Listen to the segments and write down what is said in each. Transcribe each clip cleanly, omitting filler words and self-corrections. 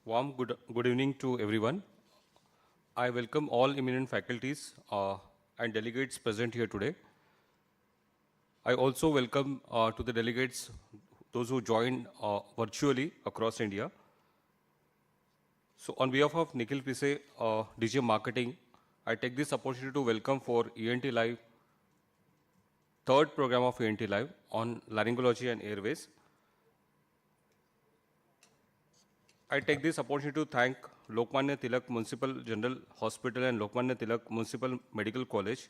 Good evening to everyone. I welcome all eminent faculties and delegates present here today. I also welcome to the delegates those who joined virtually across India. So on behalf of Nikhil Pise, DJ Marketing, I take this opportunity to welcome for ENT Live, third program of ENT Live on Laryngology and Airways. I take this opportunity to thank Lokmanya Tilak Municipal General Hospital and Lokmanya Tilak Municipal Medical College,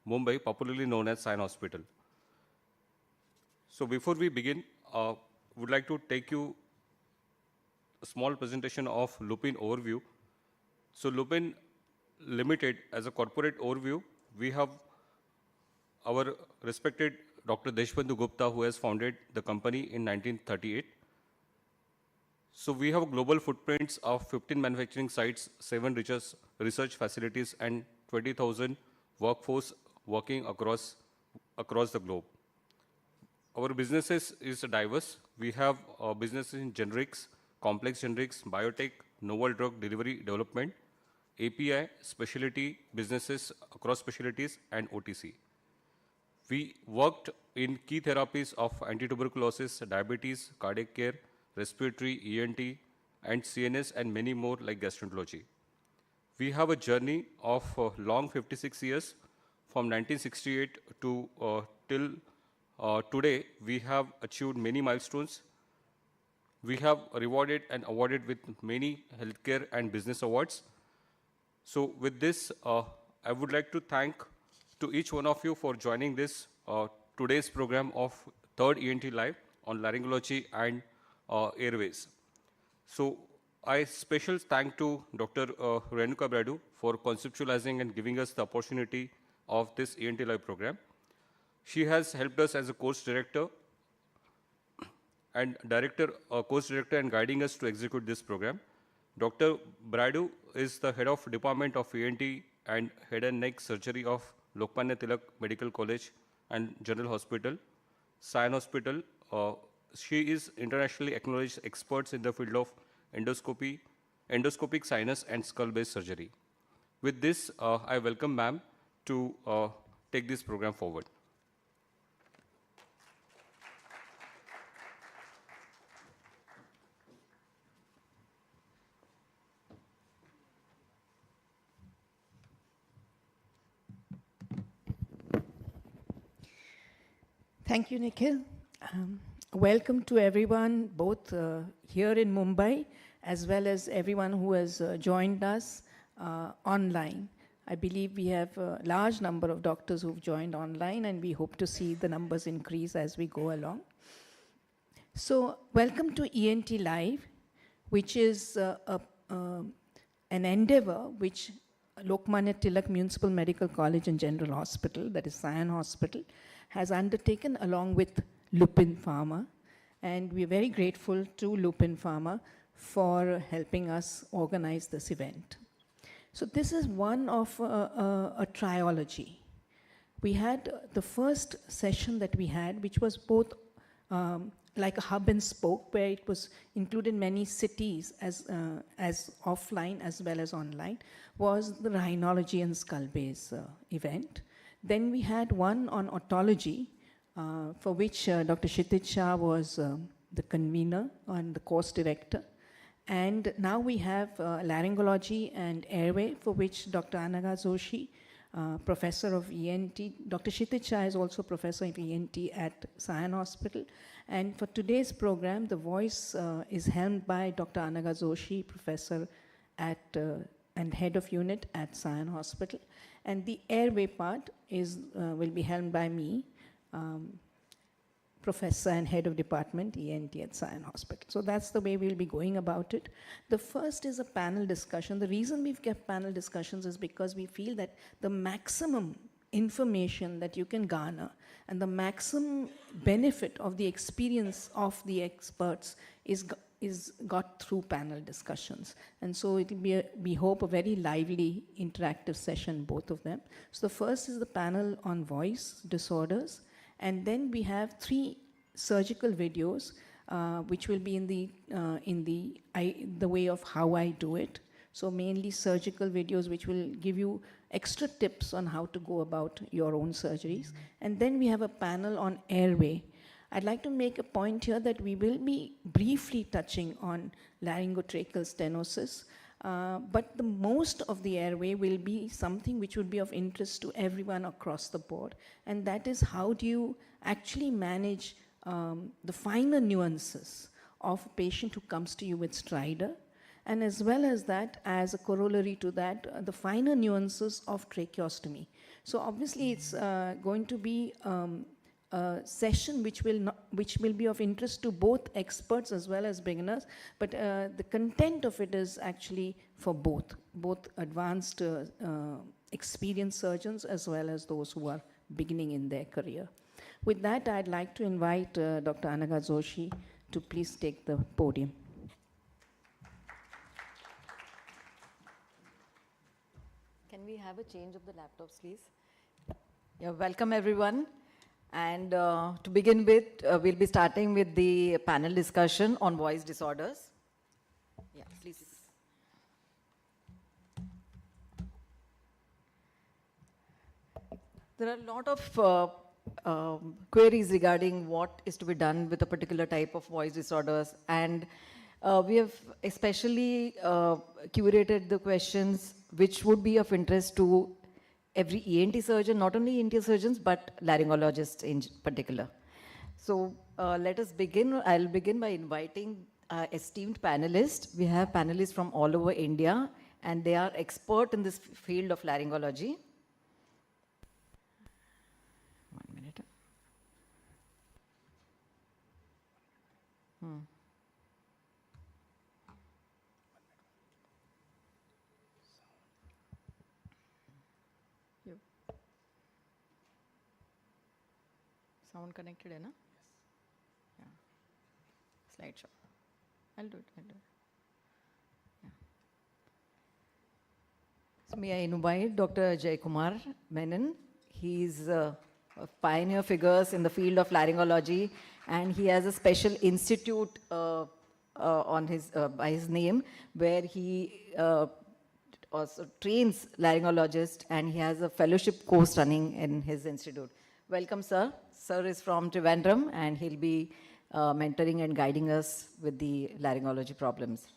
Mumbai, popularly known as Sion Hospital. So before we begin, would like to take you a small presentation of Lupin overview. So Lupin Limited, as a corporate overview, we have our respected Dr. Deshbandhu Gupta, who has founded the company in 1938. So we have global footprints of 15 manufacturing sites, 7 research facilities, and 20,000 workforce working across the globe. Our businesses is diverse. We have businesses in generics, complex generics, biotech, novel drug delivery development, API, specialty businesses across specialties, and OTC. We worked in key therapies of anti-tuberculosis, diabetes, cardiac care, respiratory, ENT, and CNS, and many more like gastroenterology. We have a journey of long 56 years, from 1968 to till today. We have achieved many milestones. We have rewarded and awarded with many healthcare and business awards. So with this, I would like to thank to each one of you for joining this today's program of third ENT Live on Laryngology and Airways. So I special thank to Dr. Renuka Bradu for conceptualizing and giving us the opportunity of this ENT Live program. She has helped us as a course director and course director and guiding us to execute this program. Dr. Bradu is the head of Department of ENT and Head and Neck Surgery of Lokmanya Tilak Medical College and General Hospital, Sion Hospital. She is internationally acknowledged experts in the field of endoscopic sinus and skull-based surgery. With this, I welcome ma'am to take this program forward. Thank you, Nikhil. Welcome to everyone, both here in Mumbai, as well as everyone who has joined us online. I believe we have a large number of doctors who've joined online, and we hope to see the numbers increase as we go along. So, welcome to ENT Live, which is an endeavor which Lokmanya Tilak Municipal Medical College and General Hospital, that is Sion Hospital, has undertaken along with Lupin Pharma, and we're very grateful to Lupin Pharma for helping us organize this event. So this is one of a triology. We had the first session that we had, which was both like a hub and spoke, where it was included many cities as offline as well as online, was the Laryngology and skull base event. Then we had one on otology, for which Dr. Kshitij Shah was the convener and the course director. And now we have Laryngology and Airway, for which Dr. Anaga Joshi, professor of ENT. Dr. Kshitij Shah is also professor of ENT at Sion Hospital. And for today's program, the voice is helmed by Dr. Anaga Joshi, professor at and head of unit at Sion Hospital. And the airway part will be helmed by me, professor and head of department ENT at Sion Hospital. So that's the way we'll be going about it. The first is a panel discussion. The reason we've kept panel discussions is because we feel that the maximum information that you can garner and the maximum benefit of the experience of the experts is got through panel discussions. And so it will be, we hope, a very lively, interactive session, both of them. So the first is the panel on voice disorders. And then we have 3 surgical videos which will be the way of how I do it. So mainly surgical videos, which will give you extra tips on how to go about your own surgeries. And then we have a panel on airway. I'd like to make a point here that we will be briefly touching on laryngotracheal stenosis, but the most of the airway will be something which would be of interest to everyone across the board, and that is how do you actually manage the finer nuances of a patient who comes to you with stridor, and as well as that, as a corollary to that, the finer nuances of tracheostomy. So obviously it's going to be a session which will be of interest to both experts as well as beginners, but the content of it is actually for both advanced experienced surgeons as well as those who are beginning in their career. With that, I'd like to invite Dr. Anaga Joshi to please take the podium. Can we have a change of the laptops, please? Yeah, welcome everyone. And to begin with, we'll be starting with the panel discussion on voice disorders. Yeah, please. There are a lot of queries regarding what is to be done with a particular type of voice disorders. And we have especially curated the questions which would be of interest to every ENT surgeon, not only ENT surgeons, but laryngologists in particular. So let us begin. I'll begin by inviting esteemed panelists. We have panelists from all over India, and they are expert in this field of laryngology. 1 minute. Sound connected, na? Yes. Yeah. Slideshow. I'll do it. Yeah. So may I invite Dr. Jaykumar Menon. He's a pioneer figures in the field of laryngology, and he has a special institute on his by his name, where he also trains laryngologists, and he has a fellowship course running in his institute. Welcome, sir. Sir is from Trivandrum, and he'll be mentoring and guiding us with the laryngology problems.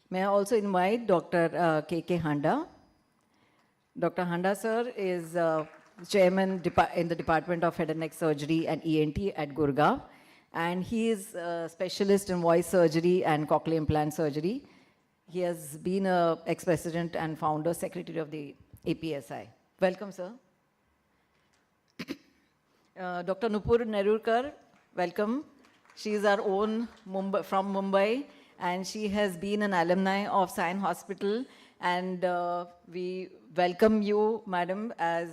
May I also invite Dr. K.K. Handa. Dr. Handa, sir, is chairman in the Department of Head and Neck Surgery and ENT at Gurgaon, and he is a specialist in voice surgery and cochlear implant surgery. He has been an ex-president and founder secretary of the APSI. Welcome, sir. Dr. Nupur Nerurkar, welcome. She is our own from Mumbai, and she has been an alumni of Sion Hospital, and we welcome you, madam, as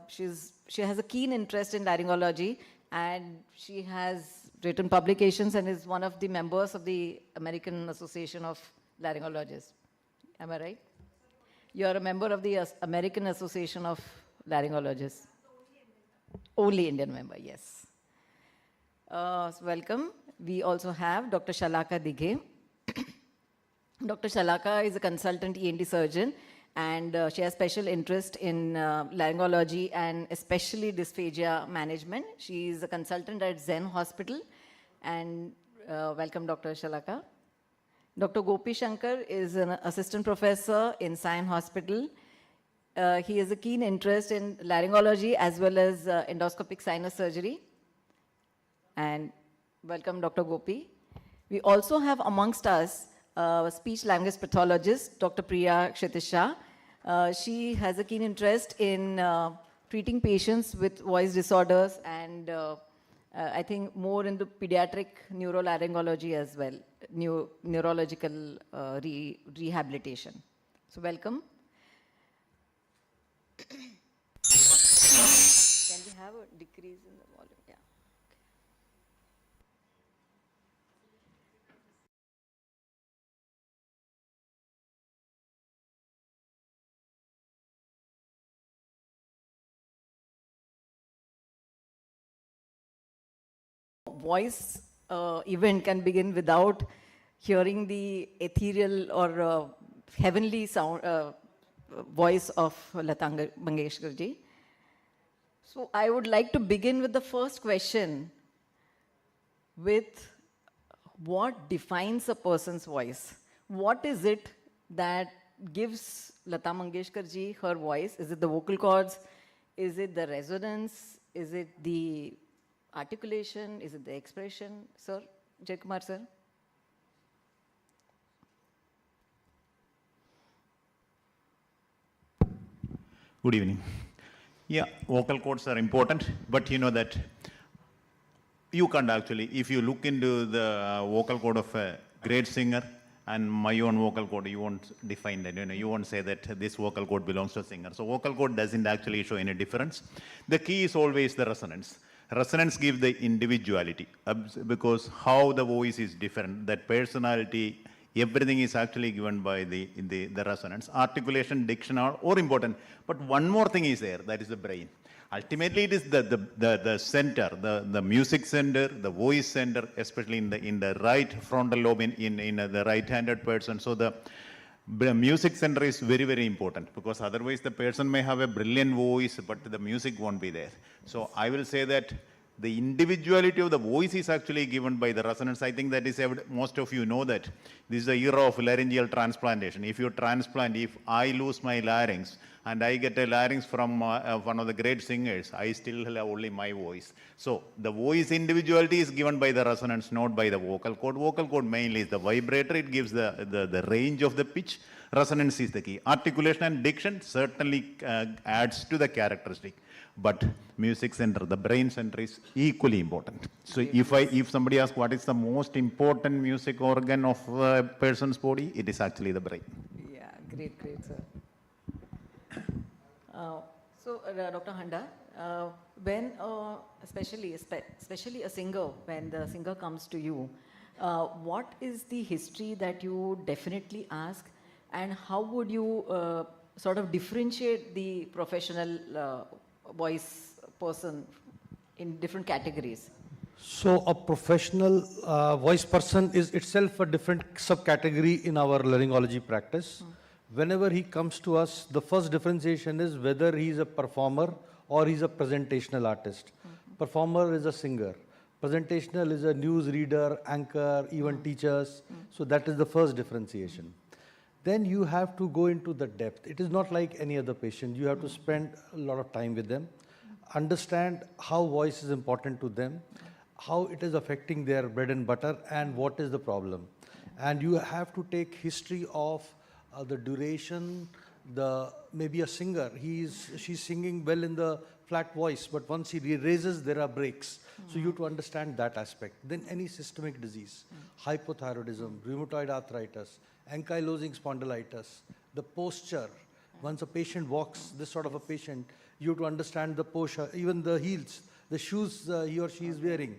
she has a keen interest in laryngology, and she has written publications and is one of the members of the American Association of Laryngologists. Am I right? You are a member of the American Association of Laryngologists. Only Indian member, yes. So welcome. We also have Dr. Shalaka Dighe. Dr. Shalaka is a consultant ENT surgeon, and she has special interest in laryngology and especially dysphagia management. She is a consultant at Zen Hospital, and welcome, Dr. Shalaka. Dr. Gopi Shankar is an assistant professor in Sion Hospital. He has a keen interest in laryngology as well as endoscopic sinus surgery. And welcome, Dr. Gopi. We also have amongst us a speech language pathologist, Dr. Priya Kshetisha. She has a keen interest in treating patients with voice disorders, and I think more into pediatric neurolaryngology as well, neurological rehabilitation. So welcome. Can we have a decrease in the volume? Yeah. Voice event can begin without hearing the ethereal or heavenly sound, voice of Lata Mangeshkar ji. So I would like to begin with the first question with what defines a person's voice? What is it that gives Lata Mangeshkar ji her voice? Is it the vocal cords? Is it the resonance? Is it the articulation? Is it the expression? Sir, Jaykumar sir? Good evening. Yeah, vocal cords are important, but you know that you can't actually, if you look into the vocal cord of a great singer and my own vocal cord, you won't define that, you won't say that this vocal cord belongs to a singer. So vocal cord doesn't actually show any difference. The key is always the resonance. Resonance gives the individuality because how the voice is different, that personality, everything is actually given by the resonance. Articulation, diction are all important. But one more thing is there, that is the brain. Ultimately, it is the center, the music center, the voice center, especially in the right frontal lobe in the right-handed person. So the music center is very, very important because otherwise the person may have a brilliant voice, but the music won't be there. So I will say that the individuality of the voice is actually given by the resonance. I think that is, most of you know that this is the era of laryngeal transplantation. If you transplant, if I lose my larynx and I get a larynx from one of the great singers, I still have only my voice. So the voice individuality is given by the resonance, not by the vocal cord. Vocal cord mainly is the vibrator. It gives the range of the pitch. Resonance is the key. Articulation and diction certainly adds to the characteristic. But music center, the brain center is equally important. So if somebody asks what is the most important music organ of a person's body, it is actually the brain. Yeah, great, sir. Dr. Handa, when especially a singer, when the singer comes to you, what is the history that you definitely ask, and how would you sort of differentiate the professional voice person in different categories? So a professional voice person is itself a different subcategory in our laryngology practice. Whenever he comes to us, the first differentiation is whether he is a performer or he's a presentational artist. Performer is a singer. Presentational is a news reader, anchor, even teachers. So that is the first differentiation. Then you have to go into the depth. It is not like any other patient. You have to spend a lot of time with them, understand how voice is important to them, how it is affecting their bread and butter, and what is the problem. And you have to take history of the duration, maybe a singer, she's singing well in the flat voice, but once he raises, there are breaks. So you have to understand that aspect. Then any systemic disease, hypothyroidism, rheumatoid arthritis, ankylosing spondylitis, the posture. Once a patient walks, this sort of a patient, you have to understand the posture, even the heels, the shoes he or she is wearing,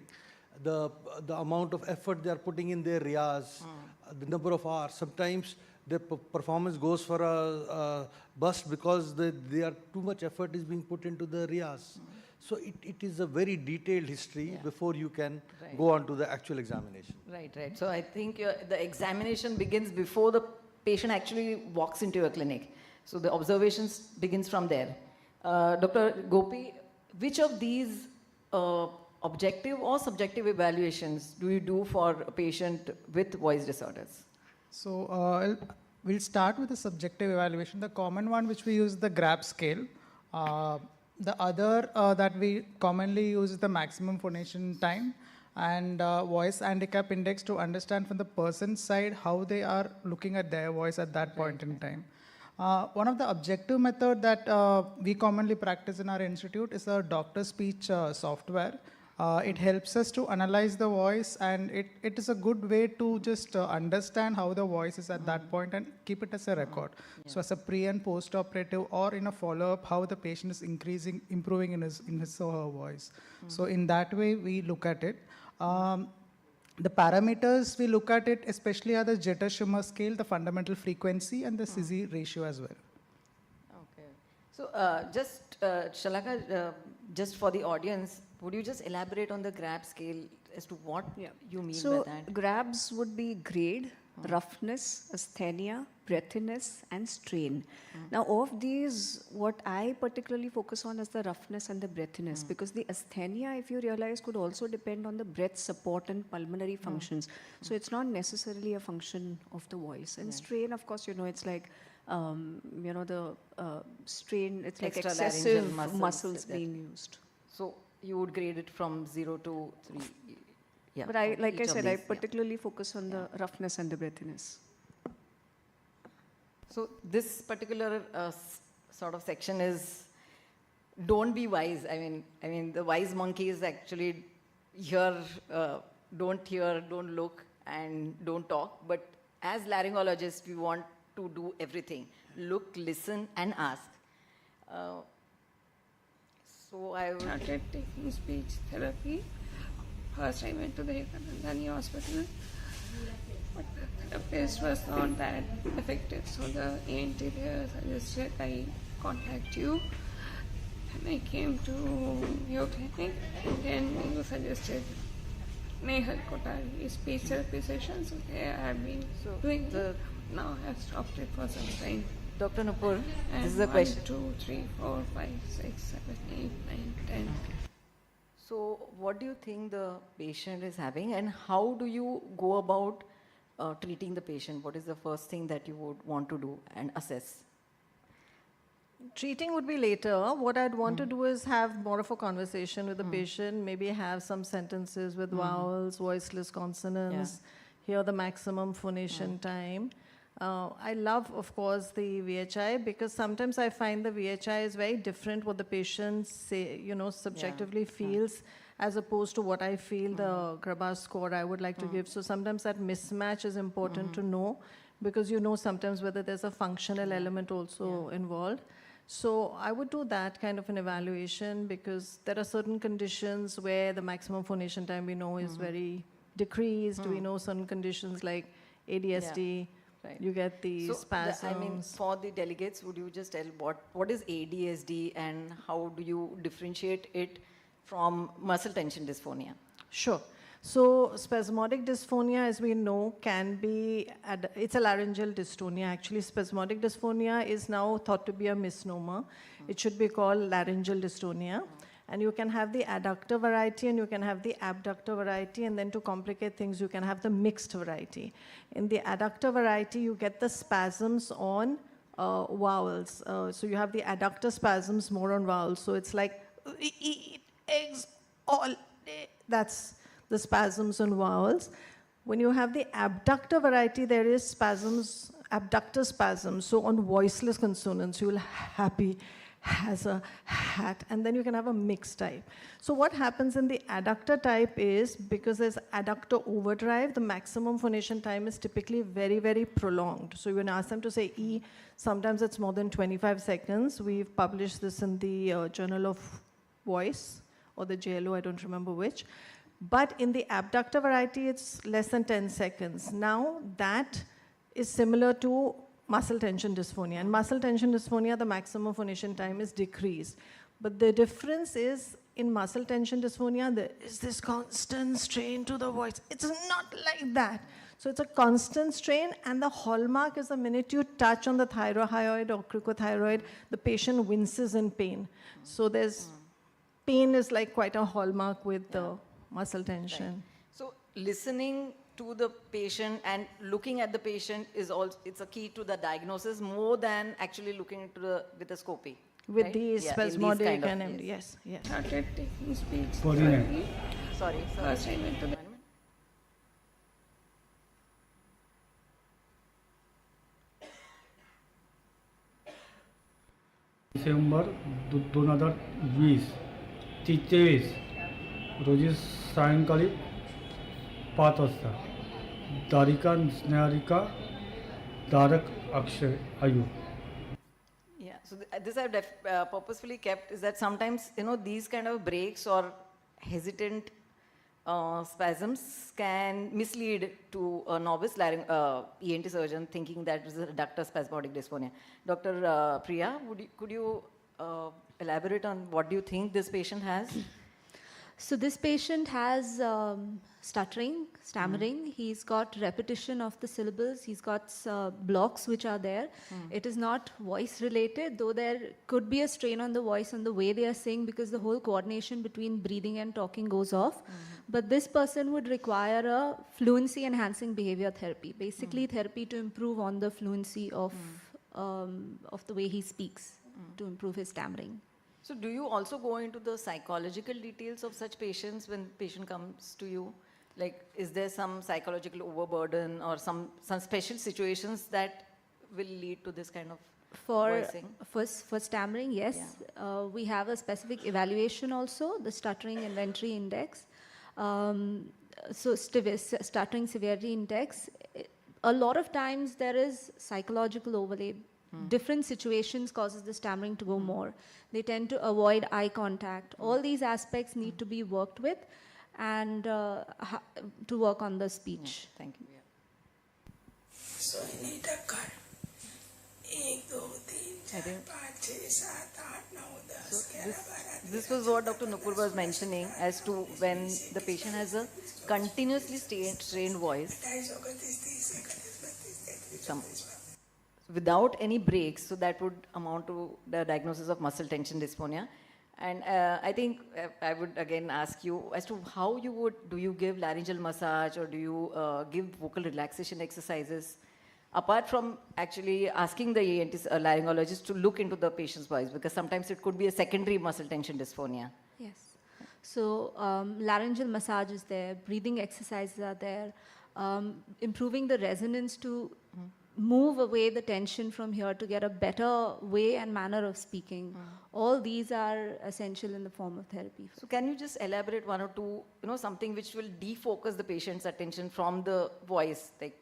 the amount of effort they are putting in their riyaz, the number of hours. Sometimes their performance goes for a bust because too much effort is being put into the riyaz. So it is a very detailed history before you can go on to the actual examination. Right. So I think the examination begins before the patient actually walks into your clinic. So the observations begins from there. Dr. Gopi, which of these objective or subjective evaluations do you do for a patient with voice disorders? So we'll start with the subjective evaluation. The common one which we use is the GRAP scale. The other that we commonly use is the maximum phonation time and voice handicap index to understand from the person's side how they are looking at their voice at that point in time. One of the objective method that we commonly practice in our institute is a doctor speech software. It helps us to analyze the voice, and it is a good way to just understand how the voice is at that point and keep it as a record. So as a pre and post operative or in a follow-up, how the patient is improving in his or her voice. So in that way, we look at it. The parameters we look at it especially are the Jeter-Schimmer scale, the fundamental frequency, and the SISI ratio as well. Okay. So Shalaka, just for the audience, would you just elaborate on the GRAP scale? as to what you mean So by that. grabs would be grade, roughness, asthenia, breathiness, and strain. Now, of these, what I particularly focus on is the roughness and the breathiness, because the asthenia, if you realize, could also depend on the breath support and pulmonary functions. So it's not necessarily a function of the voice. And strain, of course, it's like, the strain, it's like Extralaryngeal excessive muscles muscles that- being used. So you would grade it from 0 to 3. Yeah, But I, of like I each of said, I these, yeah. particularly focus on the roughness and the breathiness. So this particular sort of section is don't be wise. I mean, the wise monkeys actually don't hear, don't look, and don't talk. But as laryngologists, we want to do everything: look, listen, and ask. So I would. Started taking speech therapy. First I went to the Laryngology hospital, but the therapist was not that effective. So the ENT there suggested I contact you. And I came to your clinic, and then you suggested Nehal Kotari speech therapy sessions. So there I have been doing it. Now I have stopped it for some time. Dr. Nupur, And this is a 1, question. 2, 3, 4, 5, 6, 7, 8, 9, 10. So, what do you think the patient is having, and how do you go about treating the patient? What is the first thing that you would want to do and assess? Treating would be later. What I'd want to do is have more of a conversation with the patient, maybe have some sentences with vowels, voiceless consonants, hear the maximum phonation time. I love, of course, the VHI, because sometimes I find the VHI is very different what the patient subjectively feels as opposed to what I feel the Grabar score I would like to give. So sometimes that mismatch is important to know, because sometimes whether there's a functional element also involved. So I would do that kind of an evaluation, because there are certain conditions where the maximum phonation time we know is very decreased. We know certain conditions like ADSD. Right. You get the spasms. For the delegates, would you just tell what is ADSD and how do you differentiate it from muscle tension dysphonia? Sure. So spasmodic dysphonia, as we know, can be, it's a laryngeal dystonia. Actually, spasmodic dysphonia is now thought to be a misnomer. It should be called laryngeal dystonia. And you can have the adductor variety and you can have the abductor variety, and then to complicate things, you can have the mixed variety. In the adductor variety, you get the spasms on vowels. So you have the adductor spasms more on vowels. So it's like, eat eggs all day. That's the spasms on vowels. When you have the abductor variety, there is spasms, abductor spasms. So on voiceless consonants, you will happy, has a hat, and then you can have a mixed type. So what happens in the adductor type is, because there's adductor overdrive, the maximum phonation time is typically very, very prolonged. So you can ask them to say E, sometimes it's more than 25 seconds. We've published this in the Journal of Voice, or the JLO, I don't remember which. But in the abductor variety, it's less than 10 seconds. Now, that is similar to muscle tension dysphonia. And muscle tension dysphonia, the maximum phonation time is decreased. But the difference is, in muscle tension dysphonia, there is this constant strain to the voice. It's not like that. So it's a constant strain, and the hallmark is the minute you touch on the thyroid or cricothyroid, the patient winces in pain. So there's pain is like quite a hallmark with the muscle tension. Right. So listening to the patient and looking at the patient is also, it's a key to the diagnosis more than actually looking into with the scopy. With right? the Yeah, in these spasmodic kind of and cases. yes, yes. Started taking speech Coordinate. therapy. Sorry. First I went to the December 2020 ती 23 रोजी सायंकाळी 5 वाजता दारिका स्नेहारिका धारक अक्षय आयु. Yeah, so this I've purposefully kept is that sometimes, these kind of breaks or hesitant spasms can mislead to a novice ENT surgeon thinking that is a adductor spasmodic dysphonia. Dr. Priya, could you elaborate on what do you think this patient has? So this patient has stuttering, stammering. He's got repetition of the syllables. He's got blocks which are there. It is not voice related, though there could be a strain on the voice on the way they are saying because the whole coordination between breathing and talking goes off. But this person would require a fluency enhancing behavior therapy, basically therapy to improve on the fluency of the way he speaks, to improve his stammering. So do you also go into the psychological details of such patients when patient comes to you? Like, is there some psychological overburden or some special situations that will lead to this kind of voicing? For stammering, yes. We have a specific evaluation also, the stuttering inventory index. Stuttering severity index. A lot of times there is psychological overlay. Different situations causes the stammering to go more. They tend to avoid eye contact. All these aspects need to be worked with and to work on the speech. Thank you. So I need a cut. This was what Dr. Nupur was mentioning as to when the patient has a continuously strained voice. Without any breaks, so that would amount to the diagnosis of muscle tension dysphonia. And I think I would again ask you as to how do you give laryngeal massage or do you give vocal relaxation exercises apart from actually asking the ENT laryngologist to look into the patient's voice, because sometimes it could be a secondary muscle tension dysphonia. Yes. So laryngeal massage is there, breathing exercises are there, improving the resonance to move away the tension from here to get a better way and manner of speaking. All these are essential in the form of therapy. So can you just elaborate one or two, something which will defocus the patient's attention from the voice, like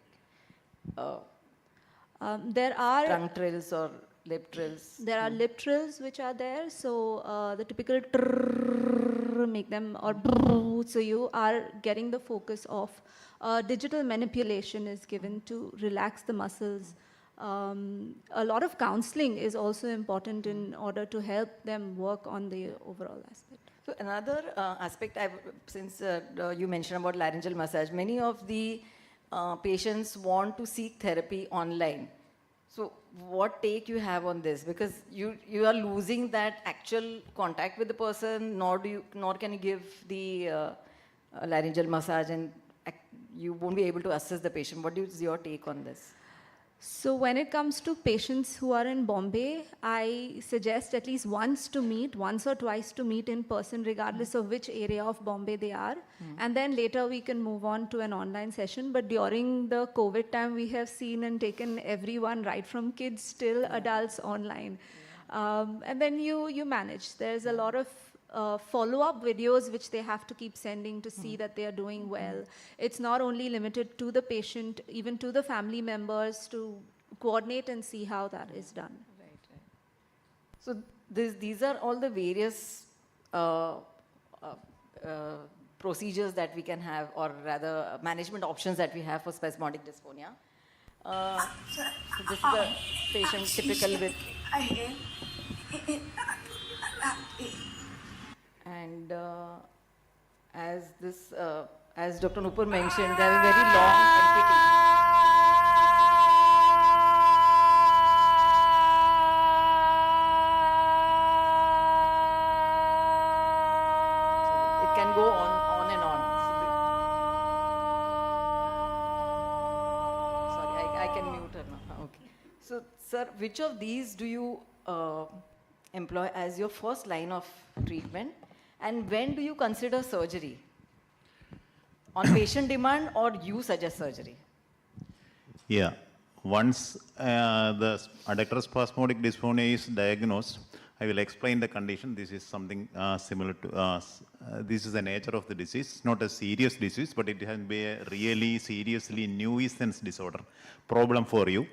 there are tongue trills or lip trills? There are lip trills which are there. So the typical trrrr make them, or brrrr, so you are getting the focus of digital manipulation is given to relax the muscles. A lot of counseling is also important in order to help them work on the overall aspect. So another aspect, since you mentioned about laryngeal massage, many of the patients want to seek therapy online. So what take you have on this? Because you are losing that actual contact with the person, nor can you give the laryngeal massage, and you won't be able to assess the patient. What is your take on this? So when it comes to patients who are in Bombay, I suggest at least once or twice to meet in person, regardless of which area of Bombay they are. And then later we can move on to an online session. But during the COVID time, we have seen and taken everyone, right from kids till adults, online. And then you manage. There's a lot of follow-up videos which they have to keep sending to see that they are doing well. It's not only limited to the patient, even to the family members to coordinate and see how that is done. Right. So these are all the various procedures that we can have, or rather management options that we have for spasmodic dysphonia. So this is a patient typical with... And as Dr. Nupur mentioned, they have a very long entity. So it can go on and on. Sorry, I can mute her now. Okay. So, sir, which of these do you employ as your first line of treatment? And when do you consider surgery? On patient demand, or you suggest surgery? Yeah. Once the adductor spasmodic dysphonia is diagnosed, I will explain the condition. This is something similar to, this is the nature of the disease, not a serious disease, but it can be a really seriously nuisance disorder problem for you.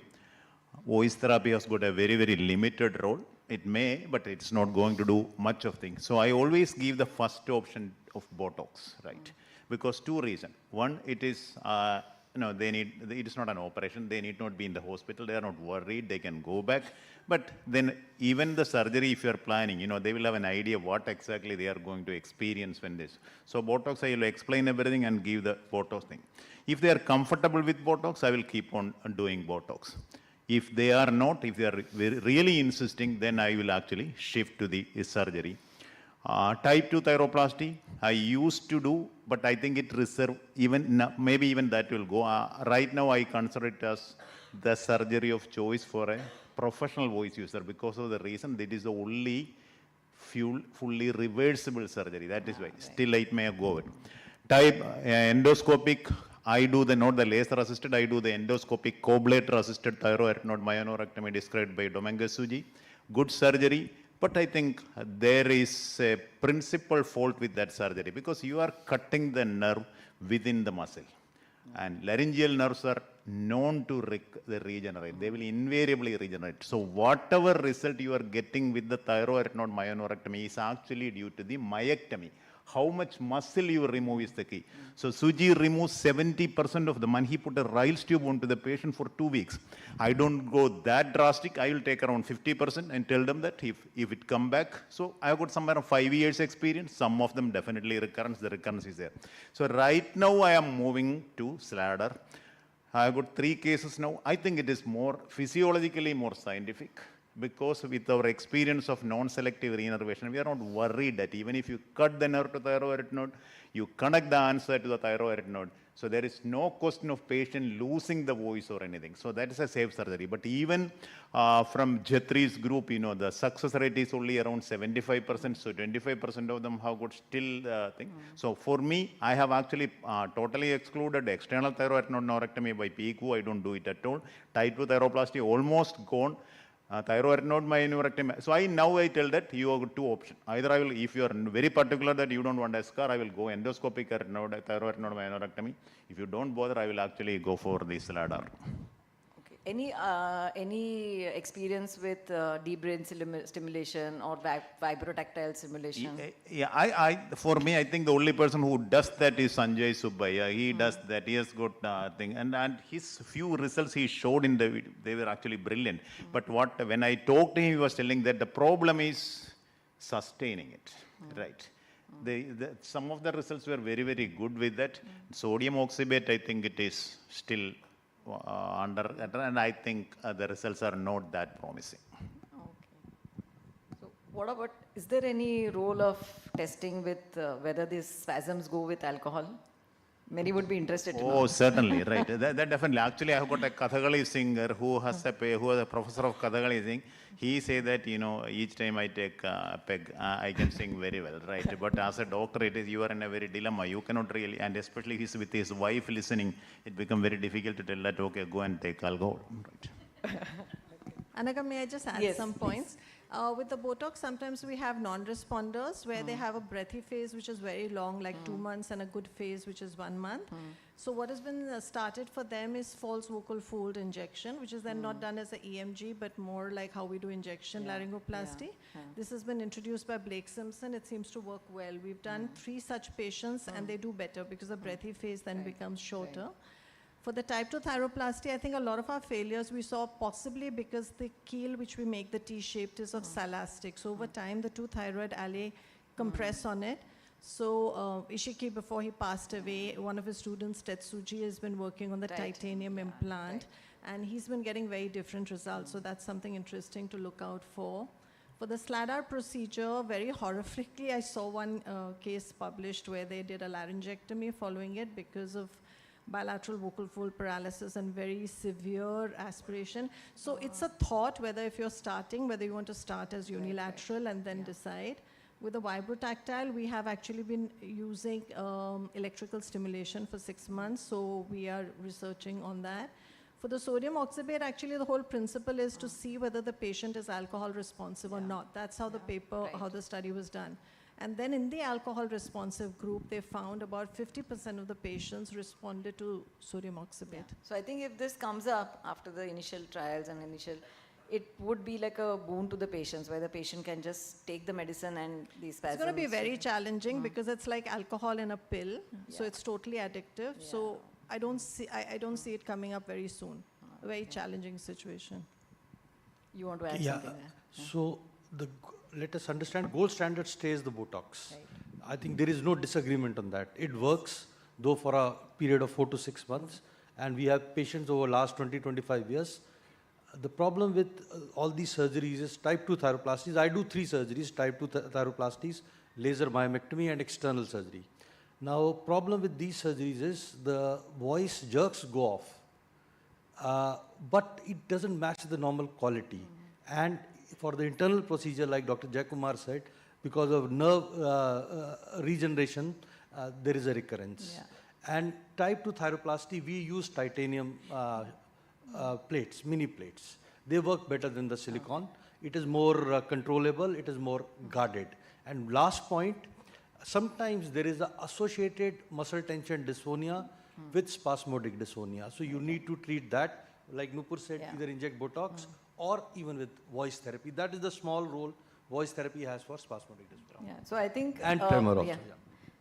Voice therapy has got a very, very limited role. It may, but it's not going to do much of things. So I always give the first option of Botox, right? Because two reasons. One, it is no, it is not an operation, they need not be in the hospital, they are not worried, they can go back. But then even the surgery, if you are planning, they will have an idea what exactly they are going to experience when this. So Botox, I will explain everything and give the Botox thing. If they are comfortable with Botox, I will keep on doing Botox. If they are not, if they are really insisting, then I will actually shift to the surgery. Type 2 thyroplasty, I used to do, but I think it reserve, maybe even that will go. Right now, I consider it as the surgery of choice for a professional voice user because of the reason that is the only fully reversible surgery. That is why. Still, it may go with. Type endoscopic, I do not the laser assisted, I do the endoscopic coablator assisted thyroarytenoid myoneurectomy described by Dominguez Suji. Good surgery. But I think there is a principal fault with that surgery because you are cutting the nerve within the muscle. And laryngeal nerves are known to regenerate. They will invariably regenerate. So whatever result you are getting with the thyroarytenoid myoneurectomy is actually due to the myectomy. How much muscle you remove is the key. So Suji removes 70% of the man. He put a Ryle's tube onto the patient for 2 weeks. I don't go that drastic. I will take around 50% and tell them that if it come back. So I have got somewhere around 5 years experience. Some of them definitely recurrence. The recurrence is there. So right now I am moving to Sladder. I have got 3 cases now. I think it is more physiologically more scientific. Because with our experience of non-selective reinnervation, we are not worried that even if you cut the nerve to the thyroarytenoid, you connect the answer to the thyroarytenoid. So there is no question of patient losing the voice or anything. So that is a safe surgery. But even from Jatri's group, the success rate is only around 75%. So 25% of them have got still thing. So for me, I have actually totally excluded external thyroarytenoid neurectomy by PQ. I don't do it at all. Type 2 thyroplasty almost gone. Thyroarytenoid myoneurectomy. So now I tell that you have 2 options. Either I will, if you are very particular that you don't want a scar, I will go endoscopic thyroarytenoid myoneurectomy. If you don't bother, I will actually go for the Sladder. Okay. Any experience with deep brain stimulation or vibrotactile stimulation? Yeah, for me, I think the only person who does that is Sanjay Subbaiah. He does that. He has got thing, and his few results he showed in the video, they were actually brilliant. But when I talked to him, he was telling that the problem is sustaining it, right? Some of the results were very, very good with that. Sodium oxybate, I think it is still and I think the results are not that promising. Okay. So what about, is there any role of testing with whether these spasms go with alcohol? Many would be interested to know. Oh, certainly, right. That definitely. Actually, I have got a Kathakali singer who is a professor of Kathakali sing. He say that, each time I take a peg, I can sing very well, right? But as a doctor, you are in a very dilemma. You cannot really, and especially with his wife listening, it becomes very difficult to tell that, okay, go and take alcohol, right? Anaka, may I just add some points? With the Botox, sometimes we have non-responders where they have a breathy phase which is very long, like 2 months, and a good phase which is 1 month. So what has been started for them is false vocal fold injection, which is then not done as an EMG, but more like how we do injection laryngoplasty. This has been introduced by Blake Simpson. It seems to work well. We've done 3 such patients and they do better because the breathy phase then becomes shorter. For the type 2 thyroplasty, I think a lot of our failures we saw possibly because the keel which we make, the T-shaped, is of silastic. So over time, the 2 thyroid alae compress on it. So Ishiki, before he passed away, one of his students, Tetsuji, has been working on the titanium implant. And he's been getting very different results. So that's something interesting to look out for. For the Sladder procedure, very horrifically, I saw one case published where they did a laryngectomy following it because of bilateral vocal fold paralysis and very severe aspiration. So it's a thought whether if you're starting, whether you want to start as unilateral and then decide. With the vibrotactile, we have actually been using electrical stimulation for 6 months, so we are researching on that. For the sodium oxybate, actually the whole principle is to see whether the patient is alcohol responsive or not. That's how the paper, how the study was done. And then in the alcohol responsive group, they found about 50% of the patients responded to sodium oxybate. So I think if this comes up after the initial trials and it would be like a boon to the patients where the patient can just take the medicine and these spasms. It's going to be very challenging because it's like alcohol in a pill. So it's totally addictive. So I don't see it coming up very soon. A very challenging situation. You want to add Yeah. something there? So let us understand, gold standard stays the Botox. I think there is no disagreement on that. It works, though for a period of 4 to 6 months, and we have patients over last 20, 25 years. The problem with all these surgeries is type 2 thyroplasties. I do 3 surgeries, type 2 thyroplasties, laser myomectomy and external surgery. Now, problem with these surgeries is the voice jerks go off, but it doesn't match the normal quality. And for the internal procedure, like Dr. Jayakumar said, because of nerve regeneration, there is a recurrence. Yeah. And type 2 thyroplasty, we use titanium plates, mini plates. They work better than the silicone. It is more controllable, it is more guarded. And last point, sometimes there is an associated muscle tension dysphonia with spasmodic dysphonia. So you need to treat that, like Nupur said, either inject Botox or even with voice therapy. That is the small role voice therapy has for spasmodic dysphonia. Yeah. So I think. And tremor also. Yeah.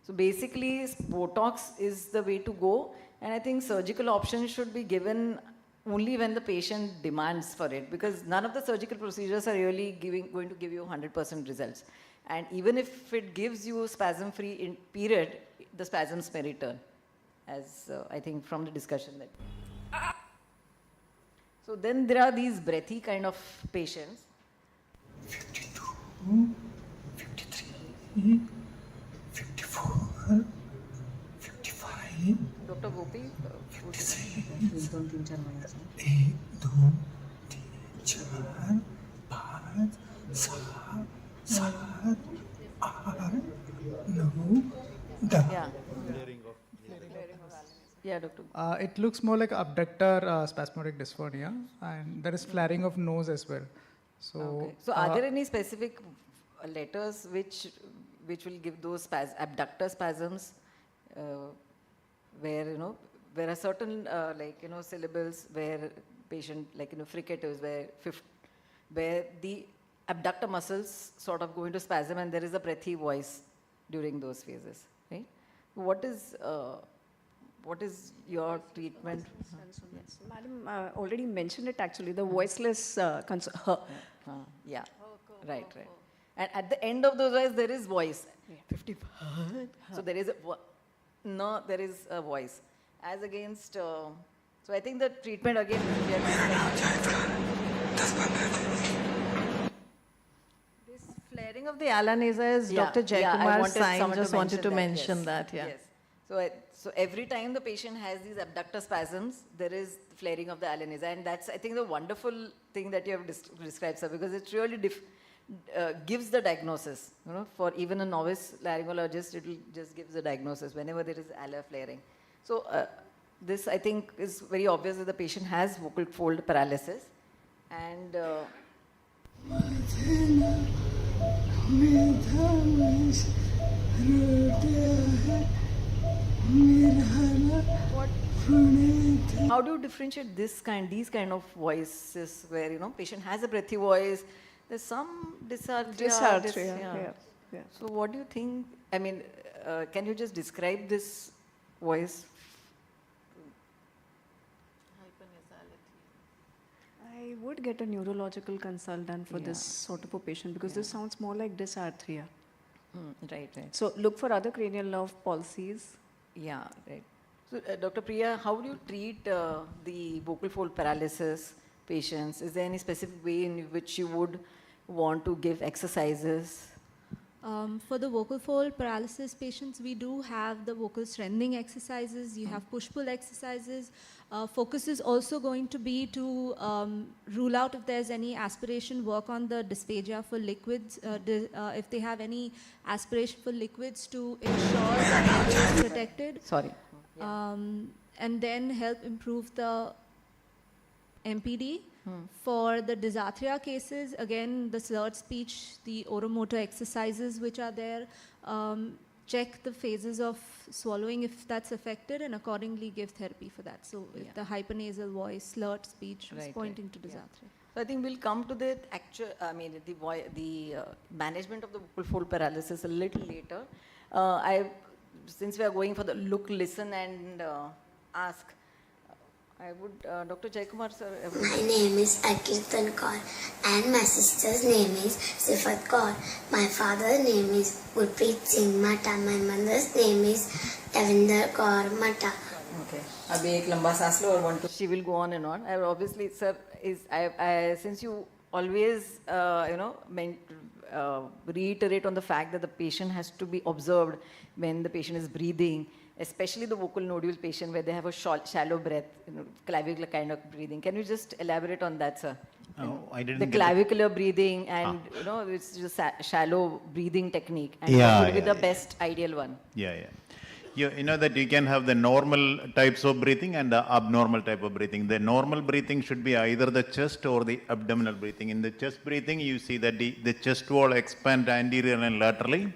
So basically, Botox is the way to go, and I think surgical options should be given only when the patient demands for it, because none of the surgical procedures are really going to give you 100% results. And even if it gives you spasm-free period, the spasms may return, as I think from the discussion that. So then there are these breathy kind of patients. 52, 53, 54, 55, Dr. Gopi, 56, 1, 2, 3, 4, 5, 6, 7, 8, 9, 10. yeah. Yeah, Dr. It looks more like abductor spasmodic dysphonia, and there is flaring of nose as well. So, Okay. So are there any specific letters which will give those abductor spasms, where there are certain syllables where patient fricatives where the abductor muscles sort of go into spasm and there is a breathy voice during those phases, right? What is your treatment? Madam already mentioned it actually, the voiceless Yeah, right. And at the end of those voices, there is voice. 55. So there is there is a voice. As against, so I think the treatment again. This flaring of the ala nasa is Yeah, Dr. yeah, I Jayakumar's wanted sign. someone to Just wanted to mention mention that. Yeah. Yes. So every time the patient has these abductor spasms, there is flaring of the ala nasa, and that's I think the wonderful thing that you have described, sir, because it really gives the diagnosis. For even a novice laryngologist, it will just gives the diagnosis whenever there is ala flaring. So this I think is very obvious that the patient has vocal fold paralysis, and. How do you differentiate these kind of voices where patient has a breathy voice, there's some dysarthria. Yeah. So what do you think? I mean, can you just describe this voice? I would get a neurological consult done for this sort of a patient because this sounds more like dysarthria. Right. So look for other cranial nerve palsies. Yeah, right. So, Dr. Priya, how do you treat the vocal fold paralysis patients? Is there any specific way in which you would want to give exercises? For the vocal fold paralysis patients, we do have the vocal strengthening exercises. You have push-pull exercises. Focus is also going to be to rule out if there's any aspiration, work on the dysphagia for liquids, if they have any aspiration for liquids to ensure that it is protected. Sorry. And then help improve the MPD. For the dysarthria cases, again, the slurred speech, the oromotor exercises which are there, check the phases of swallowing if that's affected and accordingly give therapy for that. So if the hypernasal voice, slurred speech is pointing to dysarthria. So I think we'll come to the management of the vocal fold paralysis a little later. Since we are going for the look, listen and ask. I would, Dr. Jaikumar sir. My name is Akirtan Kaur and my sister's name is Sifat Kaur. My father's name is Gurpreet Singh Mata. My mother's name is Davinder Kaur Mata. Okay. Abhi ek lamba saas lo or want to. She will go on and on. I obviously, sir, since you always, reiterate on the fact that the patient has to be observed when the patient is breathing, especially the vocal nodule patient where they have a shallow breath, clavicular kind of breathing. Can you just elaborate on that, sir? I didn't The get it. clavicular breathing and, it's just a shallow breathing technique. And Yeah, what would be yeah, the best ideal one? Yeah. You know that you can have the normal types of breathing and the abnormal type of breathing. The normal breathing should be either the chest or the abdominal breathing. In the chest breathing, you see that the chest wall expands anterior and laterally.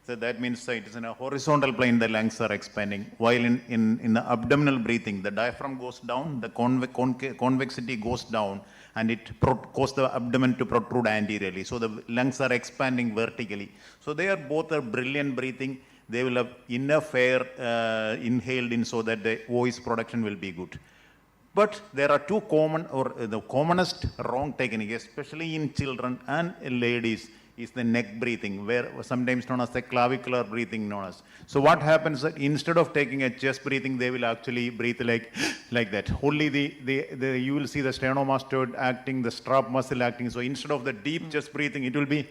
So that means it is in a horizontal plane, the lungs are expanding. While in the abdominal breathing, the diaphragm goes down, the convexity goes down, and it causes the abdomen to protrude anteriorly. So the lungs are expanding vertically. So they are both a brilliant breathing. They will have enough air inhaled in so that the voice production will be good. But there are two common, or the commonest wrong technique, especially in children and ladies, is the neck breathing, where sometimes known as the clavicular breathing known as. So what happens that instead of taking a chest breathing, they will actually breathe like that. Only you will see the sternocleidomastoid acting, the strap muscle acting. So instead of the deep chest breathing, it will be,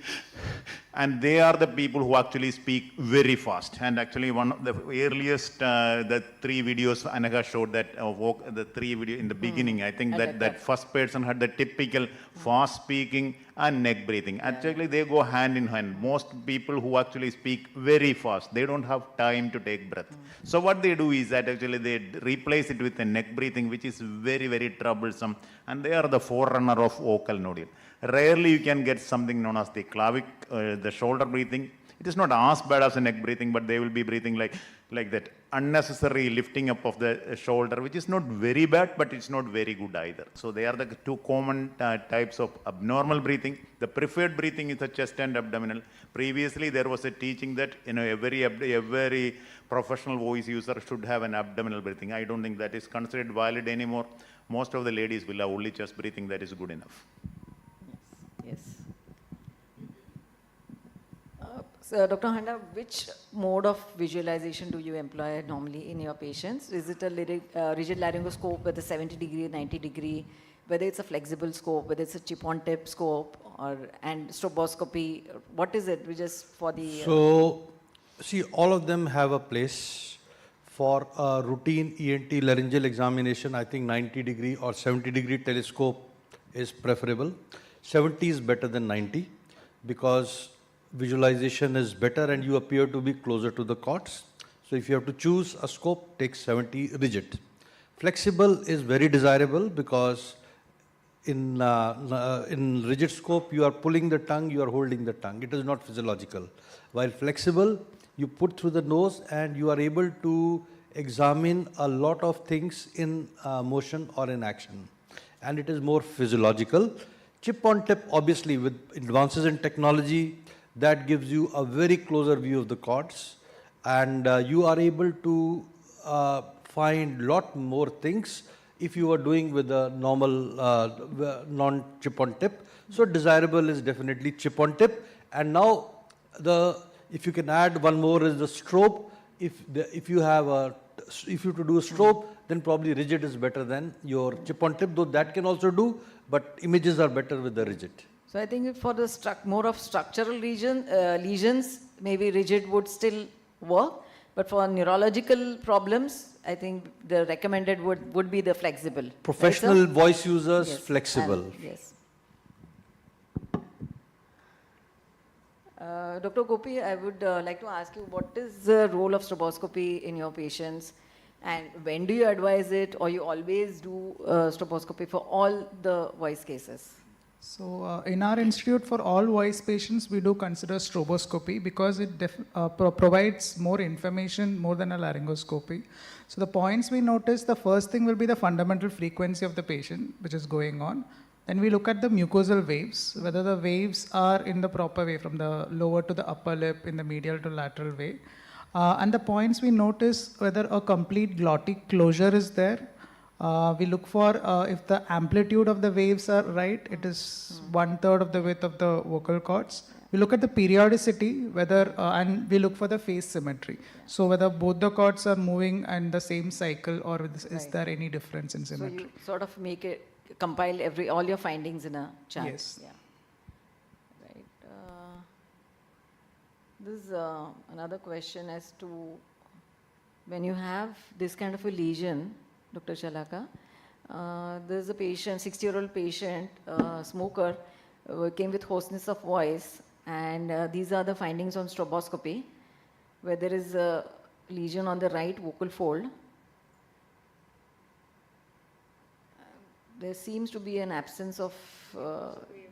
and they are the people who actually speak very fast. And actually one of the earliest, the 3 videos Anagha showed that, the 3 video in the beginning, I think that first person had the typical fast speaking and neck breathing. Actually, they go hand in hand. Most people who actually speak very fast, they don't have time to take breath. So what they do is that actually they replace it with a neck breathing, which is very, very troublesome. And they are the forerunner of vocal nodule. Rarely you can get something known as the the shoulder breathing. It is not as bad as a neck breathing, but they will be breathing like that. Unnecessary lifting up of the shoulder, which is not very bad, but it's not very good either. So they are the 2 common types of abnormal breathing. The preferred breathing is the chest and abdominal. Previously, there was a teaching that every professional voice user should have an abdominal breathing. I don't think that is considered valid anymore. Most of the ladies will have only chest breathing. That is good enough. Yes. So, Dr. Handa, which mode of visualization do you employ normally in your patients? Is it a rigid laryngoscope with a 70 degree, 90 degree, whether it's a flexible scope, whether it's a chip-on-tip scope, and stroboscopy? What is it? We just for the... So, see, all of them have a place. For a routine ENT laryngeal examination, I think 90 degree or 70 degree telescope is preferable. 70 is better than 90 because visualization is better and you appear to be closer to the cords. So if you have to choose a scope, take 70 rigid. Flexible is very desirable because in rigid scope, you are pulling the tongue, you are holding the tongue. It is not physiological. While flexible, you put through the nose and you are able to examine a lot of things in motion or in action. And it is more physiological. Chip on tip, obviously, with advances in technology, that gives you a very closer view of the cords. And you are able to find lot more things if you are doing with a normal non-chip on tip. So desirable is definitely chip on tip. And now if you can add one more is the strobe. If you have to do a strobe, then probably rigid is better than your chip on tip, though that can also do, but images are better with the rigid. So I think for the more of structural lesions, maybe rigid would still work, but for neurological problems, I think the recommended would be the flexible. Professional right, voice users, yes. flexible. Yes. Dr. Gopi, I would like to ask you, what is the role of stroboscopy in your patients? And when do you advise it, or you always do stroboscopy for all the voice cases? So in our institute, for all voice patients, we do consider stroboscopy because it provides more information more than a laryngoscopy. So the points we notice, the first thing will be the fundamental frequency of the patient, which is going on. Then we look at the mucosal waves, whether the waves are in the proper way, from the lower to the upper lip, in the medial to lateral way. And the points we notice whether a complete glottic closure is there. We look for if the amplitude of the waves are right, it is 1/3 of the width of the vocal cords. We look at the periodicity, whether, and we look for the phase symmetry. So whether both the cords are moving in the same cycle or is there any difference in symmetry? So you sort of make it, compile all your findings in a chart. Yes. Yeah. Right. This is another question as to when you have this kind of a lesion, Dr. Chalaka, there's a patient, 60-year-old patient, smoker, came with hoarseness of voice, and these are the findings on stroboscopy, where there is a lesion on the right vocal fold. There seems to be an absence of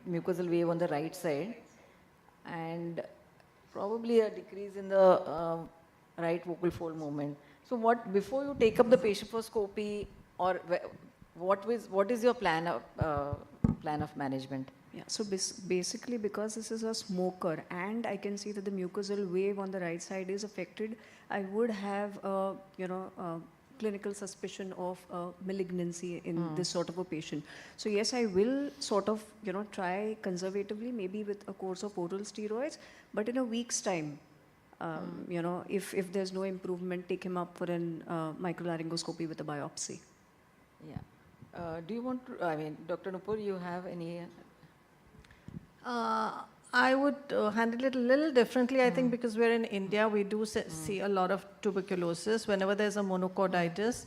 mucosal wave on the right side, and probably a decrease in the right vocal fold movement. So before you take up the patient for scopy, or what is your plan of management? Yeah, so basically because this is a smoker and I can see that the mucosal wave on the right side is affected, I would have a, clinical suspicion of malignancy in this sort of a patient. So yes, I will sort of, try conservatively, maybe with a course of oral steroids, but in a week's time, if there's no improvement, take him up for an microlaryngoscopy with a biopsy. Yeah. Do you want to, Dr. Nupur, you have any? I would handle it a little differently, I think, because we're in India, we do see a lot of tuberculosis. Whenever there's a monochorditis,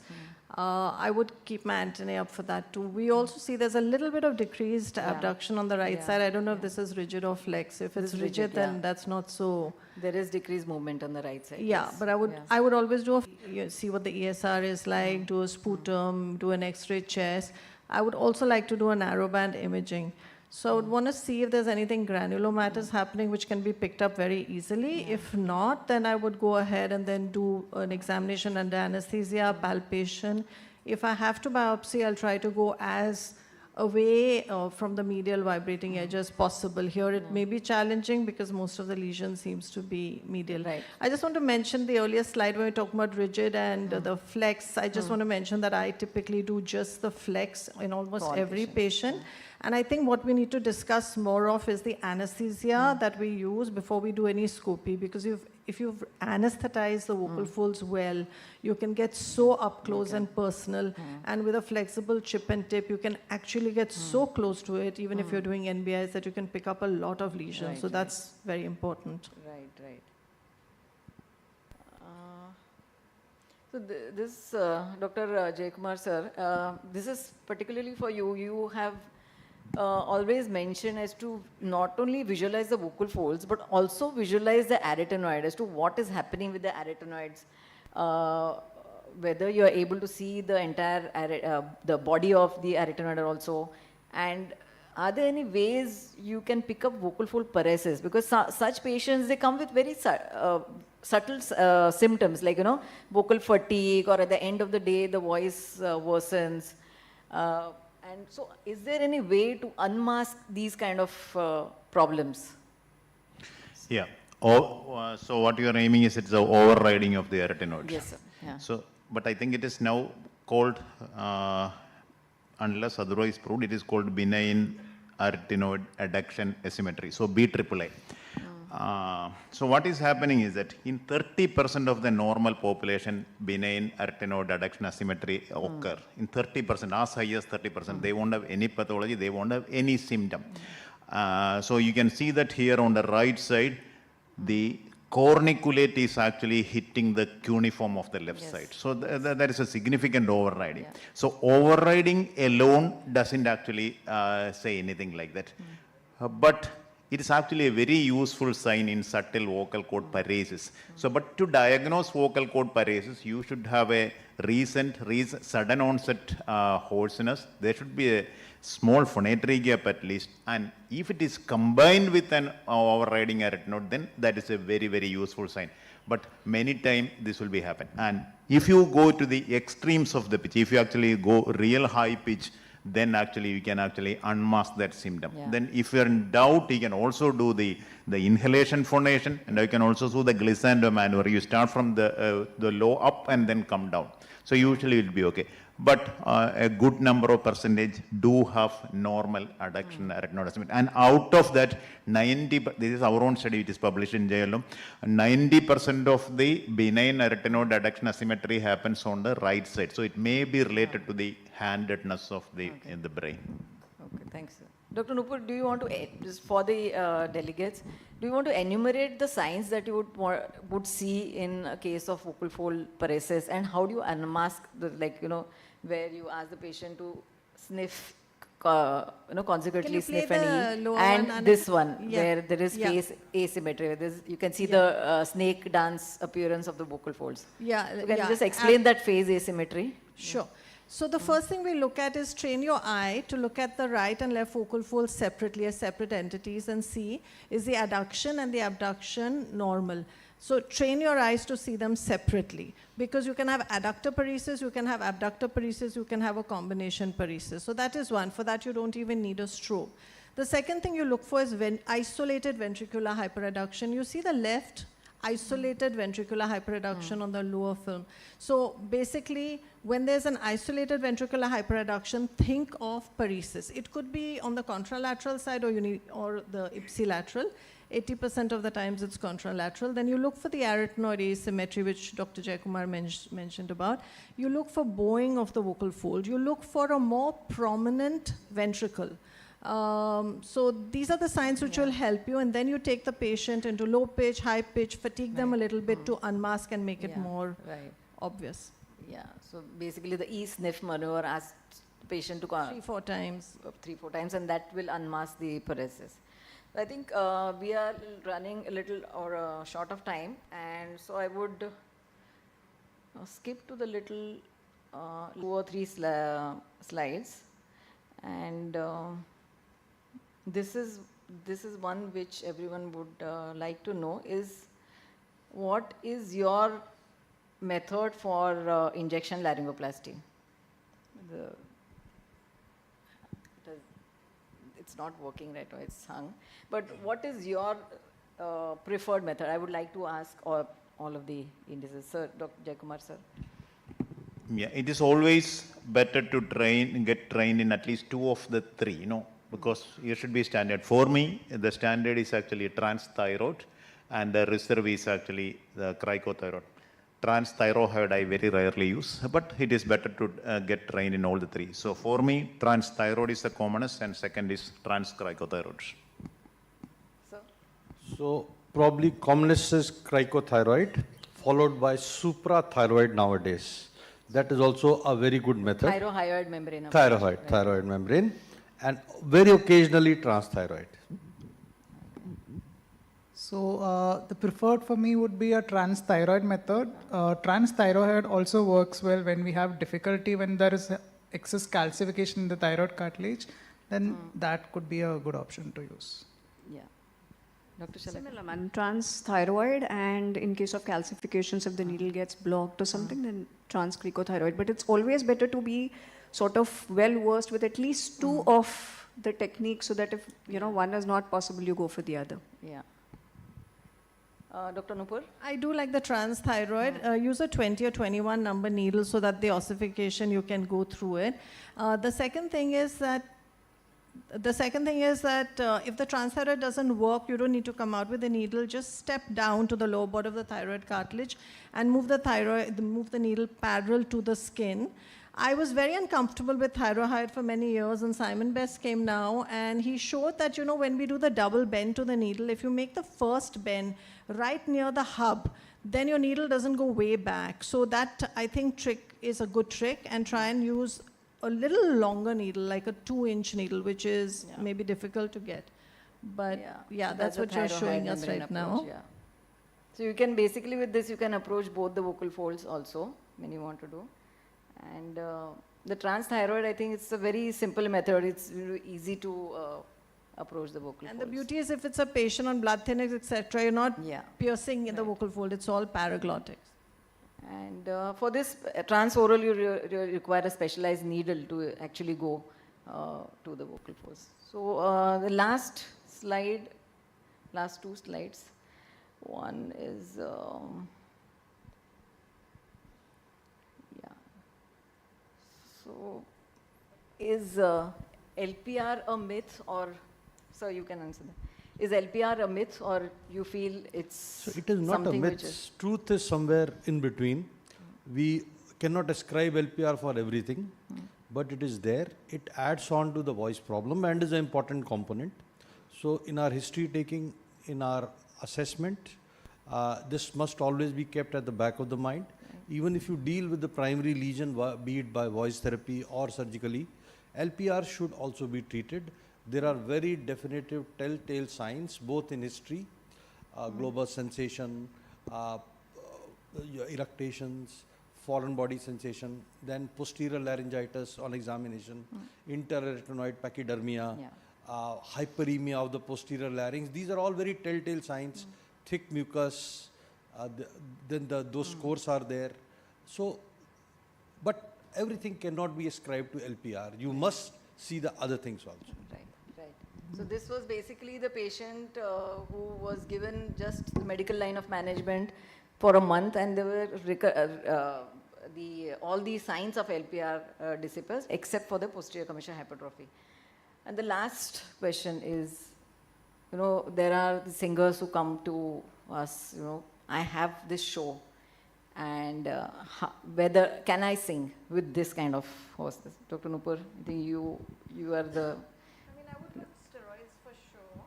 I would keep my antennae up for that too. We also see there's a little bit of decreased abduction on the right side. I don't know if this is rigid or flex. If it's rigid, then that's not so. There is decreased movement on the right side. Yeah, yes. but I would always do see what the ESR is like, do a sputum, do an X-ray chest. I would also like to do a narrowband imaging. So I would want to see if there's anything granulomatous happening which can be picked up very easily. If not, then I would go ahead and then do an examination under anesthesia, palpation. If I have to biopsy, I'll try to go as away from the medial vibrating edge as possible. Here it may be challenging because most of the lesion seems to be medial. Right. I just want to mention the earlier slide when we talk about rigid and the flex. I just want to mention that I typically do just the flex in almost every patient. And I think what we need to discuss more of is the anesthesia that we use before we do any scopy, because if you've anesthetized the vocal folds well, you can get so up close and personal. And with a flexible chip and tip, you can actually get so close to it, even if you're doing NBIs, that you can pick up a lot of lesions. Right, so that's very important. Right. So this, Dr. Jaykumar sir, this is particularly for you. You have always mentioned as to not only visualize the vocal folds, but also visualize the arytenoid as to what is happening with the arytenoids, whether you are able to see the entire the body of the arytenoid also, and are there any ways you can pick up vocal fold paresis? Because such patients, they come with very subtle symptoms like, vocal fatigue, or at the end of the day, the voice worsens. And so is there any way to unmask these kind of problems? Yeah. So what you are aiming is it's the overriding of the arytenoids. Yes, sir. Yeah. So, but I think it is now called, unless otherwise proved, it is called benign arytenoid adduction asymmetry. So BAAA. So what is happening is that in 30% of the normal population, benign arytenoid adduction asymmetry occur. In 30%, as high as 30%, they won't have any pathology, they won't have any symptom. So you can see that here on the right side, the corniculate is actually hitting the cuneiform of the left side. So there is a significant overriding. Yeah. So overriding alone doesn't actually say anything like that. But it is actually a very useful sign in subtle vocal cord paresis. So, but to diagnose vocal cord paresis, you should have a recent sudden onset hoarseness. There should be a small phonatory gap at least. And if it is combined with an overriding arytenoid, then that is a very, very useful sign. But many times this will be happen. And if you go to the extremes of the pitch, if you actually go real high pitch, then actually you can actually unmask that symptom. Yeah. Then if you're in doubt, you can also do the inhalation phonation, and you can also do the glissando maneuver. You start from the low up and then come down. So usually it will be okay. But a good number of percentage do have normal adduction arytenoid. And out of that, 90, this is our own study which is published in JLM, 90% of the benign arytenoid adduction asymmetry happens on the right side. So it may be related to the handedness of the in the brain. Okay, thanks. Dr. Nupur, do you want to, just for the delegates, do you want to enumerate the signs that you would see in a case of vocal fold paresis, and how do you unmask the, like, you know, where you ask the patient to sniff, consequently sniff an E, and this one, where there is face asymmetry, where you can see the snake dance appearance of the vocal folds. Yeah. So can you just explain that phase asymmetry? Sure. So the first thing we look at is train your eye to look at the right and left vocal folds separately as separate entities and see, is the adduction and the abduction normal? So train your eyes to see them separately, because you can have adductor paresis, you can have abductor paresis, you can have a combination paresis. So that is one. For that you don't even need a strobe. The second thing you look for is isolated ventricular hyperadduction. You see the left isolated ventricular hyperadduction on the lower film. So basically, when there's an isolated ventricular hyperadduction, think of paresis. It could be on the contralateral side or the ipsilateral. 80% of the times it's contralateral. Then you look for the arytenoid asymmetry, which Dr. Jayakumar mentioned about. You look for bowing of the vocal fold. You look for a more prominent ventricle. So these are the signs which will help you, and then you take the patient into low pitch, high pitch, fatigue them a little bit to unmask and make it more obvious. Yeah, so basically the E-sniff maneuver asks the patient to 3-4 times. 3-4 times, and that will unmask the paresis. I think we are running a little or short of time, and so I would skip to the little 2 or 3 slides, and this is one which everyone would like to know is, what is your method for injection laryngoplasty? It's not working right now, it's hung. But what is your preferred method? I would like to ask all of the indices. Sir, Dr. Jayakumar, sir. Yeah, it is always better to get trained in at least 2 of the 3, because you should be standard. For me, the standard is actually transthyroid, and the reserve is actually the cricothyroid. Transthyroid I very rarely use, but it is better to get trained in all the 3. So for me, transthyroid is the commonest, and second is transcricothyroid. So probably commonest is cricothyroid, followed by suprathyroid nowadays. That is also a very good method. Thyroid membrane. Thyroid membrane, and very occasionally transthyroid. So the preferred for me would be a transthyroid method. Transthyroid also works well when we have difficulty, when there is excess calcification in the thyroid cartilage, then that could be a good option to use. Yeah. Dr. Shalaka. Similar, man. Transthyroid, and in case of calcifications, if the needle gets blocked or something, then transcricothyroid. But it's always better to be sort of well versed with at least 2 of the techniques, so that if one is not possible, you go for the other. Yeah. Dr. Nupur? I do like the transthyroid. Use a 20 or 21 number needle so that the ossification, you can go through it. The second thing is that if the transthyroid doesn't work, you don't need to come out with the needle. Just step down to the lower border of the thyroid cartilage and move the needle parallel to the skin. I was very uncomfortable with thyroid for many years, and Simon Best came now, and he showed that, when we do the double bend to the needle, if you make the first bend right near the hub, then your needle doesn't go way back. So that, I think, trick is a good trick, and try and use a little longer needle, like a 2-inch needle, which is maybe difficult to get. But so that's what you're showing us right now. Yeah. So you can basically, with this, you can approach both the vocal folds also when you want to do. And the transthyroid, I think it's a very simple method. It's easy to approach the vocal folds. And the beauty is, if it's a patient on blood thinners, etc., you're not piercing in the vocal fold. It's all paraglottics. And for this transoral, you require a specialized needle to actually go to the vocal folds. So the last two slides. One is, So, is LPR a myth, or, sir, you can answer that. Is LPR a myth, or you feel it's So it is not a something myth. which is... Truth is somewhere in between. We cannot ascribe LPR for everything, but it is there. It adds on to the voice problem and is an important component. So in our history taking, in our assessment, this must always be kept at the back of the mind. Even if you deal with the primary lesion, be it by voice therapy or surgically, LPR should also be treated. There are very definitive telltale signs, both in history, global sensation, eructations, foreign body sensation, then posterior laryngitis on examination, interretinoid pachydermia, hyperemia of the posterior larynx. These are all very telltale signs. Thick mucus, then those scores are there. So, but everything cannot be ascribed to LPR. You must see the other things also. Right. So this was basically the patient who was given just the medical line of management for a month, and there were all the signs of LPR disappears except for the posterior commissural hypertrophy. And the last question is, there are the singers who come to us, I have this show, and whether can I sing with this kind of hostess? Dr. Nupur, I think you are the... I would give steroids for sure.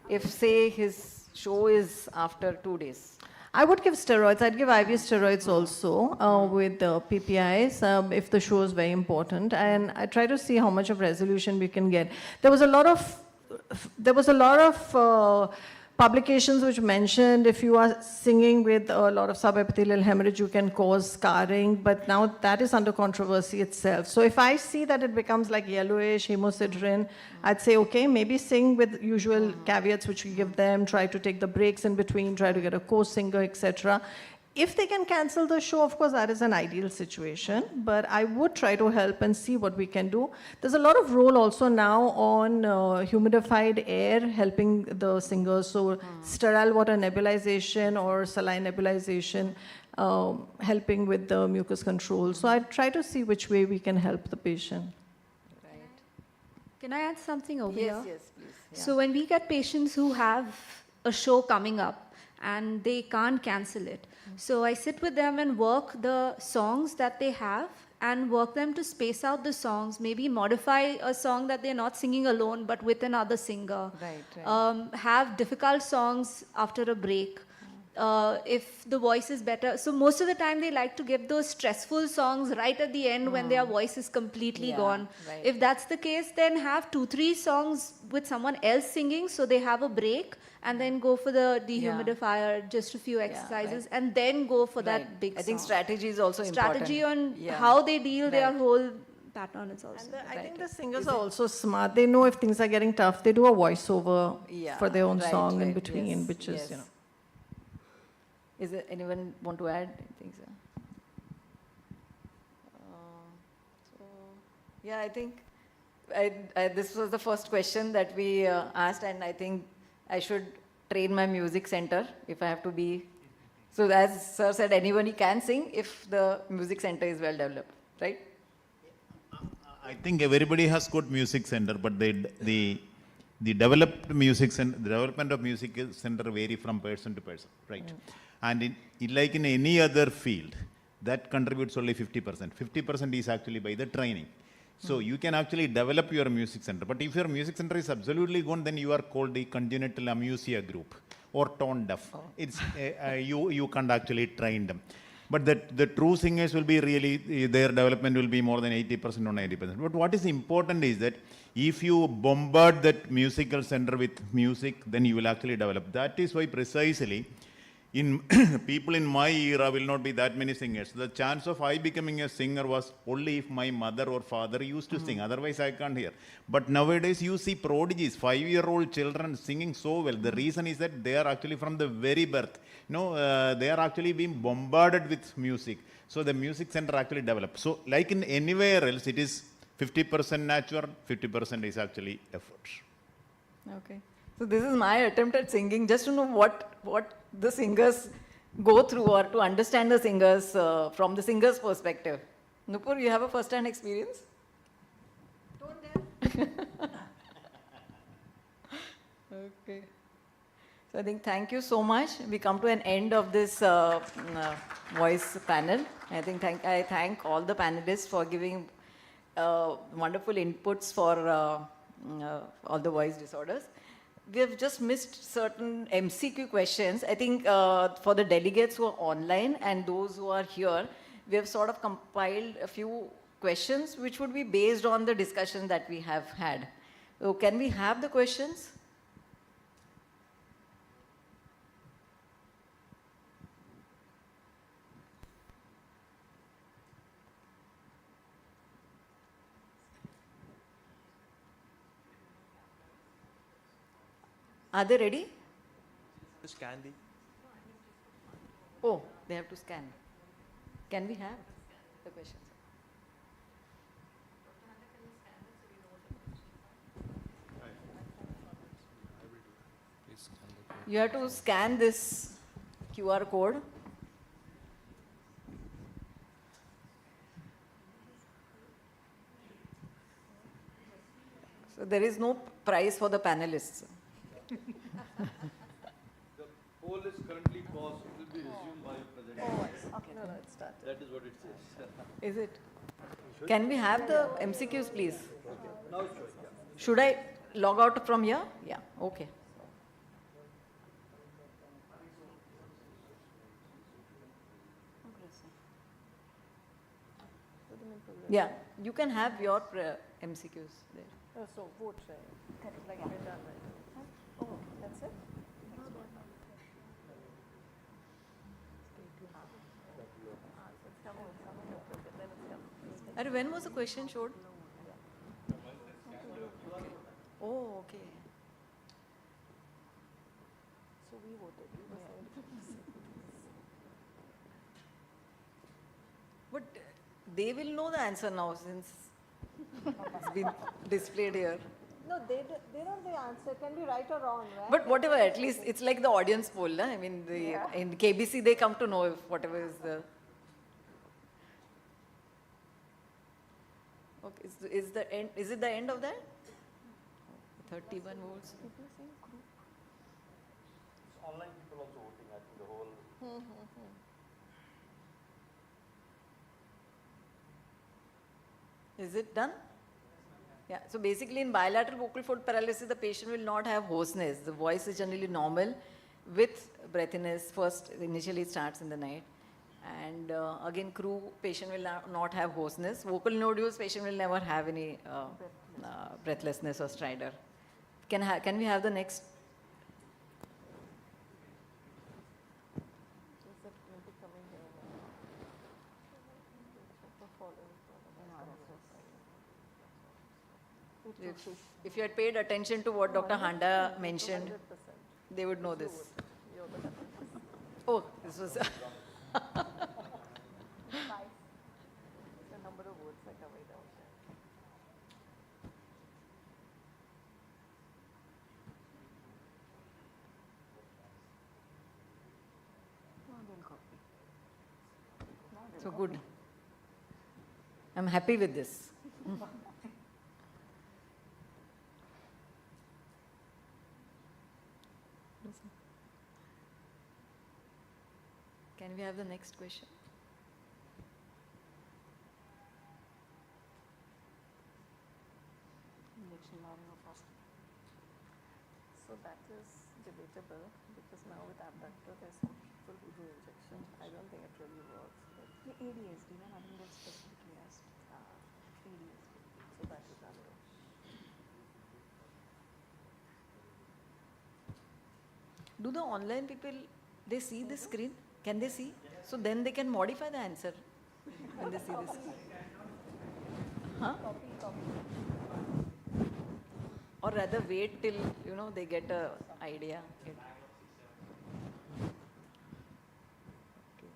If, say, his show is after 2 days. I would give steroids. I'd give IV steroids also with PPIs if the show is very important. And I try to see how much of resolution we can get. There was a lot of publications which mentioned if you are singing with a lot of subepithelial hemorrhage, you can cause scarring, but now that is under controversy itself. So if I see that it becomes like yellowish, hemosiderin, I'd say, okay, maybe sing with usual caveats which we give them, try to take the breaks in between, try to get a co-singer, etc. If they can cancel the show, of course, that is an ideal situation, but I would try to help and see what we can do. There's a lot of role also now on humidified air helping the singers, so sterile water nebulization or saline nebulization helping with the mucus control. So I try to see which way we can help the patient. Can I add something over here? Yes, please. Yeah. So when we get patients who have a show coming up and they can't cancel it, so I sit with them and work the songs that they have and work them to space out the songs, maybe modify a song that they're not singing alone but with another singer. Right. Have difficult songs after a break. If the voice is better. So most of the time they like to give those stressful songs right at the end when their voice is completely gone. Right. If that's the case, then have 2-3 songs with someone else singing so they have a break, and then go for the dehumidifier, just a few exercises, and then go for that big song. I think strategy is also Strategy important. on how they deal their whole pattern is also. And I think the singers are also smart. They know if things are getting tough, they do a voiceover for their own song in between, which is, Is there anyone want to add anything, sir? I think this was the first question that we asked, and I think I should train my music center if I have to be. So as sir said, anybody can sing if the music center is well developed, right? I think everybody has good music center, but the development of music center vary from person to person, right? And like in any other field, that contributes only 50%. 50% is actually by the training. So you can actually develop your music center. But if your music center is absolutely gone, then you are called the congenital amusia group or tone deaf. It's you can't actually train them. But the true singers will be really, their development will be more than 80% or 90%. But what is important is that if you bombard that musical center with music, then you will actually develop. That is why precisely people in my era will not be that many singers. The chance of I becoming a singer was only if my mother or father used to sing. Otherwise, I can't hear. But nowadays, you see prodigies, 5-year-old children singing so well. The reason is that they are actually from the very birth. They are actually being bombarded with music. So the music center actually develops. So like in anywhere else, it is 50% natural, 50% is actually effort. Okay. So this is my attempt at singing, just to know what the singers go through or to understand the singers from the singer's perspective. Nupur, you have a first-hand experience? Don't dare. Okay. So I think thank you so much. We come to an end of this voice panel. I thank all the panelists for giving wonderful inputs for all the voice disorders. We have just missed certain MCQ questions. I think for the delegates who are online and those who are here, we have sort of compiled a few questions which would be based on the discussion that we have had. So can we have the questions? Are they ready? Scan the. Oh, they have to scan. Can we have the questions? You have to scan this QR code. So there is no prize for the panelists. The poll is currently paused. It will be resumed by your presentation. Oh, okay. No, it's started. That is what it says. Is it? Can we have the MCQs, please? Now it's showing. Should I log out from here? Yeah, okay. Yeah, you can have your MCQs there. So vote, correct, like we're done, right? Oh, that's it? And when was the question showed? Okay. Oh, okay. So we voted. But they will know the answer now since it's been displayed here. No, they know the answer. Can be right or wrong, right? But whatever, at least it's like the audience poll. Nah? I mean, in KBC they come to know if whatever is the. Okay, is it the end of that? 31 votes. Online people also voting, I think the whole. Is it done? Yeah, so basically in bilateral vocal fold paralysis, the patient will not have hoarseness. The voice is generally normal with breathiness. First, initially starts in the night. And again, crew patient will not have hoarseness. Vocal nodules, patient will never have any breathlessness or stridor. Can we have the next? If you had paid attention to what Dr. Handa mentioned, they would know this. Oh, this was. So good. I'm happy with this. Can we have the next question? So that is debatable because now with abductor there's some people who do injection. I don't think it really works. But the ADSD, no, I think that's specifically asked. ADSD. So that is another. Do the online people, they see the screen? Can they see? So then they can modify the answer when they see this. Huh? Or rather wait till, they get an idea. Okay.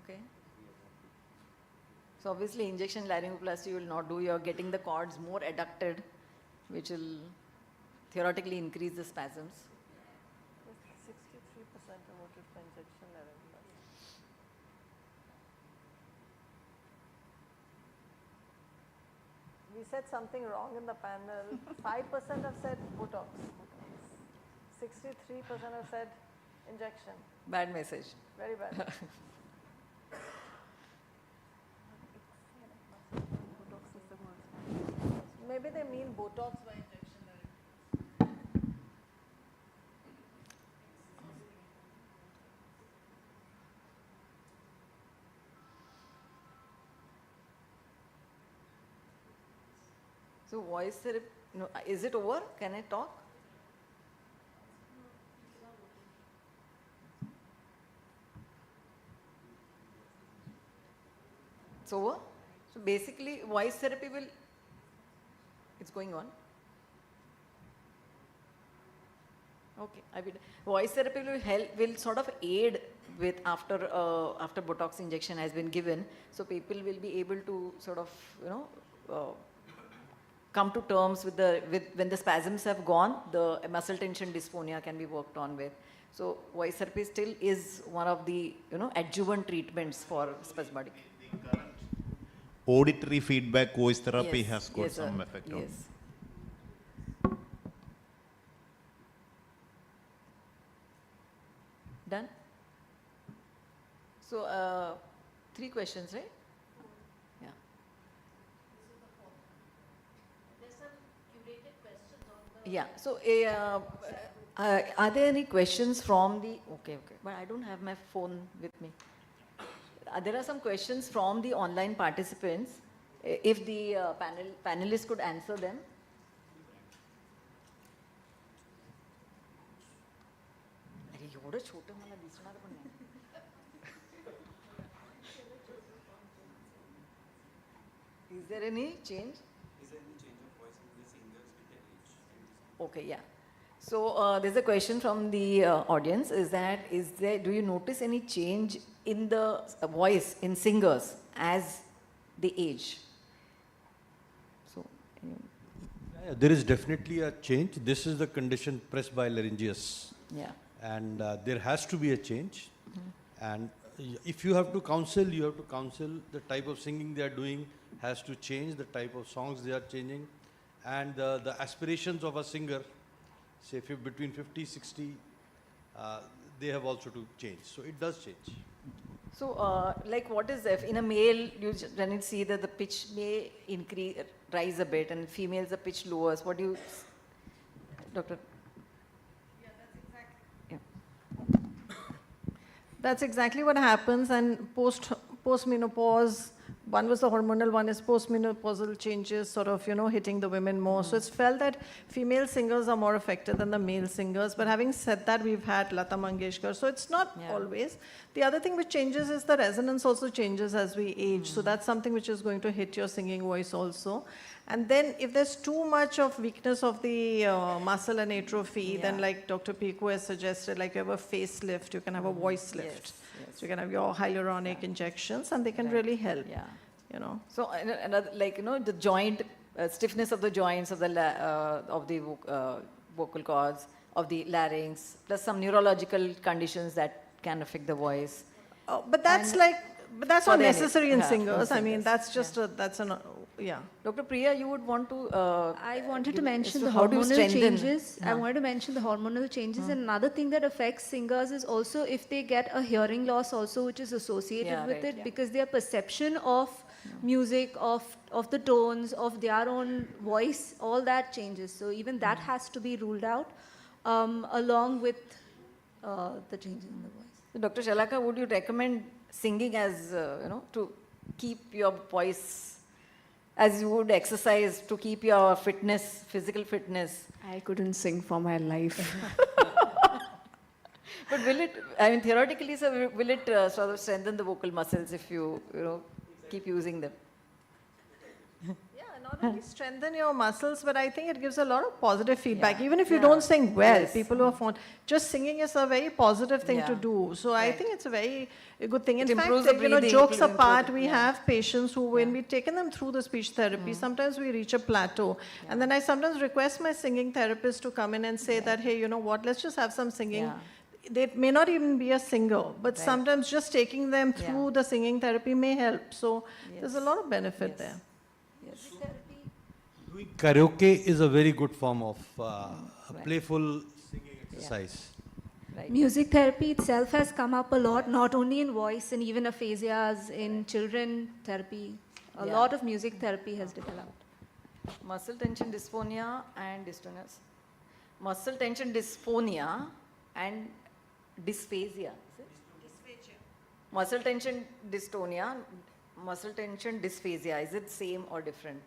Okay. So obviously injection laryngoplasty you will not do. You are getting the cords more adducted, which will theoretically increase the spasms. 63% are voted for injection laryngoplasty. We said something wrong in the panel. 5% have said Botox. 63% have said injection. Bad message. Very bad. Maybe they mean Botox by injection. So voice therapy, no, is it over? Can I talk? It's over? So basically voice therapy will, it's going on. Okay, voice therapy will help, will sort of aid with after Botox injection has been given. So people will be able to sort of, come to terms with when the spasms have gone, the muscle tension dysphonia can be worked on with. So voice therapy still is one of the adjuvant treatments for spasmodic. Auditory feedback voice therapy Yes, has got yes, some sir. effect on. Yes. Done? So 3 questions, right? Yeah. Yeah. So are there any questions from the, okay, but I don't have my phone with me. There are some questions from the online participants. If the panelists could answer them. Is there any change? Is there any change of voice in the singers with the age? Okay, yeah. So there's a question from the audience. Do you notice any change in the voice in singers as they age? So, Yeah, there is definitely a change. This is the condition presbylaryngeus. yeah. And there has to be a change. And if you have to counsel, you have to counsel. The type of singing they are doing has to change, the type of songs they are changing. And the aspirations of a singer, say if you're between 50, 60, they have also to change. So it does change. So like what is if in a male when you see that the pitch may rise a bit and females the pitch lowers, what do you, Doctor? That's exactly what happens, and post-menopause, one was the hormonal, one is post-menopausal changes sort of, hitting the women more. So it's felt that female singers are more affected than the male singers. But having said that, we've had Lata Mangeshkar, so it's not always. The other thing which changes is the resonance also changes as we age. So that's something which is going to hit your singing voice also. And then if there's too much of weakness of the muscle and atrophy, then like Dr. Piku has suggested, like you have a facelift, you can have a voice lift. So you can have your hyaluronic injections and they can really help. Yeah. So another, the joint, stiffness of the joints of the vocal cords, of the larynx, plus some neurological conditions that can affect the voice. But that's not necessary in singers. I mean, that's just yeah. Dr. Priya, you would want to... I wanted to mention the how do you hormonal strengthen? changes. I wanted to mention the hormonal changes. And another thing that affects singers is also if they get a hearing loss also, which is associated with it, because their perception of music, of the tones, of their own voice, all that changes. So even that has to be ruled out along with the changes in the voice. Dr. Shalaka, would you recommend singing as, to keep your voice as you would exercise to keep your fitness, physical fitness? I couldn't sing for my life. But will it, I mean, theoretically, so will it sort of strengthen the vocal muscles if you, keep using them? Yeah, not only strengthen your muscles, but I think it gives a lot of positive feedback. Yeah. Even if you Yeah. don't sing well, Yes. people who are fond, just singing is a very positive thing to Yeah. do. So I Right. think it's a very good thing. In It fact, improves the you know, breathing, jokes it will improve apart, the- we yeah. have patients who, when we've taken them through the speech therapy, sometimes we reach a plateau. And then I sometimes request my singing therapist to come in and say that, hey, you know what, let's just have some singing. Yeah. They may not even be a singer, but Right. sometimes just taking them Yeah. through the singing therapy may help. So there's a Yes. lot of benefit Yes. there. Yes. Doing karaoke is a very good form of playful singing exercise. Right. Music therapy itself has come up a lot, not only in voice and even aphasias in children therapy. A Yeah. lot of music therapy has developed. Muscle tension dysphonia and dystonia. Muscle tension dysphonia and dysphasia. Is it? Dysphagia. Muscle tension dystonia, muscle tension dysphasia. Is it same or different?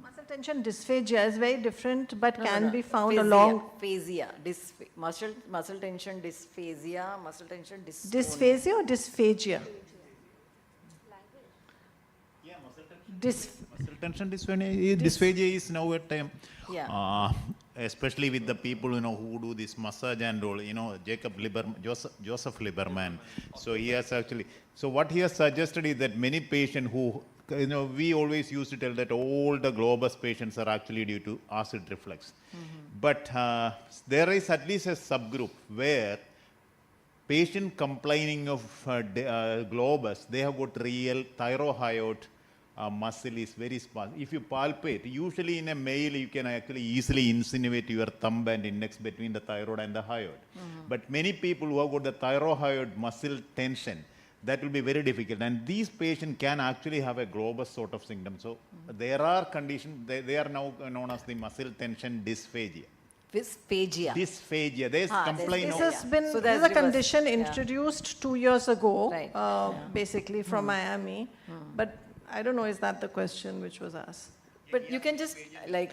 Muscle tension dysphagia is very different, but No, can no, no. be found Phasia, along muscle tension dysphasia, muscle tension dystonia. dysphasia or dysphagia. Yeah, muscle tension. Dys- Muscle tension dysphagia is now a term. Yeah. Especially with the people, you know, who do this massage and all, you know, Joseph Lieberman. So he has actually, so what he has suggested is that many patients who, you know, we always used to tell that all the globus patients are actually due to acid reflux. But there is at least a subgroup where patient complaining of globus, they have got real thyroid muscle is very small. If you palpate, usually in a male, you can actually easily insinuate your thumb and index between the thyroid and the hyoid. But many people who have got the thyroid muscle tension, that will be very difficult. And these patients can actually have a globus sort of symptom. So there are conditions, they are now known as the muscle tension dysphagia. Dysphagia. Dysphagia. There's Ah, complaint This of. has been, So this is that's a reverse. condition Yeah. introduced 2 years ago, Right. basically from Miami. But I don't know, is that the question which was asked? But you can just like,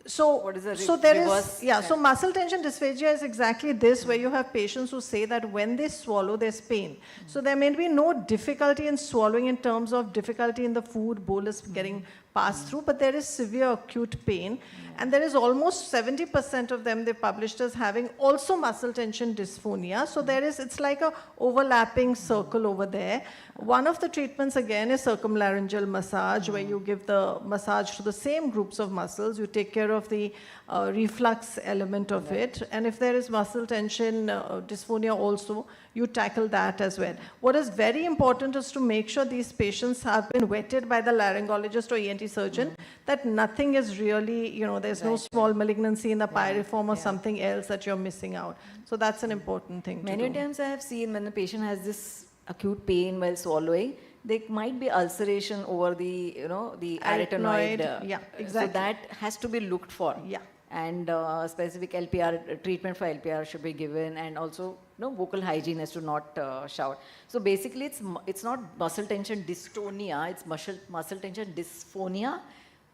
So, what is the so there reverse? is, yeah, so muscle tension dysphagia is exactly this, where you have patients who say that when they swallow, there's pain. So there may be no difficulty in swallowing in terms of difficulty in the food bolus getting passed through, but there is severe acute pain. And there is almost 70% of them they published as having also muscle tension dysphonia. So there is, it's like a overlapping circle over there. One of the treatments again is circumlaryngeal massage, where you give the massage to the same groups of muscles. You take care of the reflux element of it. And if there is muscle tension dysphonia also, you tackle that as well. What is very important is to make sure these patients have been vetted by the laryngologist or ENT surgeon, that nothing is really, you know, there's no small malignancy in the piriform or something else that you're missing out. So that's an important thing to many do. times I have seen when the patient has this acute pain while swallowing, there might be ulceration over the, you know, the arytenoid. Arytenoid, yeah, So exactly. that has to be looked for. Yeah. And specific LPR, treatment for LPR should be given, and also, you know, vocal hygiene has to not shout. So basically it's not muscle tension dystonia, it's muscle tension dysphonia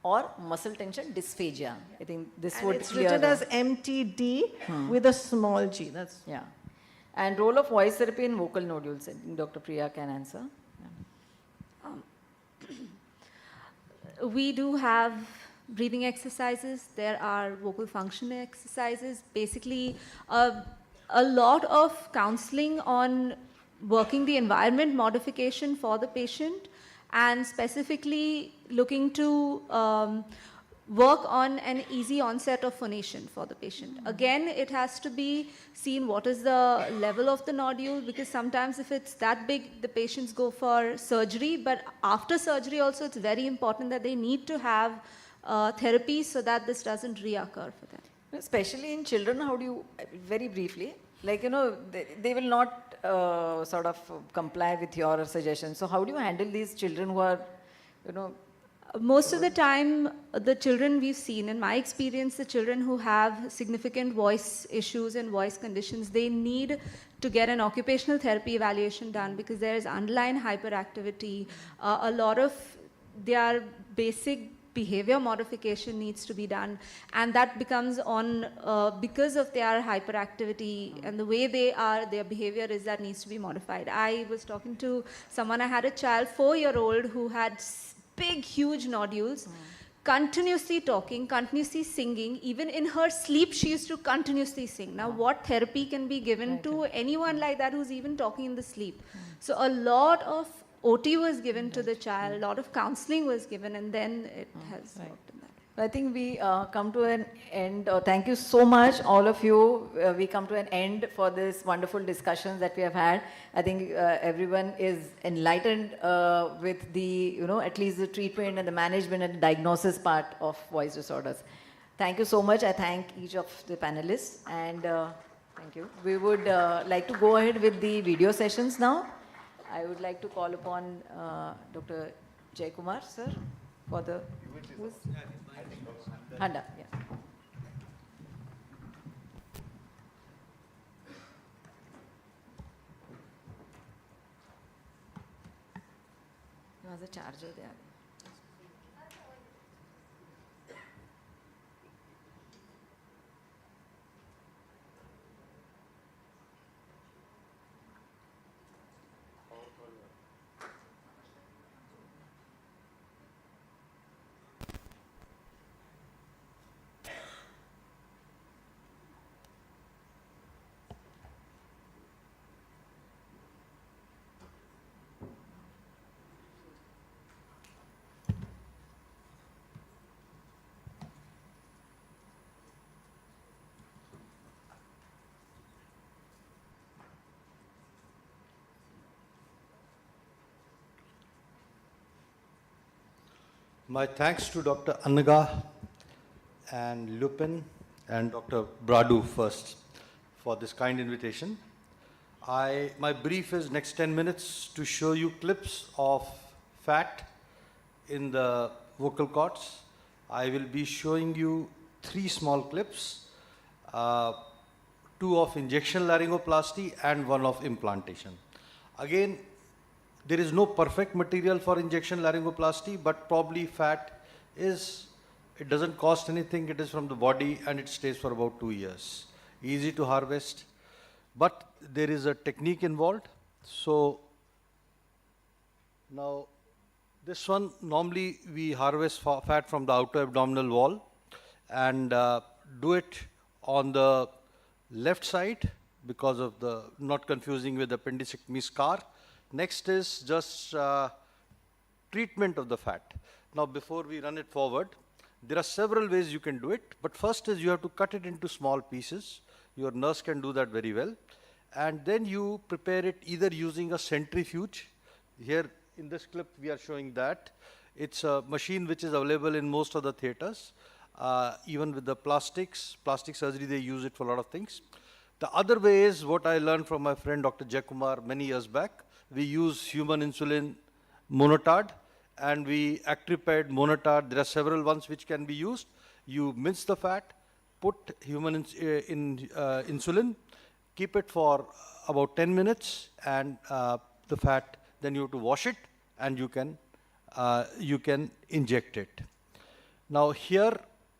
or muscle tension dysphagia. I think this And would it's clear written the- as MTD with a small g. That's Yeah. And role of voice therapy in vocal nodules, I think Dr. Priya can answer. We do have breathing exercises. There are vocal function exercises. Basically, a lot of counseling on working the environment modification for the patient, and specifically looking to work on an easy onset of phonation for the patient. Again, it has to be seen what is the level of the nodule, because sometimes if it's that big, the patients go for surgery, but after surgery also it's very important that they need to have therapy so that this doesn't reoccur for them. Especially in children, how do you, very briefly, like, you know, they will not sort of comply with your suggestions. So how do you handle these children who are, you know, Most of the time, the children we've seen, in my experience, the children who have significant voice issues and voice conditions, they need to get an occupational therapy evaluation done because there is underlying hyperactivity. A lot of their basic behavior modification needs to be done, and that becomes on because of their hyperactivity and the way they are, their behavior is that needs to be modified. I was talking to someone, I had a child, 4-year-old, who had big, huge nodules, continuously talking, continuously singing. Even in her sleep, she used to continuously sing. Now, what therapy can be given to anyone like that who's even talking in the sleep? So a lot of OT was given to the child, a lot of counseling was given, and then it has worked in that. I think we come to an end. Thank you so much, all of you. We come to an end for this wonderful discussions that we have had. I think everyone is enlightened with the, at least the treatment and the management and diagnosis part of voice disorders. Thank you so much. I thank each of the panelists, and thank you. We would like to go ahead with the video sessions now. I would like to call upon Dr. Jaykumar, sir, for the... Handa, yeah. माझं charger द्या. My thanks to Dr. Annaga and Lupin and Dr. Bradu first for this kind invitation. My brief is next 10 minutes to show you clips of fat in the vocal cords. I will be showing you 3 small clips, 2 of injection laryngoplasty and 1 of implantation. Again, there is no perfect material for injection laryngoplasty, but probably fat it doesn't cost anything, it is from the body and it stays for about 2 years. Easy to harvest, but there is a technique involved. So now this one, normally we harvest fat from the outer abdominal wall and do it on the left side because of the, not confusing with appendectomy scar. Next is just treatment of the fat. Now before we run it forward, there are several ways you can do it, but first is you have to cut it into small pieces. Your nurse can do that very well. And then you prepare it either using a centrifuge. Here in this clip we are showing that. It's a machine which is available in most of the theaters. Even with the plastic surgery, they use it for a lot of things. The other way is what I learned from my friend Dr. Jaykumar many years back. We use human insulin monotard and we actriped monotard. There are several ones which can be used. You mince the fat, put human insulin, keep it for about 10 minutes and the fat, then you have to wash it and you can inject it. Now here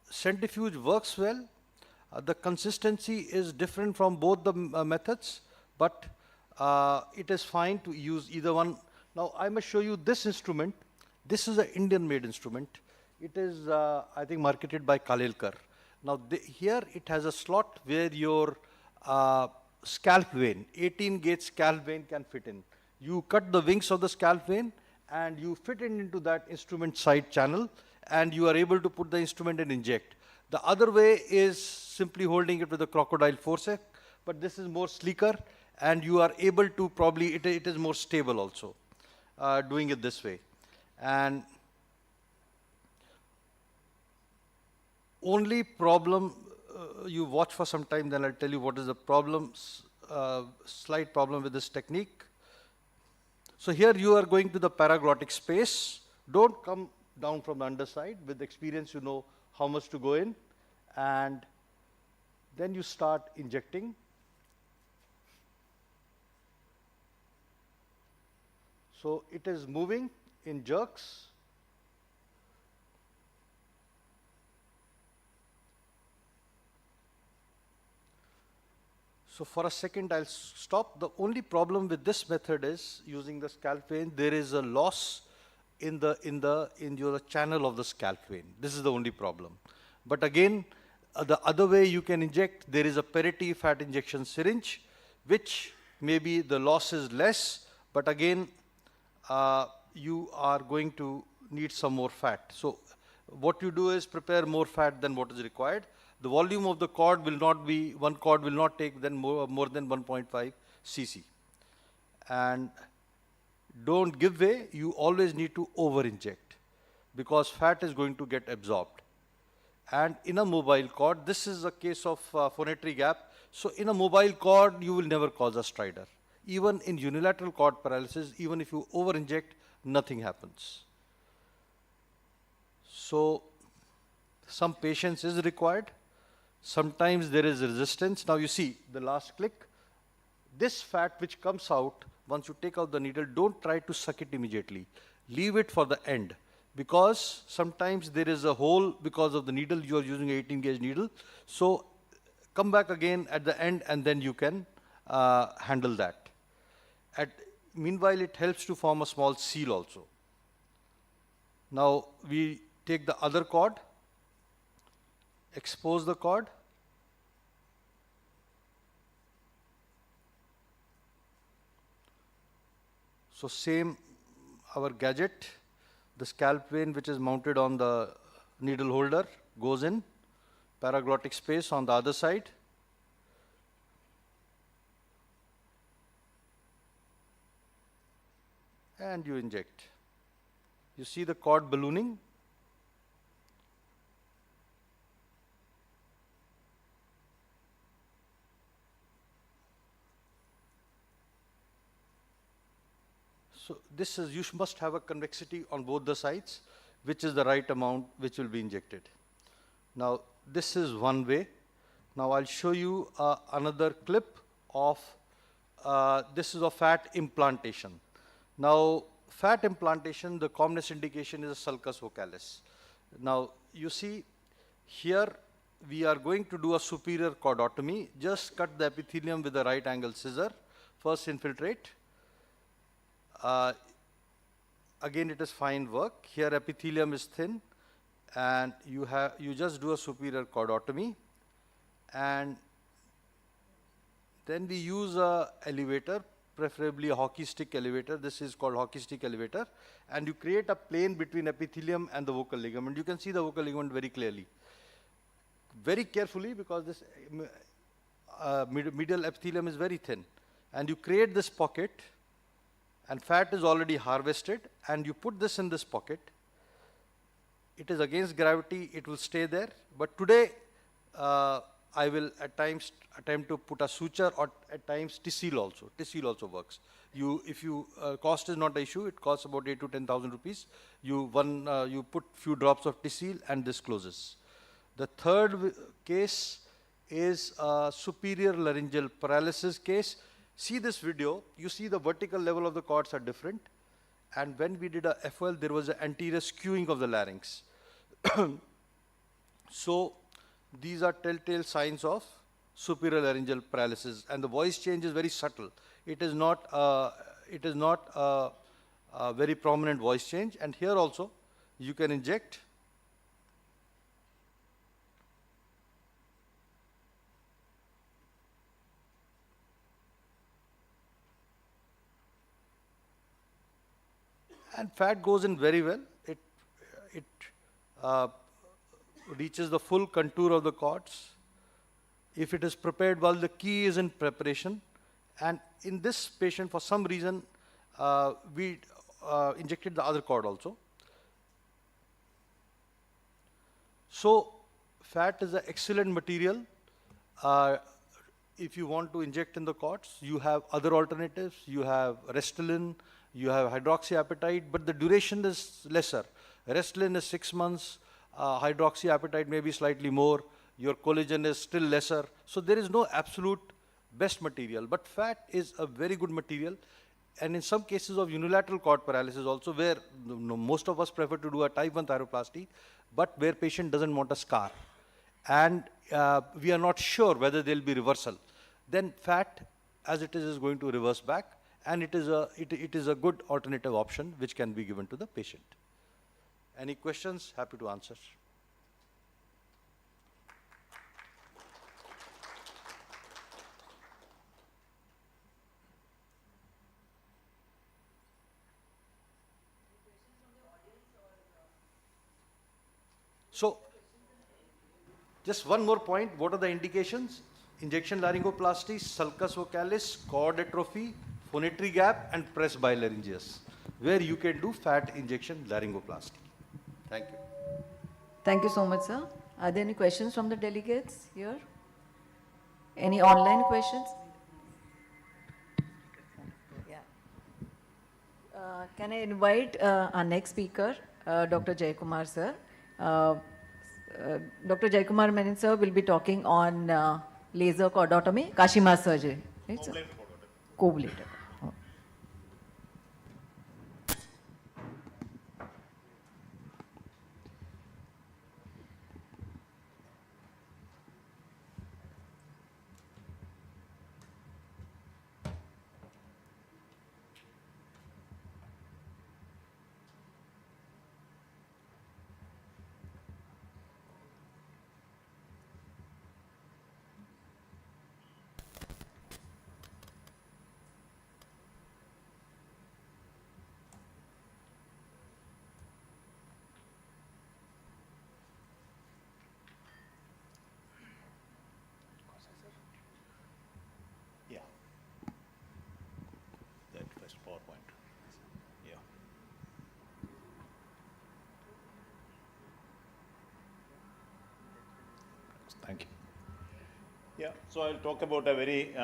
centrifuge works well. The consistency is different from both the methods, but it is fine to use either one. Now I must show you this instrument. This is an Indian-made instrument. It is, I think, marketed by Kalelkar. Now here it has a slot where your scalp vein, 18-gauge scalp vein can fit in. You cut the wings of the scalp vein and you fit it into that instrument side channel and you are able to put the instrument and inject. The other way is simply holding it with a crocodile forceps, but this is more sleeker and you are able to probably, it is more stable also, doing it this way. And only problem, you watch for some time, then I'll tell you what is the problem, slight problem with this technique. So here you are going to the paraglottic space. Don't come down from the underside. With experience, you know how much to go in. And then you start injecting. So it is moving in jerks. So for a second I'll stop. The only problem with this method is using the scalp vein, there is a loss in your channel of the scalp vein. This is the only problem. But again, the other way you can inject, there is a perity fat injection syringe, which maybe the loss is less, but again, you are going to need some more fat. So what you do is prepare more fat than what is required. The volume of the cord will not be, one cord will not take then more than 1.5 cc. And don't give way, you always need to over inject because fat is going to get absorbed. And in a mobile cord, this is a case of phonatory gap. So in a mobile cord, you will never cause a stridor. Even in unilateral cord paralysis, even if you over inject, nothing happens. So some patience is required. Sometimes there is resistance. Now you see the last click. This fat which comes out, once you take out the needle, don't try to suck it immediately. Leave it for the end, because sometimes there is a hole because of the needle. You are using an 18-gauge needle. So come back again at the end and then you can handle that. Meanwhile, it helps to form a small seal also. Now we take the other cord, expose the cord. So same, our gadget, the scalp vein which is mounted on the needle holder goes in, paraglottic space on the other side. And you inject. You see the cord ballooning. So this is, you must have a convexity on both the sides, which is the right amount which will be injected. Now this is one way. Now I'll show you another clip of, this is a fat implantation. Now fat implantation, the commonest indication is a sulcus vocalis. Now you see here we are going to do a superior cordotomy. Just cut the epithelium with a right angle scissor. First infiltrate. Again it is fine work. Here epithelium is thin and you just do a superior cordotomy, and then we use a elevator, preferably a hockey stick elevator. This is called hockey stick elevator, and you create a plane between epithelium and the vocal ligament. You can see the vocal ligament very clearly. Very carefully, because this medial epithelium is very thin, and you create this pocket, and fat is already harvested, and you put this in this pocket. It is against gravity, it will stay there. But today, I will at times attempt to put a suture, or at times TCL also. TCL also works. Cost is not an issue, it costs about 8,000 to 10,000 rupees. You put few drops of TCL and this closes. The third case is a superior laryngeal paralysis case. See this video, you see the vertical level of the cords are different, and when we did a FOL, there was an anterior skewing of the larynx. So these are telltale signs of superior laryngeal paralysis, and the voice change is very subtle. It is not a very prominent voice change, and here also you can inject. And fat goes in very well. It reaches the full contour of the cords. If it is prepared well, the key is in preparation. And in this patient, for some reason, we injected the other cord also. So fat is an excellent material. If you want to inject in the cords, you have other alternatives. You have Restylane, you have hydroxyapatite, but the duration is lesser. Restylane is 6 months, hydroxyapatite may be slightly more, your collagen is still lesser. So there is no absolute best material, but fat is a very good material. And in some cases of unilateral cord paralysis also, where most of us prefer to do a type 1 thyroplasty, but where patient doesn't want a scar, and we are not sure whether there will be reversal, then fat as it is going to reverse back. and it is a good alternative option which can be given to the patient. Any questions? Happy to answer. So, just one more point. What are the indications? Injection laryngoplasty, sulcus vocalis, cord atrophy, phonatory gap, and press bilaryngeus, where you can do fat injection laryngoplasty. Thank you. Thank you so much, sir. Are there any questions from the delegates here? Any online questions? Yeah. Can I invite our next speaker, Dr. Jayakumar, sir? Dr. Jayakumar Menon, sir, will be talking on laser cordotomy, Kashima surgery. Right, sir? Coblator. Oh. Yeah. That first PowerPoint. Yeah. Thank you. Yeah, so I'll talk about a very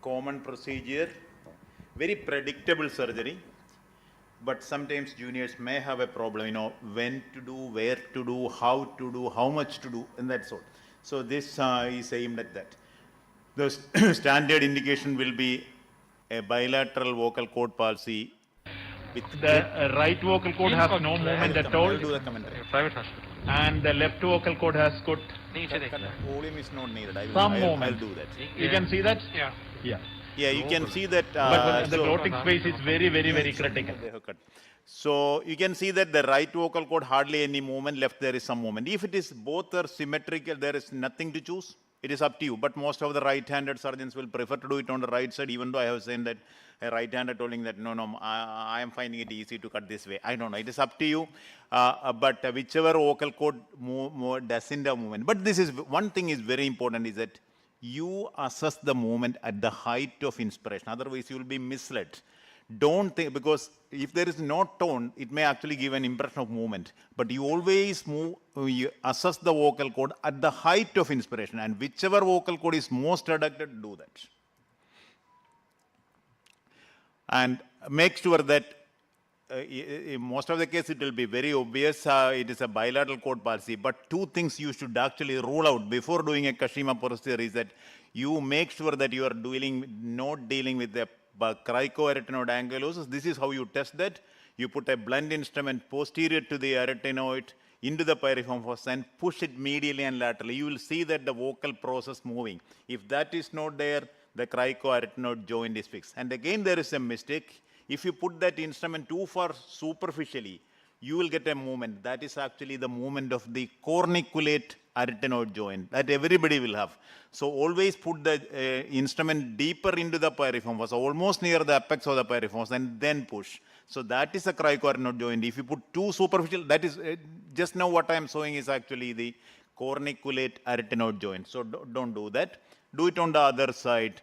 common procedure, very predictable surgery, but sometimes juniors may have a problem, when to do, where to do, how much to do, and that's all. So this is aimed at that. The standard indication will be a bilateral vocal cord palsy with the right vocal cord has no movement at all. I'll do the commentary. Private hospital. And the left vocal cord has got Volume is not needed. some I'll movement. do that. You can see that? Yeah. Yeah. Yeah, you can see that. But the glottic space is very, very, very critical. They have cut. So you can see that the right vocal cord hardly any movement, left there is some movement. If it is both are symmetrical, there is nothing to choose. It is up to you. But most of the right-handed surgeons will prefer to do it on the right side, even though I have said that a right-handed told that no, I am finding it easy to cut this way. I don't know. It is up to you. But whichever vocal cord doesn't have movement. But this is one thing is very important is that you assess the movement at the height of inspiration. Otherwise, you will be misled. Don't think, because if there is no tone, it may actually give an impression of movement. But you always you assess the vocal cord at the height of inspiration, and whichever vocal cord is most adducted, do that. And make sure that in most of the case it will be very obvious it is a bilateral cord palsy, but two things you should actually rule out before doing a Kashima procedure is that you make sure that you are not dealing with the cricoarytenoid ankylosis. This is how you test that. You put a blunt instrument posterior to the arytenoid into the piriform fossa and push it medially and laterally. You will see that the vocal process moving. If that is not there, the cricoarytenoid joint is fixed. And again, there is a mistake. If you put that instrument too far superficially, you will get a movement. That is actually the movement of the corniculate arytenoid joint that everybody will have. So always put the instrument deeper into the piriform fossa, almost near the apex of the piriform fossa, and then push. So that is a cricoarytenoid joint. If you put too superficial, that is just now what I am showing is actually the corniculate arytenoid joint. So don't do that. Do it on the other side.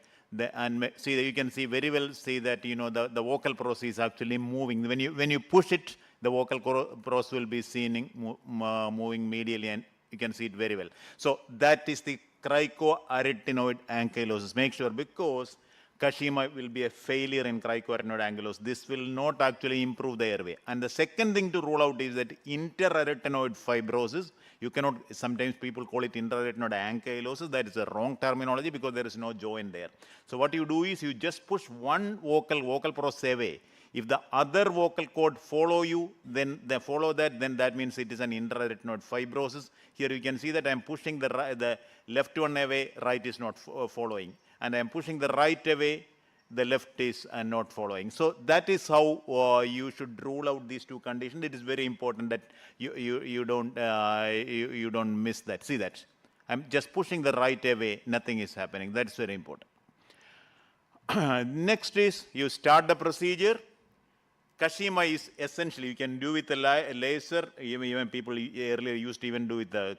And see, you can see very well see that the vocal process is actually moving. When you push it, the vocal process will be seen moving medially, and you can see it very well. So that is the cricoarytenoid ankylosis. Make sure, because Kashima will be a failure in cricoarytenoid ankylosis. This will not actually improve the airway. And the second thing to rule out is that interarytenoid fibrosis. You cannot, sometimes people call it interarytenoid ankylosis. That is a wrong terminology because there is no joint there. So what you do is you just push one vocal process away. If the other vocal cord follow you, then they follow that, then that means it is an interarytenoid fibrosis. Here you can see that I am pushing the left one away, right is not following. And I am pushing the right away, the left is not following. So that is how you should rule out these two conditions. It is very important that you don't miss that. See that? I'm just pushing the right away, nothing is happening. That's very important. Next is you start the procedure. Kashima is essentially, you can do with a laser, even people earlier used to even do with the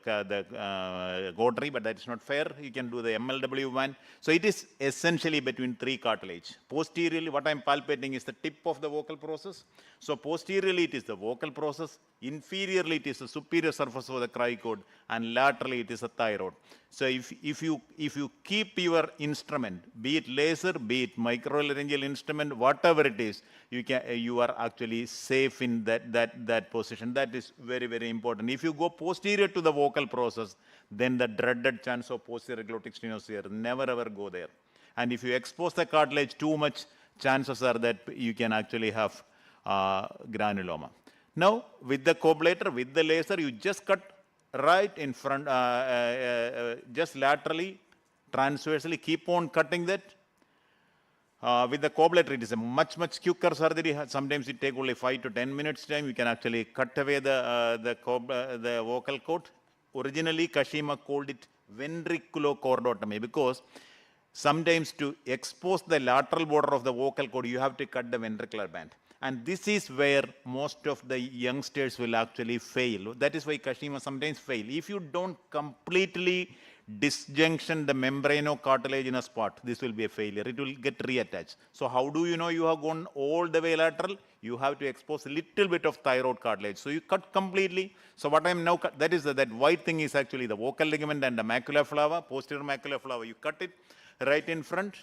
Godry, but that is not fair. You can do the MLW one. So it is essentially between three cartilage. Posteriorly, what I'm palpating is the tip of the vocal process. So posteriorly, it is the vocal process. Inferiorly, it is the superior surface of the cricoid, and laterally, it is the thyroid. So if you keep your instrument, be it laser, be it microlaryngeal instrument, whatever it is, you are actually safe in that position. That is very, very important. If you go posterior to the vocal process, then the dreaded chance of posterior glottic stenosis, never ever go there. And if you expose the cartilage too much, chances are that you can actually have granuloma. Now, with the coblator, with the laser, you just cut right in front, just laterally, transversely, keep on cutting that. With the coblator, it is a much quicker surgery. Sometimes it takes only 5 to 10 minutes time. You can actually cut away the vocal cord. Originally, Kashima called it ventriculocordotomy because sometimes to expose the lateral border of the vocal cord, you have to cut the ventricular band. And this is where most of the youngsters will actually fail. That is why Kashima sometimes fail. If you don't completely disjunction the membranocartilage in a spot, this will be a failure. It will get reattached. So how do you know you have gone all the way lateral? You have to expose a little bit of thyroid cartilage. So you cut completely. So what I am now, that is that white thing is actually the vocal ligament and the macula flava, posterior macula flava. You cut it right in front.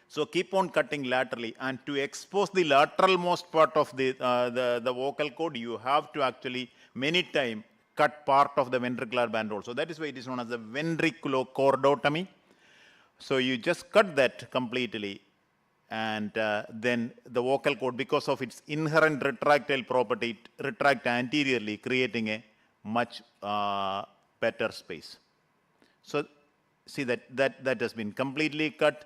So keep on cutting laterally, and to expose the lateralmost part of the vocal cord, you have to actually many times cut part of the ventricular band also. That is why it is known as the ventriculocordotomy. So you just cut that completely, and then the vocal cord, because of its inherent retractile property, it retract anteriorly, creating a much better space. So see that has been completely cut.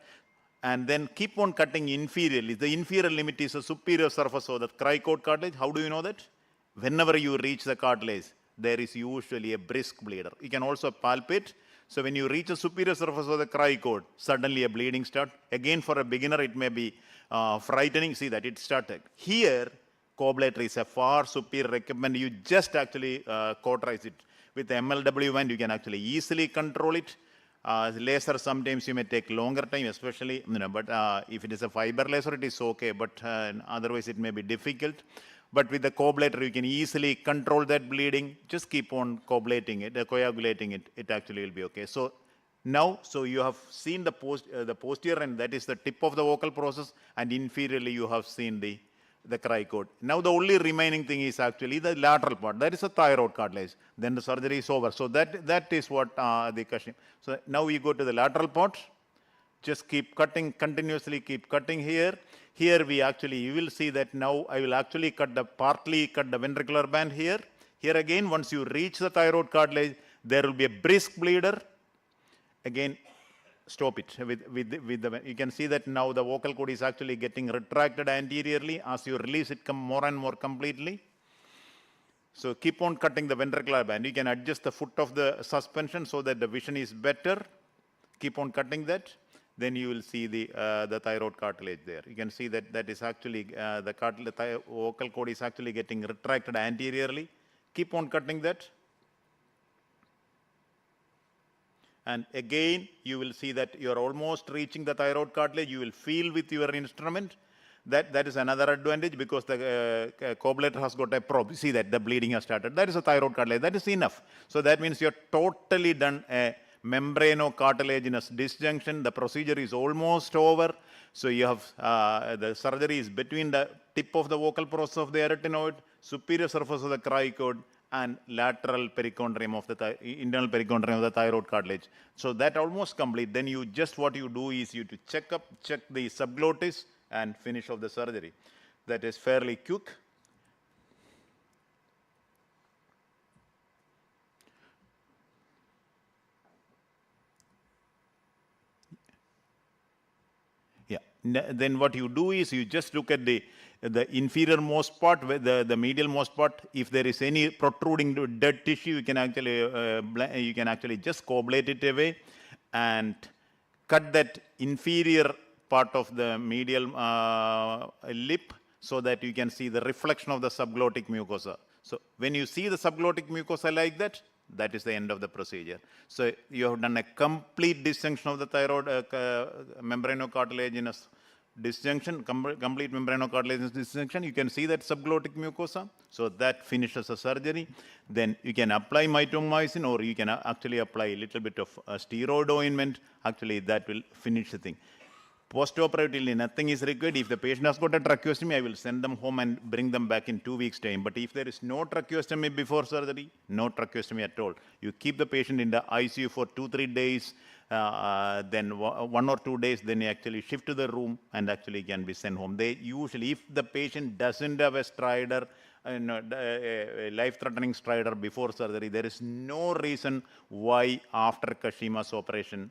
And then keep on cutting inferiorly. The inferior limit is the superior surface of the cricoid cartilage. How do you know that? Whenever you reach the cartilage, there is usually a brisk bleeder. You can also palpate. So when you reach the superior surface of the cricoid, suddenly a bleeding starts. Again, for a beginner, it may be frightening. See that it started. Here, coblator is a far superior equipment. You just actually cauterize it. With the MLW band, you can actually easily control it. Laser, sometimes you may take longer time, especially, but if it is a fiber laser, it is okay, but otherwise it may be difficult. But with the coblator, you can easily control that bleeding. Just keep on coagulating it, it actually will be okay. So now, you have seen the posterior, and that is the tip of the vocal process, and inferiorly you have seen the cricoid. Now the only remaining thing is actually the lateral part. That is a thyroid cartilage. Then the surgery is over. So that is what the Kashima. So now we go to the lateral part. Just keep cutting, continuously keep cutting here. Here we actually, you will see that now I will actually partly cut the ventricular band here. Here again, once you reach the thyroid cartilage, there will be a brisk bleeder. Again, stop it with the, you can see that now the vocal cord is actually getting retracted anteriorly. As you release it, come more and more completely. So keep on cutting the ventricular band. You can adjust the foot of the suspension so that the vision is better. Keep on cutting that. Then you will see the thyroid cartilage there. You can see that is actually the vocal cord is actually getting retracted anteriorly. Keep on cutting that. And again, you will see that you are almost reaching the thyroid cartilage. You will feel with your instrument. That is another advantage because the coblator has got a probe. See that the bleeding has started. That is a thyroid cartilage. That is enough. So that means you are totally done a membranocartilaginous disjunction. The procedure is almost over. So you have the surgery is between the tip of the vocal process of the arytenoid, superior surface of the cricoid, and lateral perichondrium of the internal perichondrium of the thyroid cartilage. So that almost complete. Then you just what you do is you to check the subglottis and finish off the surgery. That is fairly quick. Yeah. then what you do is you just look at the inferior most part, the medial most part. If there is any protruding dead tissue, you can actually just coagulate it away and cut that inferior part of the medial lip so that you can see the reflection of the subglottic mucosa. So when you see the subglottic mucosa like that, that is the end of the procedure. So you have done a complete disjunction of the thyroid membranocartilaginous disjunction, complete membranocartilaginous disjunction. You can see that subglottic mucosa. So that finishes the surgery. Then you can apply mitomycin, or you can actually apply a little bit of steroid ointment. Actually, that will finish the thing. Post-operatively, nothing is required. If the patient has got a tracheostomy, I will send them home and bring them back in 2 weeks' time. But if there is no tracheostomy before surgery, no tracheostomy at all. You keep the patient in the ICU for 2-3 days, then 1 or 2 days, then you actually shift to the room and actually can be sent home. They usually, if the patient doesn't have a stridor, a life-threatening stridor before surgery, there is no reason why after Kashima's operation,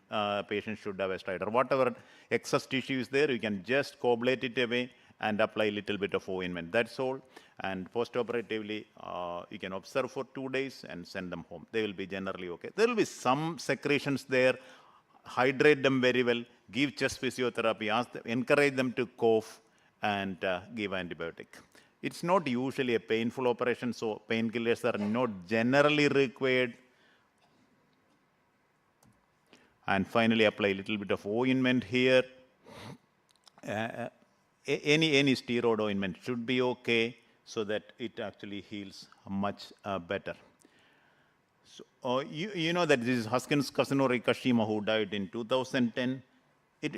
patient should have a stridor. Whatever excess tissue is there, you can just coagulate it away and apply a little bit of ointment. That's all. And post-operatively, you can observe for 2 days and send them home. They will be generally okay. There will be some secretions there. Hydrate them very well. Give chest physiotherapy. Encourage them to cough and give antibiotic. It's not usually a painful operation, so painkillers are not generally required. And finally, apply a little bit of ointment here. Any steroid ointment should be okay, so that it actually heals much better. So, you know that this is Haskins Kazunori Kashima, who died in 2010.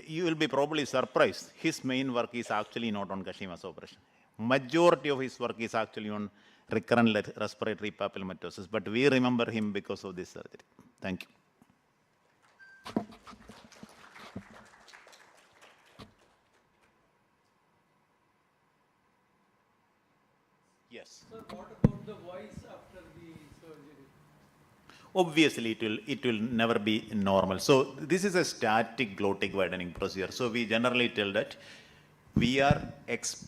You will be probably surprised. His main work is actually not on Kashima's operation. Majority of his work is actually on recurrent respiratory papillomatosis, but we remember him because of this surgery. Thank you. Yes. Sir, what about the voice after the surgery? Obviously, it will never be normal. So this is a static glottic widening procedure. So we generally tell that we are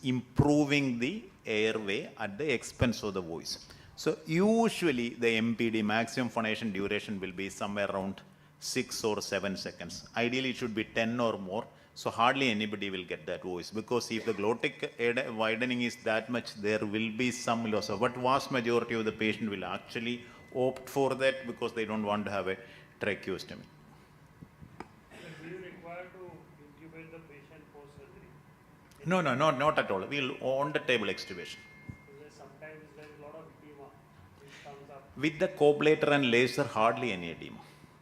improving the airway at the expense of the voice. So usually the MPD, maximum phonation duration, will be somewhere around 6 or 7 seconds. Ideally it should be 10 or more. So hardly anybody will get that voice, because if the glottic widening is that much, there will be some loss. But vast majority of the patient will actually opt for that because they don't want to have a tracheostomy. Do you require to intubate the patient post-surgery? No, not at all. We'll on-the-table extubation. Sometimes there is a lot of edema which comes up. With the coagulator and laser, hardly any edema.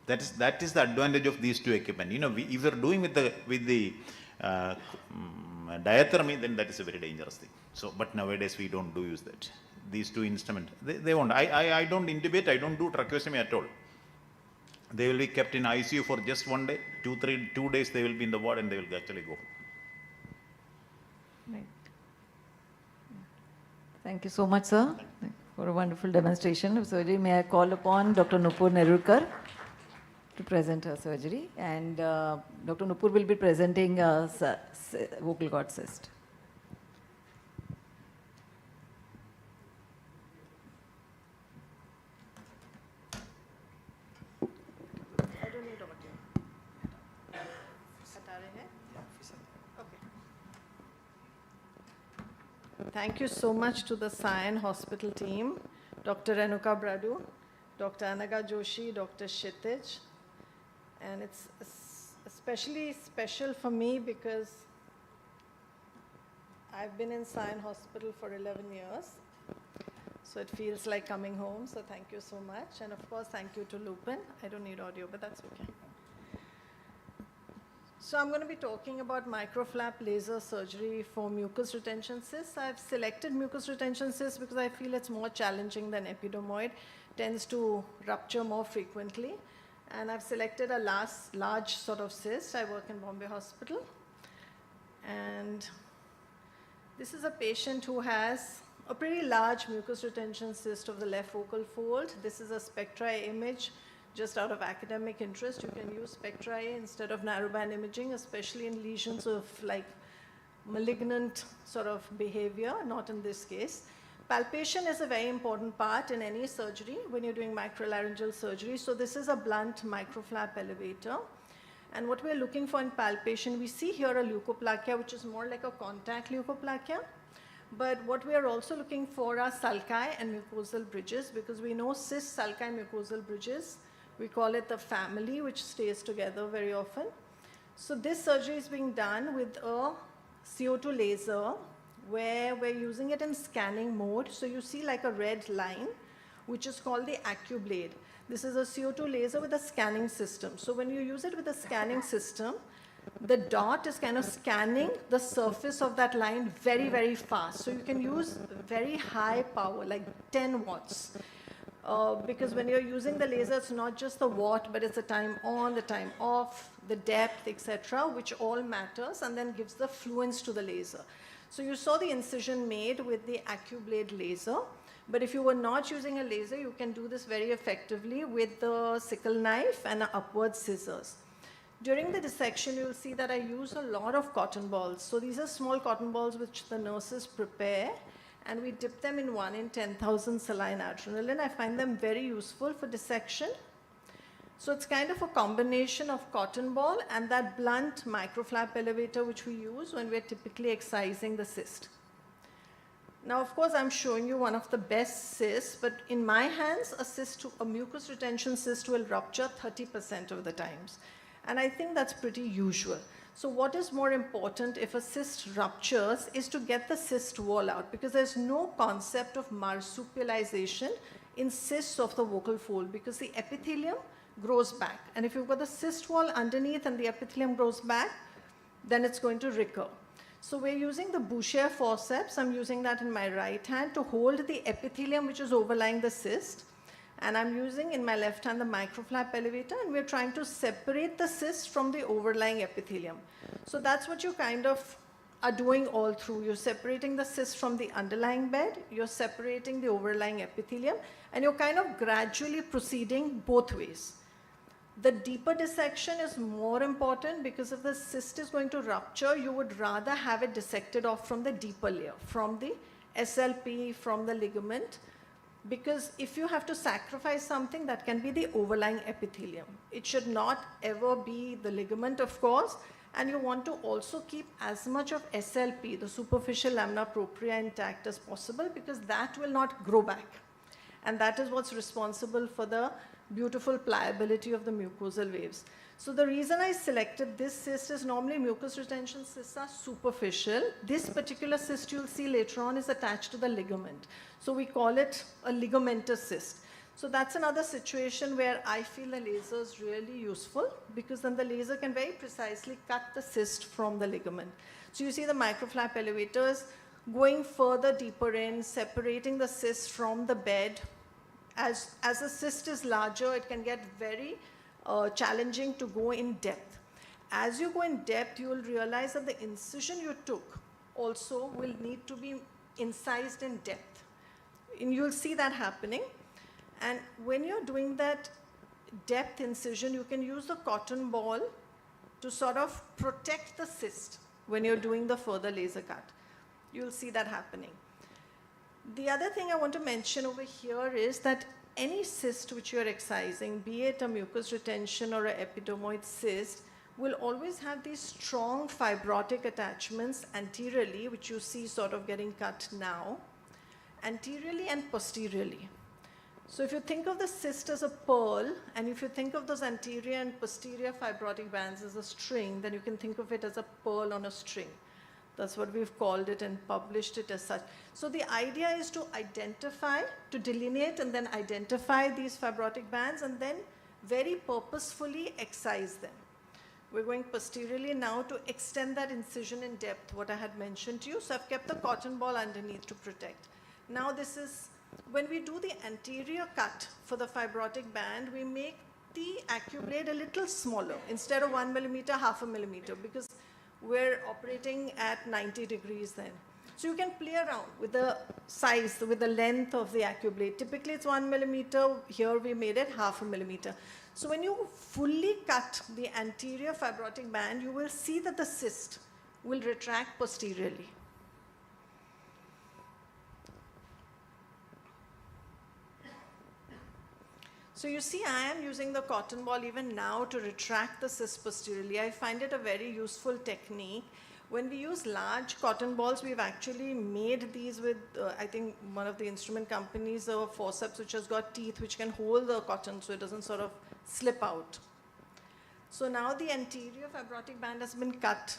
That is the advantage of these two equipment. You know, if you're doing with the diathermy, then that is a very dangerous thing. So, but nowadays we don't use that. These two instruments, they won't. I don't intubate. I don't do tracheostomy at all. They will be kept in ICU for just 1 day, 2 days. They will be in the ward and they will actually go. Right. Thank you so much, sir, for a wonderful demonstration of surgery. May I call upon Dr. Nupur Nerurkar to present her surgery, and Dr. Nupur will be presenting vocal cord cyst. Thank you so much to the Sion Hospital team, Dr. Renuka Bradu, Dr. Anaga Joshi, Dr. Kshitij. And it's especially special for me because I've been in Sion Hospital for 11 years. So it feels like coming home. So thank you so much. And of course, thank you to Lupin. I don't need audio, but that's okay. So I'm going to be talking about microflap laser surgery for mucus retention cysts. I've selected mucus retention cysts because I feel it's more challenging than epidermoid, tends to rupture more frequently. And I've selected a large sort of cyst. I work in Bombay Hospital. And this is a patient who has a pretty large mucus retention cyst of the left vocal fold. This is a spectra image just out of academic interest, you can use spectra instead of narrowband imaging, especially in lesions of like malignant sort of behavior, not in this case. Palpation is a very important part in any surgery when you're doing microlaryngeal surgery. So this is a blunt microflap elevator. And what we're looking for in palpation, we see here a leukoplakia, which is more like a contact leukoplakia. But what we are also looking for are sulci and mucosal bridges, because we know cyst, sulci, and mucosal bridges, we call it the family, which stays together very often. So this surgery is being done with a CO2 laser, where we're using it in scanning mode. So you see like a red line, which is called the AccuBlade. This is a CO2 laser with a scanning system. So when you use it with a scanning system, the dot is kind of scanning the surface of that line very, very fast. So you can use very high power, like 10 watts. Because when you're using the laser, it's not just the watt, but it's the time on, the time off, the depth, etc., which all matters, and then gives the fluence to the laser. So you saw the incision made with the AccuBlade laser, but if you were not using a laser, you can do this very effectively with the sickle knife and upward scissors. During the dissection, you'll see that I use a lot of cotton balls. So these are small cotton balls which the nurses prepare, and we dip them in 1 in 10,000 saline adrenaline. I find them very useful for dissection. So it's kind of a combination of cotton ball and that blunt microflap elevator which we use when we're typically excising the cyst. Now, of course, I'm showing you one of the best cysts, but in my hands, a mucus retention cyst will rupture 30% of the times. And I think that's pretty usual. So what is more important if a cyst ruptures is to get the cyst wall out, because there's no concept of marsupialization in cysts of the vocal fold, because the epithelium grows back. And if you've got the cyst wall underneath and the epithelium grows back, then it's going to recur. So we're using the Boucher forceps. I'm using that in my right hand to hold the epithelium which is overlying the cyst. And I'm using in my left hand the microflap elevator, and we're trying to separate the cyst from the overlying epithelium. So that's what you kind of are doing all through. You're separating the cyst from the underlying bed, you're separating the overlying epithelium, and you're kind of gradually proceeding both ways. The deeper dissection is more important, because if the cyst is going to rupture, you would rather have it dissected off from the deeper layer, from the SLP, from the ligament, because if you have to sacrifice something, that can be the overlying epithelium. It should not ever be the ligament, of course, and you want to also keep as much of SLP, the superficial lamina propria, intact as possible, because that will not grow back. And that is what's responsible for the beautiful pliability of the mucosal waves. So the reason I selected this cyst is normally mucus retention cysts are superficial. This particular cyst you'll see later on is attached to the ligament. So we call it a ligamentous cyst. So that's another situation where I feel the laser is really useful, because then the laser can very precisely cut the cyst from the ligament. So you see the microflap elevators going further deeper in, separating the cyst from the bed. As the cyst is larger, it can get very challenging to go in depth. As you go in depth, you will realize that the incision you took also will need to be incised in depth. And you'll see that happening. And when you're doing that depth incision, you can use the cotton ball to sort of protect the cyst when you're doing the further laser cut. You'll see that happening. The other thing I want to mention over here is that any cyst which you're excising, be it a mucus retention or an epidermoid cyst, will always have these strong fibrotic attachments anteriorly, which you see sort of getting cut now, anteriorly and posteriorly. So if you think of the cyst as a pearl, and if you think of those anterior and posterior fibrotic bands as a string, then you can think of it as a pearl on a string. That's what we've called it and published it as such. So the idea is to identify, to delineate and then identify these fibrotic bands, and then very purposefully excise them. We're going posteriorly now to extend that incision in depth, what I had mentioned to you. So I've kept the cotton ball underneath to protect. Now this is, when we do the anterior cut for the fibrotic band, we make the AccuBlade a little smaller. Instead of 1 millimeter, 0.5 millimeter, because we're operating at 90 degrees then. So you can play around with the size, with the length of the AccuBlade. Typically it's 1 millimeter, here we made it 0.5 millimeter. So when you fully cut the anterior fibrotic band, you will see that the cyst will retract posteriorly. So you see, I am using the cotton ball even now to retract the cyst posteriorly. I find it a very useful technique. When we use large cotton balls, we've actually made these with, I think, one of the instrument companies, a forceps which has got teeth which can hold the cotton so it doesn't sort of slip out. So now the anterior fibrotic band has been cut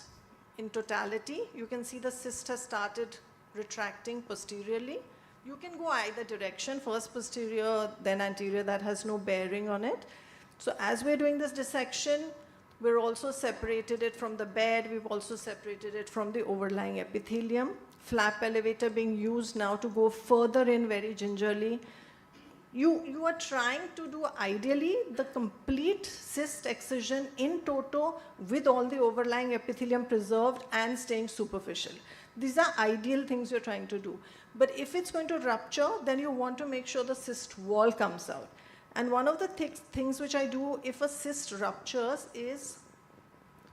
in totality. You can see the cyst has started retracting posteriorly. You can go either direction, first posterior, then anterior, that has no bearing on it. So as we're doing this dissection, we're also separated it from the bed, we've also separated it from the overlying epithelium. Flap elevator being used now to go further in very gingerly. You are trying to do ideally the complete cyst excision in toto with all the overlying epithelium preserved and staying superficial. These are ideal things you're trying to do. But if it's going to rupture, then you want to make sure the cyst wall comes out. And one of the things which I do if a cyst ruptures is,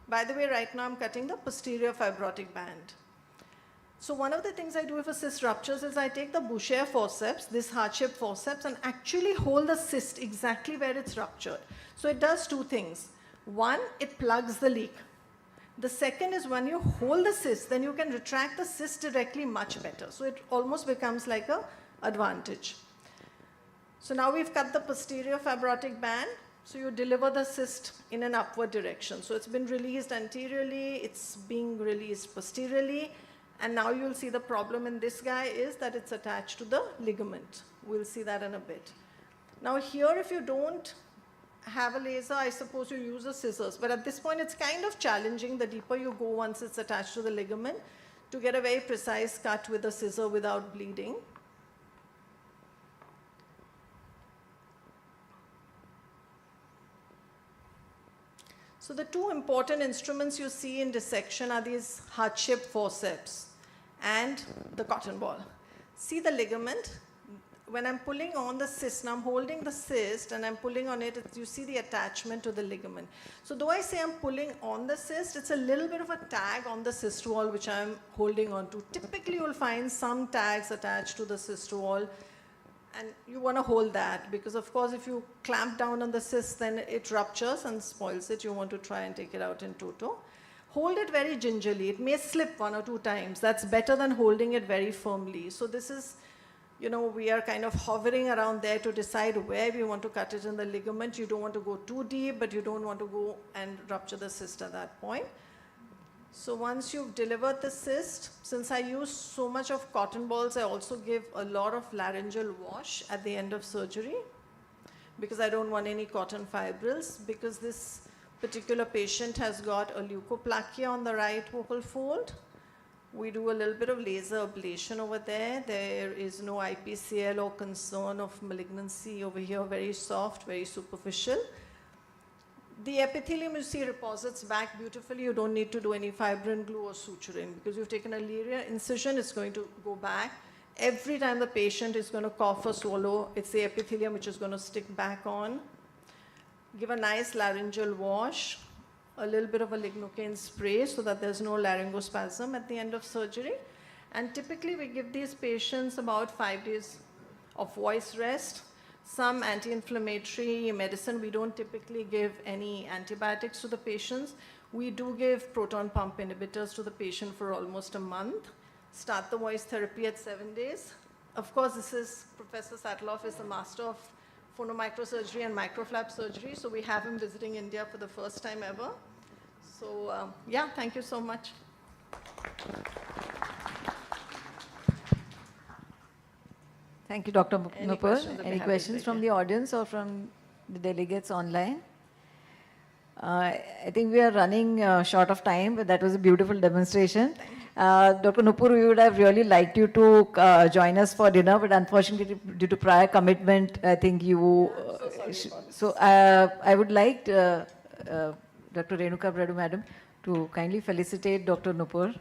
by the way, right now I'm cutting the posterior fibrotic band. So one of the things I do if a cyst ruptures is I take the Boucher forceps, this heart-shaped forceps, and actually hold the cyst exactly where it's ruptured. So it does two things. One, it plugs the leak. The second is when you hold the cyst, then you can retract the cyst directly much better. So it almost becomes like an advantage. So now we've cut the posterior fibrotic band. So you deliver the cyst in an upward direction. So it's been released anteriorly, it's being released posteriorly. And now you'll see the problem in this guy is that it's attached to the ligament. We'll see that in a bit. Now here, if you don't have a laser, I suppose you use a scissors. But at this point, it's kind of challenging the deeper you go once it's attached to the ligament to get a very precise cut with a scissor without bleeding. So the two important instruments you see in dissection are these heart-shaped forceps and the cotton ball. See the ligament? When I'm pulling on the cyst, now I'm holding the cyst and I'm pulling on it, you see the attachment to the ligament. So though I say I'm pulling on the cyst, it's a little bit of a tag on the cyst wall which I'm holding on to. Typically you'll find some tags attached to the cyst wall. And you want to hold that because, of course, if you clamp down on the cyst, then it ruptures and spoils it. You want to try and take it out in toto. Hold it very gingerly. It may slip one or two times. That's better than holding it very firmly. So this is, you know, we are kind of hovering around there to decide where we want to cut it in the ligament. You don't want to go too deep, but you don't want to go and rupture the cyst at that point. So once you've delivered the cyst, since I use so much of cotton balls, I also give a lot of laryngeal wash at the end of surgery because I don't want any cotton fibrils because this particular patient has got a leukoplakia on the right vocal fold. We do a little bit of laser ablation over there. There is no IPCL or concern of malignancy over here, very soft, very superficial. The epithelium, you see, reposits back beautifully. You don't need to do any fibrin glue or suturing because you've taken a linear incision, it's going to go back. Every time the patient is going to cough or swallow, it's the epithelium which is going to stick back on. Give a nice laryngeal wash, a little bit of a lignocaine spray so that there's no laryngospasm at the end of surgery. And typically we give these patients about 5 days of voice rest. Some anti-inflammatory medicine, we don't typically give any antibiotics to the patients. We do give proton pump inhibitors to the patient for almost a month. Start the voice therapy at 7 days. Of course, this is, Professor Satloff is the master of phonomicrosurgery and microflap surgery, so we have him visiting India for the first time ever. So yeah, thank you so much. Thank you, Dr. Any Nupur. questions, I'd be Any happy to questions take from it. the audience or from the delegates online? I think we are running short of time, but that was a beautiful demonstration. Dr. Nupur, we would have really liked you to join us for dinner, but unfortunately, due to prior commitment, I think you... I would like Dr. Renuka Bradu, madam, to kindly felicitate Dr. Nupur.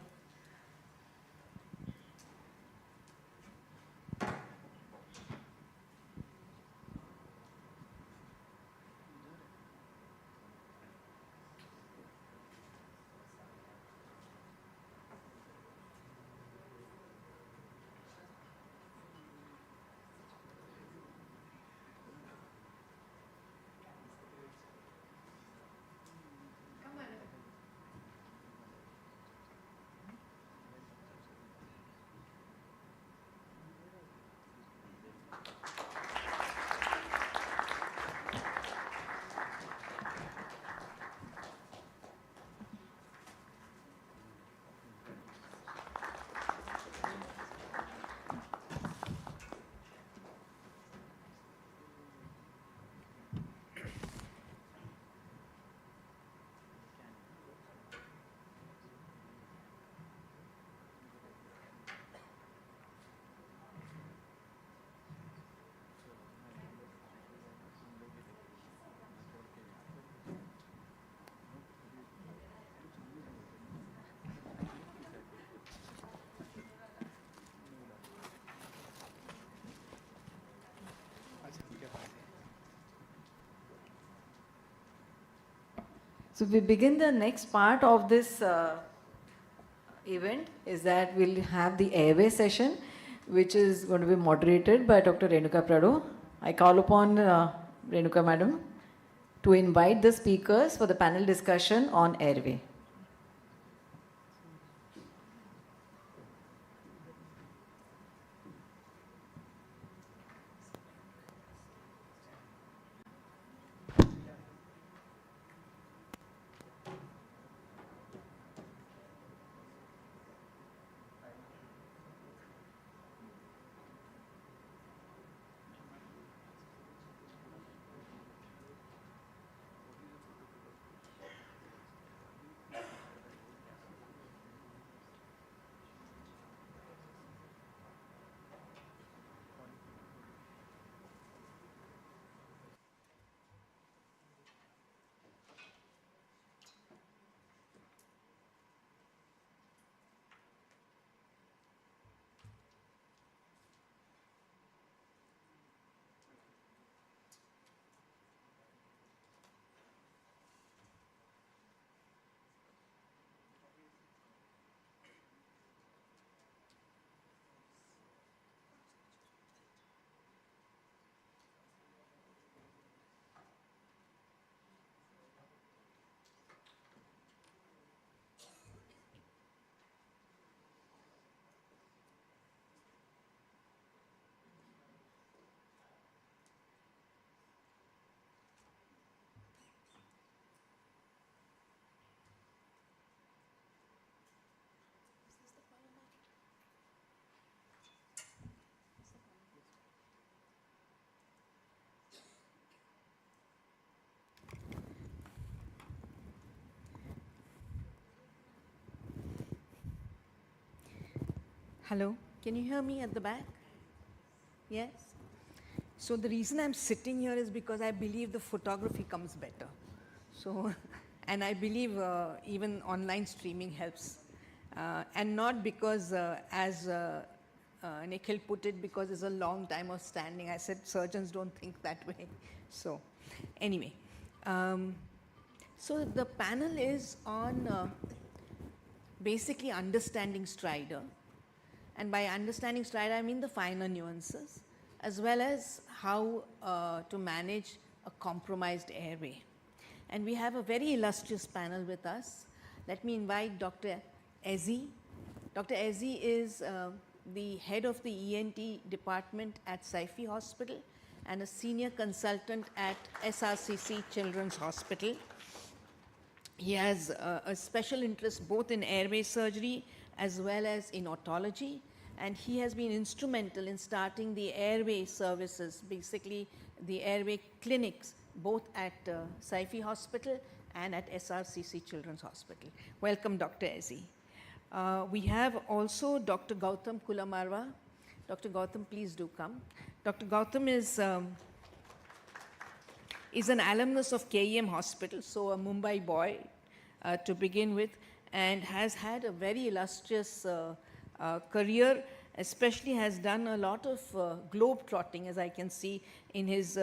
So we begin the next part of this event is that we'll have the Airway session, which is going to be moderated by Dr. Renuka Prado. I call upon Renuka Madam to invite the speakers for the panel discussion on Airway. Hello, can you hear me at the back? Yes? So the reason I'm sitting here is because I believe the photography comes better. So, and I believe even online streaming helps. And not because, as Nikhil put it, because it's a long time of standing. I said surgeons don't think that way. So, anyway. So the panel is on basically understanding stridor. And by understanding stridor, I mean the finer nuances, as well as how to manage a compromised airway. And we have a very illustrious panel with us. Let me invite Dr. Ezi. Dr. Ezi is the head of the ENT department at Saifi Hospital and a senior consultant at SRCC Children's Hospital. He has a special interest both in airway surgery as well as in otology, and he has been instrumental in starting the airway services, basically the airway clinics, both at Saifi Hospital and at SRCC Children's Hospital. Welcome, Dr. Ezi. We have also Dr. Gautam Kulamarwa. Dr. Gautam, please do come. Dr. Gautam is an alumnus of KEM Hospital, so a Mumbai boy to begin with, and has had a very illustrious career, especially has done a lot of globe trotting, as I can see in his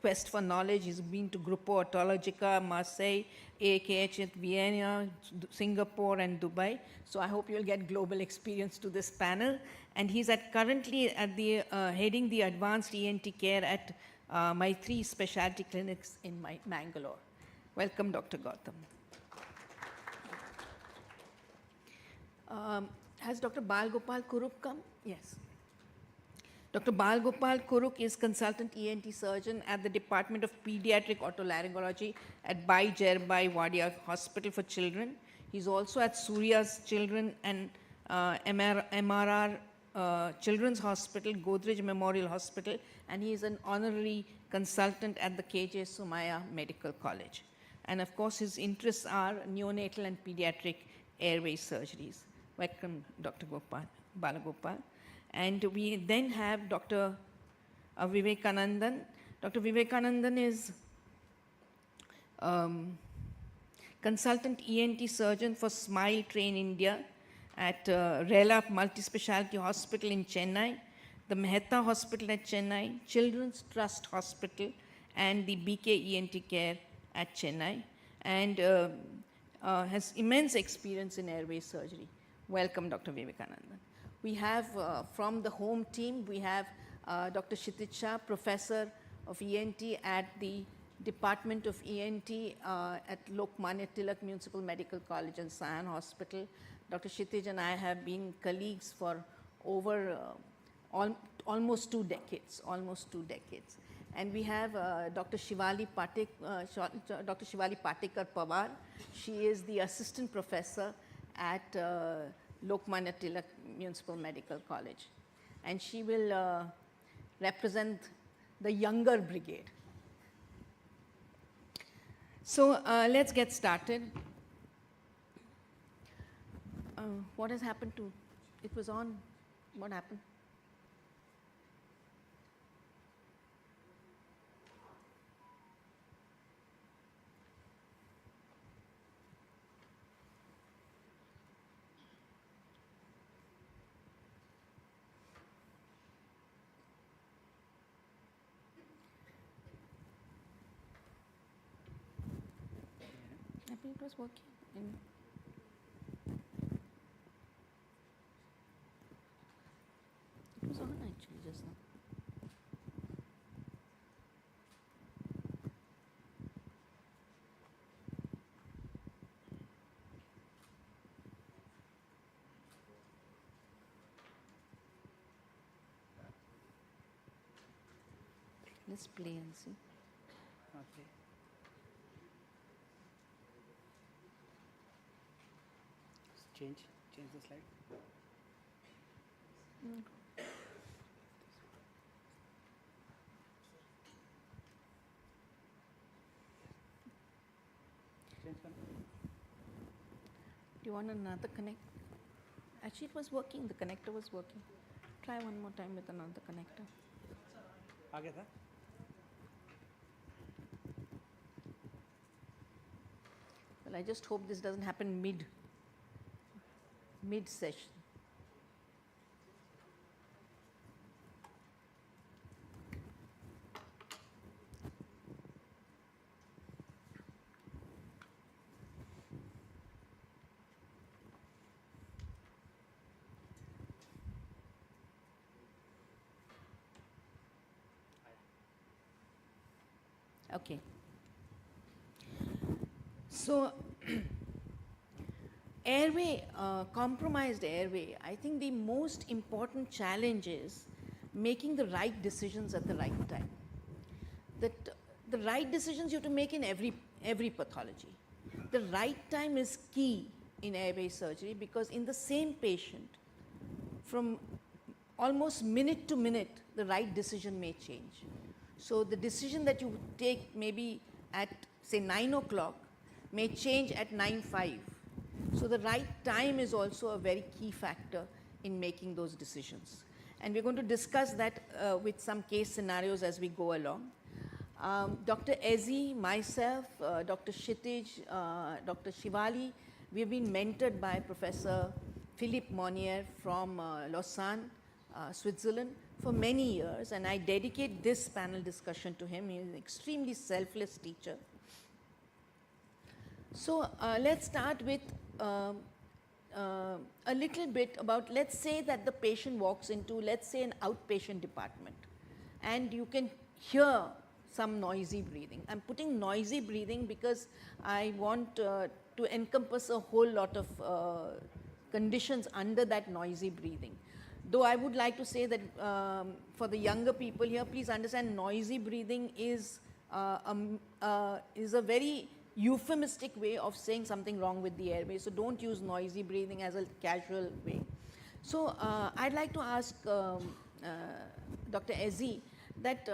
quest for knowledge. He's been to Gruppo Otologica, Marseille, AKH at Vienna, Singapore, and Dubai. So I hope you'll get global experience to this panel. And he's currently at the heading the advanced ENT care at my 3 specialty clinics in Mangalore. Welcome, Dr. Gautam. Has Dr. Balgopal Kuruk come? Yes. Dr. Balgopal Kuruk is consultant ENT surgeon at the Department of Pediatric Otolaryngology at Bai Jerbai Wadia Hospital for Children. He's also at Surya's Children and MRR Children's Hospital, Godrej Memorial Hospital, and he is an honorary consultant at the KJ Sumaya Medical College. And of course, his interests are neonatal and pediatric airway surgeries. Welcome, Dr. Balagopal. And we then have Dr. Vivekanandan. Dr. Vivekanandan is consultant ENT surgeon for Smile Train India at Rela Multispecialty Hospital in Chennai, the Mehta Hospital at Chennai, Children's Trust Hospital, and the BK ENT Care at Chennai. and has immense experience in airway surgery. Welcome, Dr. Vivekanandan. We have from the home team, we have Dr. Kshitij Shah, Professor of ENT at the Department of ENT at Lokmanya Tilak Municipal Medical College and Sion Hospital. Dr. Kshitij and I have been colleagues for over almost 2 decades, And we have Dr. Shivali Patekar Pawar. She is the assistant professor at Lokmanya Tilak Municipal Medical College. And she will represent the younger brigade. So let's get started. What has happened to, it was on, what happened? I think it was working. It was on actually just now. Let's play and see. Okay. Change the slide. Do you want another connect? Actually, it was working. The connector was working. Try one more time with another connector. आ गया था? Well, I just hope this doesn't happen mid-session. Okay. So, airway, compromised airway, I think the most important challenge is making the right decisions at the right time. That the right decisions you have to make in every pathology. The right time is key in airway surgery because in the same patient, from almost minute to minute, the right decision may change. So the decision that you take maybe at say 9 o'clock may change at 9:05. So the right time is also a very key factor in making those decisions. And we're going to discuss that with some case scenarios as we go along. Dr. Ezi, myself, Dr. Kshitij, Dr. Shivali, we've been mentored by Professor Philippe Monnier from Lausanne, Switzerland for many years, and I dedicate this panel discussion to him. He's an extremely selfless teacher. So let's start with a little bit about, let's say that the patient walks into, let's say, an outpatient department, and you can hear some noisy breathing. I'm putting noisy breathing because I want to encompass a whole lot of conditions under that noisy breathing. Though I would like to say that for the younger people here, please understand noisy breathing is a very euphemistic way of saying something wrong with the airway. So don't use noisy breathing as a casual way. So I'd like to ask Dr. Ezi that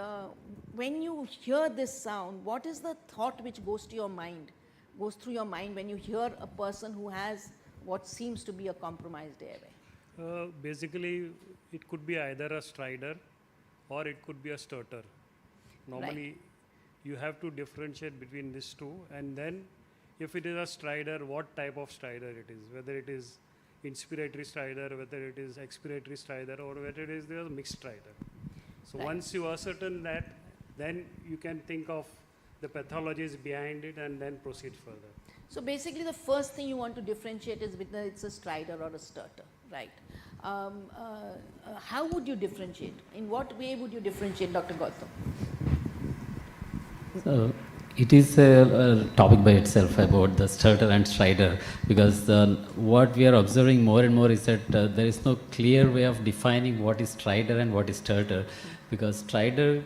when you hear this sound, what is the thought which goes through your mind when you hear a person who has what seems to be a compromised airway? Basically, it could be either a strider or it could be a stutter. Normally, you have to differentiate between these two, and then if it is a strider, what type of strider it is, whether it is inspiratory strider, whether it is expiratory strider, or whether it is the mixed strider. So once you ascertain that, then you can think of the pathologies behind it, and then proceed further. So basically, the first thing you want to differentiate is whether it's a stridor or a stutter, right? How would you differentiate? In what way would you differentiate, Dr. Gautam? It is a topic by itself about the stutter and stridor, because what we are observing more and more is that there is no clear way of defining what is stridor and what is stutter, because stridor,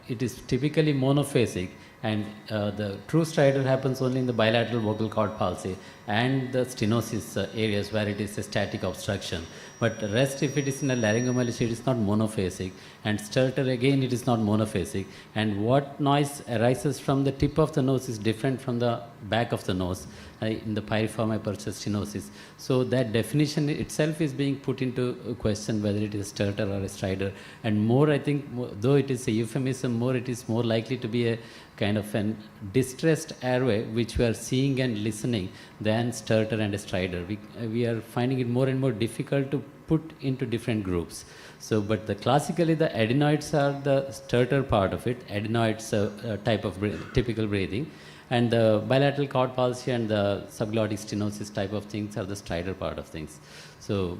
it is typically monophasic, and the true stridor happens only in the bilateral vocal cord palsy and the stenosis areas where it is a static obstruction. But the rest, if it is in a laryngomalacia, it is not monophasic, and stutter again, it is not monophasic. And what noise arises from the tip of the nose is different from the back of the nose in the piriform aperture stenosis. So that definition itself is being put into question, whether it is a stutter or a stridor. And more, I think, though it is a euphemism, more it is more likely to be a kind of an distressed airway which we are seeing and listening than stutter and a stridor. We are finding it more and more difficult to put into different groups. So, but classically the adenoids are the stutter part of it, adenoids type of typical breathing, and the bilateral cord palsy and the subglottic stenosis type of things are the stridor part of things. So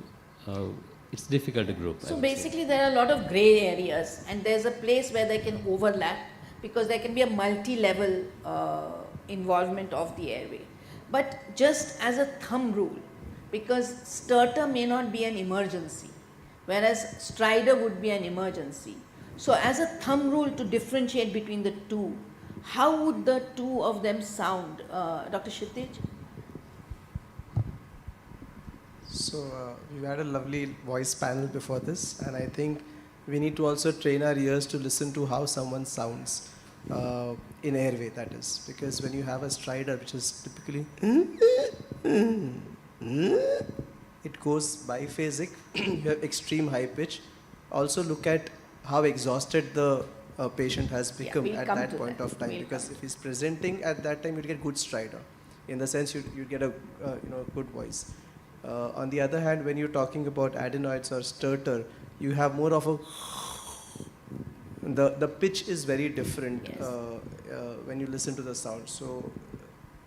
it's difficult to group. So basically there are a lot of gray areas, and there's a place where they can overlap, because there can be a multi-level involvement of the airway. But just as a thumb rule, because stutter may not be an emergency, whereas stridor would be an emergency. So as a thumb rule to differentiate between the two, how would the two of them sound? Dr. Kshitij? So we had a lovely voice panel before this, and I think we need to also train our ears to listen to how someone sounds in airway, that is. Because when you have a stridor, which is typically, it goes biphasic, you have extreme high pitch. Also look at how exhausted the patient has become at that point of time. Because if he's presenting at that time, you get good stridor. In the sense, you get a good voice. On the other hand, when you're talking about adenoids or stutter, you have more of a, the pitch is very different when you listen to the sound. So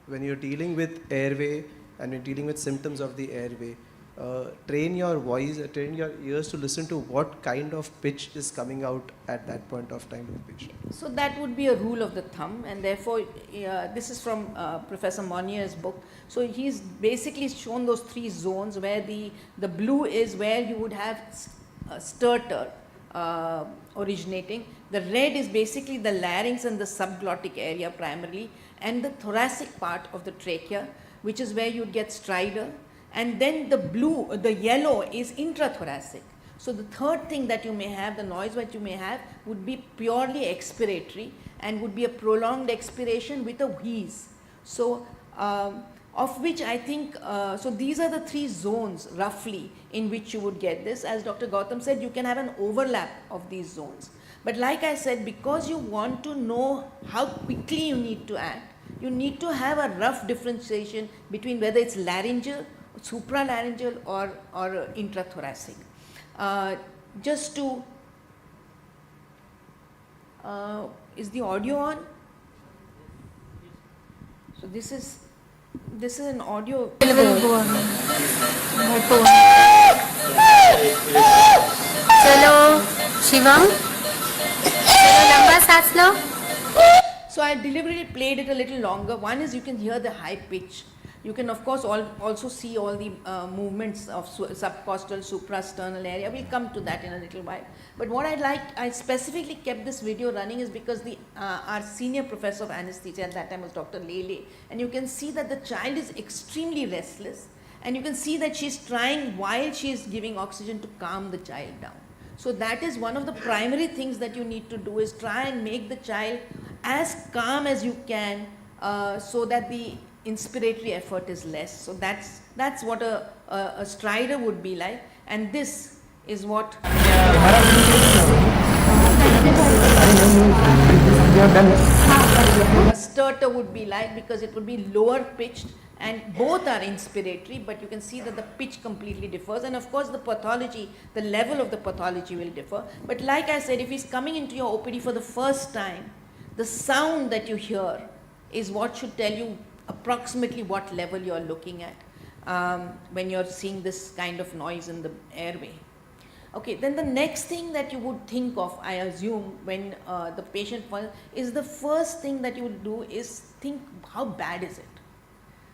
when you're dealing with airway and you're dealing with symptoms of the airway, train your voice, train your ears to listen to what kind of pitch is coming out at that point of time with the patient. So that would be a rule of the thumb, and therefore this is from Professor Monier's book. So he's basically shown those three zones where the blue is where you would have stutter originating. The red is basically the larynx and the subglottic area primarily, and the thoracic part of the trachea, which is where you'd get stridor. And then the yellow is intrathoracic. So the third thing that you may have, the noise that you may have, would be purely expiratory and would be a prolonged expiration with a wheeze. So of which I think, so these are the three zones roughly in which you would get this. As Dr. Gautam said, you can have an overlap of these zones. But like I said, because you want to know how quickly you need to act, you need to have a rough differentiation between whether it's laryngeal, supralaryngeal or intrathoracic. Just to, is the audio on? So this is an audio. चलो शिवम चलो लंबा सांस लो. So I deliberately played it a little longer. One is you can hear the high pitch. You can of course also see all the movements of subcostal, suprasternal area. We'll come to that in a little while. But what I specifically kept this video running is because our senior professor of anesthesia at that time was Dr. Lele. And you can see that the child is extremely restless. And you can see that she's trying while she is giving oxygen to calm the child down. So that is one of the primary things that you need to do, is try and make the child as calm as you can so that the inspiratory effort is less. So that's what a stridor would be like, and this is what a stutter would be like, because it would be lower pitched and both are inspiratory, but you can see that the pitch completely differs, and of course the pathology, the level of the pathology will differ. But like I said, if he's coming into your OPD for the first time, the sound that you hear is what should tell you approximately what level you're looking at when you're seeing this kind of noise in the airway. Okay, then the next thing that you would think of, I assume, when the patient is the first thing that you would do is think, how bad is it?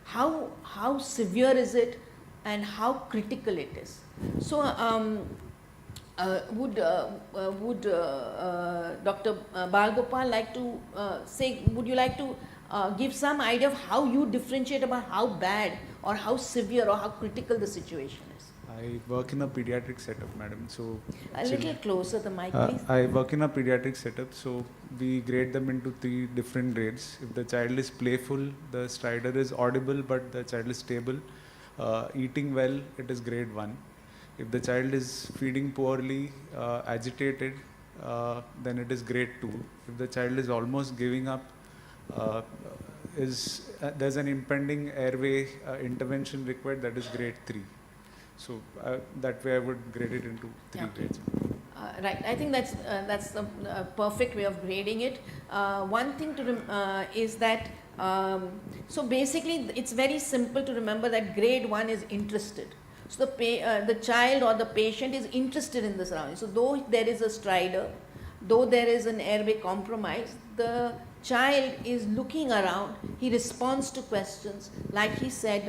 How severe is it, and how critical it is? So, would Dr. Balgopal like to say, would you like to give some idea of how you differentiate about how bad or how severe or how critical the situation is? I work in a pediatric setup, madam. So a little closer the mic, please. I work in a pediatric setup, so we grade them into 3 different grades. If the child is playful, the stridor is audible, but the child is stable. Eating well, it is grade 1. If the child is feeding poorly, agitated, then it is grade 2. If the child is almost giving up, there's an impending airway intervention required, that is grade 3. So that way I would grade it into 3 grades. Right, I think that's the perfect way of grading it. One thing to is that, so basically it's very simple to remember that grade 1 is interested. So the child or the patient is interested in the surroundings. So though there is a stridor, though there is an airway compromise, the child is looking around, he responds to questions, like he said,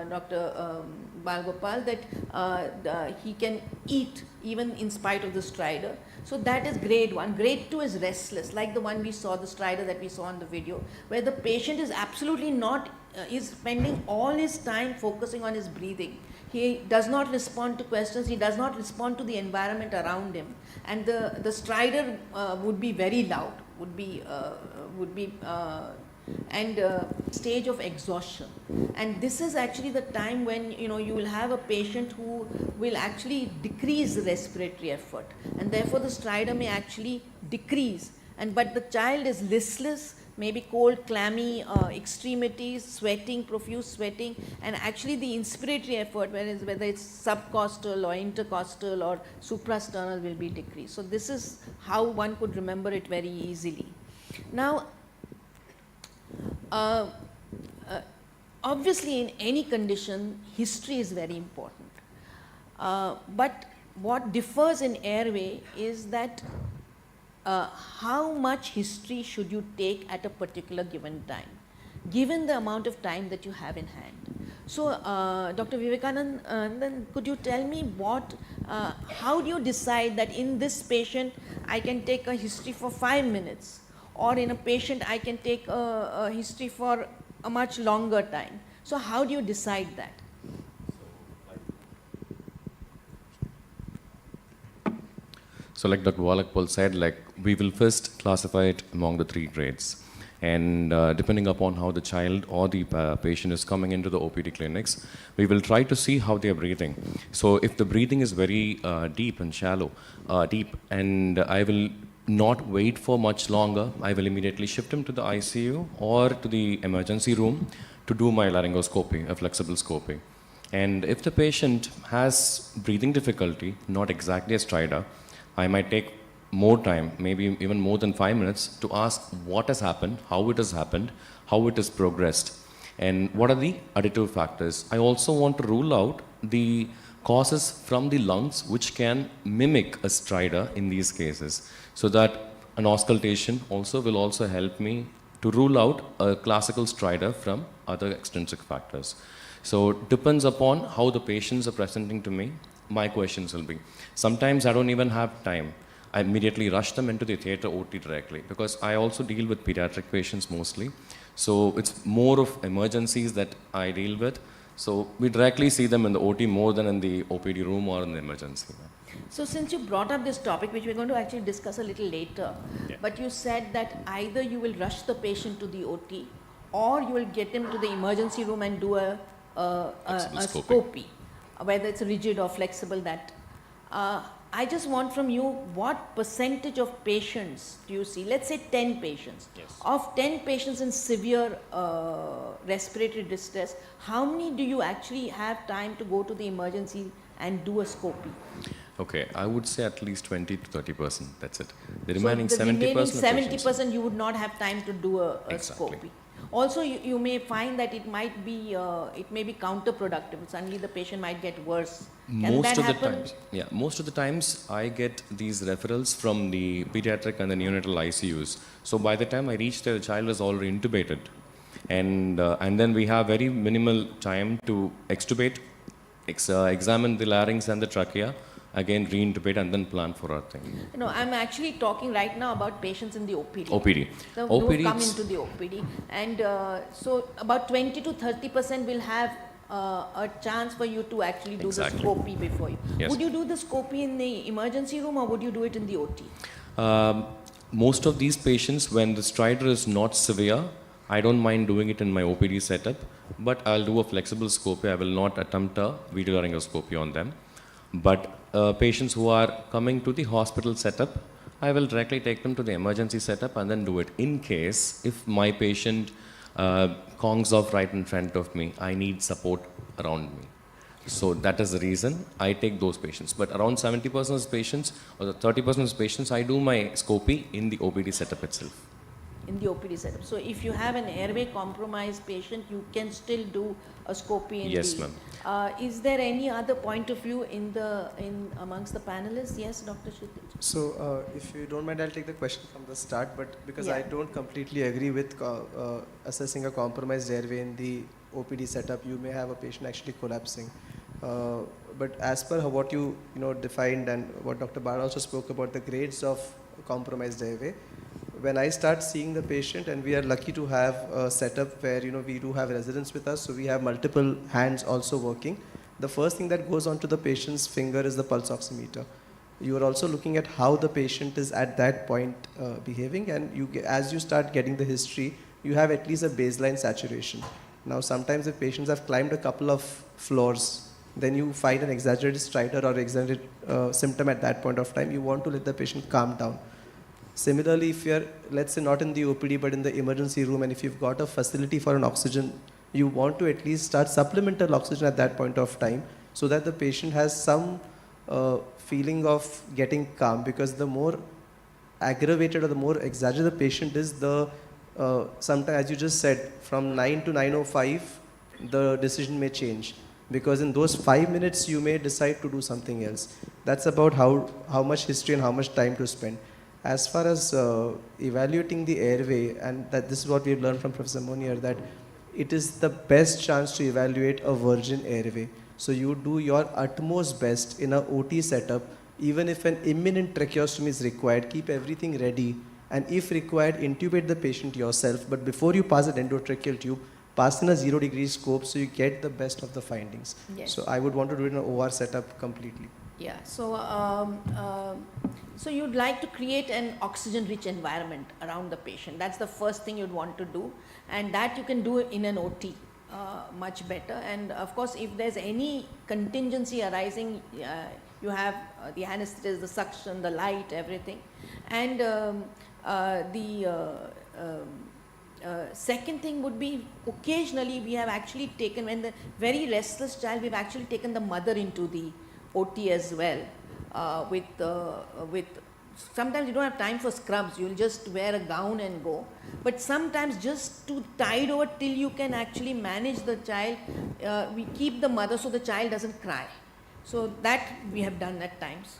Dr. Balgopal, that he can eat even in spite of the stridor. So that is grade 1. Grade 2 is restless, like the one we saw, the stridor that we saw in the video, where the patient is absolutely not, is spending all his time focusing on his breathing. He does not respond to questions, he does not respond to the environment around him, and the stridor would be very loud, would be stage of exhaustion. And this is actually the time when you will have a patient who will actually decrease the respiratory effort, and therefore the stridor may actually decrease, but the child is listless, maybe cold, clammy extremities, sweating, profuse sweating, and actually the inspiratory effort, whether it's subcostal or intercostal or suprasternal, will be decreased. So this is how one could remember it very easily. Now, obviously in any condition, history is very important. But what differs in airway is that how much history should you take at a particular given time, given the amount of time that you have in hand. So, Dr. Vivekanand, then could you tell me how do you decide that in this patient I can take a history for 5 minutes, or in a patient I can take a history for a much longer time? So how do you decide that? So like Dr. Walakpal said, we will first classify it among the 3 grades. And depending upon how the child or the patient is coming into the OPD clinics, we will try to see how they are breathing. So if the breathing is very deep and shallow, and I will not wait for much longer, I will immediately shift him to the ICU or to the emergency room to do my laryngoscopy, a flexible scopy. And if the patient has breathing difficulty, not exactly a stridor, I might take more time, maybe even more than 5 minutes, to ask what has happened, how it has happened, how it has progressed, and what are the additive factors. I also want to rule out the causes from the lungs which can mimic a stridor in these cases, so that an auscultation will also help me to rule out a classical stridor from other extrinsic factors. So it depends upon how the patients are presenting to me, my questions will be. Sometimes I don't even have time. I immediately rush them into the theatre OT directly, because I also deal with pediatric patients mostly. So it's more of emergencies that I deal with. So we directly see them in the OT more than in the OPD room or in the emergency. So since you brought up this topic, which we're going to actually discuss a little later, but you said that either you will rush the patient to the OT, or you will get him to the emergency room and do a scopy, whether it's rigid or flexible. I just want from you, what percentage of patients do you see? Let's say 10 patients. Yes. Of 10 patients in severe respiratory distress, how many do you actually have time to go to the emergency and do a scopy? Okay, I would say at least 20 to 30%. That's it. The So remaining the 70%. remaining of patients- 70% you would not have time to do a Exactly. scopy. Also, you may find that it might be, it may be counterproductive. Suddenly the patient might get worse. Can Most that of the happen? times, yeah, most of the times I get these referrals from the pediatric and the neonatal ICUs. So by the time I reach there, the child is already intubated, and then we have very minimal time to extubate, examine the larynx and the trachea, again re-intubate, and then plan for our thing. No, I'm actually talking right now about patients in the OPD. OPD. So OPD, who come it's- into the OPD, and so about 20 to 30% will have a chance for you to actually do Exactly. the scopy before you. Yes. Would you do the scopy in the emergency room or would you do it in the OT? Most of these patients, when the stridor is not severe, I don't mind doing it in my OPD setup, but I'll do a flexible scopy. I will not attempt a video laryngoscopy on them. But patients who are coming to the hospital setup, I will directly take them to the emergency setup and then do it. In case, if my patient congs off right in front of me, I need support around me. So that is the reason I take those patients. But around 70% of patients or the 30% of patients, I do my scopy in the OPD setup itself. In the OPD setup. So if you have an airway compromised patient, you can still do a scopy in Yes, the... ma'am. Is there any other point of view in amongst the panelists? Yes, Dr. Kshitij? So, if you don't mind, I'll take the question from the start, but because Yeah. I don't completely agree with assessing a compromised airway in the OPD setup, you may have a patient actually collapsing. But as per what you defined and what Dr. Bard also spoke about the grades of compromised airway, when I start seeing the patient, and we are lucky to have a setup where we do have residents with us, so we have multiple hands also working. The first thing that goes onto the patient's finger is the pulse oximeter. You are also looking at how the patient is at that point behaving, and as you start getting the history, you have at least a baseline saturation. Now, sometimes if patients have climbed a couple of floors, then you find an exaggerated stridor or exaggerated symptom at that point of time, you want to let the patient calm down. Similarly, if you're, let's say, not in the OPD but in the emergency room, and if you've got a facility for an oxygen, you want to at least start supplemental oxygen at that point of time so that the patient has some feeling of getting calm, because the more aggravated or the more exaggerated the patient is, the sometimes, as you just said, from 9 to 9:05, the decision may change. Because in those 5 minutes, you may decide to do something else. That's about how much history and how much time to spend. As far as evaluating the airway, and that this is what we've learned from Professor Monier, that it is the best chance to evaluate a virgin airway. So you do your utmost best in a OT setup, even if an imminent tracheostomy is required, keep everything ready, and if required, intubate the patient yourself. But before you pass an endotracheal tube, pass in a 0-degree scope so you get the best of the findings. Yes. So I would want to do it in an OR setup completely. Yeah, so you'd like to create an oxygen-rich environment around the patient. That's the first thing you'd want to do, and that you can do in an OT much better. And of course, if there's any contingency arising, you have the anesthetist, the suction, the light, everything. And second thing would be, occasionally we have actually taken, when the very restless child, we've actually taken the mother into the OT as well, with sometimes you don't have time for scrubs, you'll just wear a gown and go, but sometimes just to tide over till you can actually manage the child, we keep the mother so the child doesn't cry. So that we have done at times.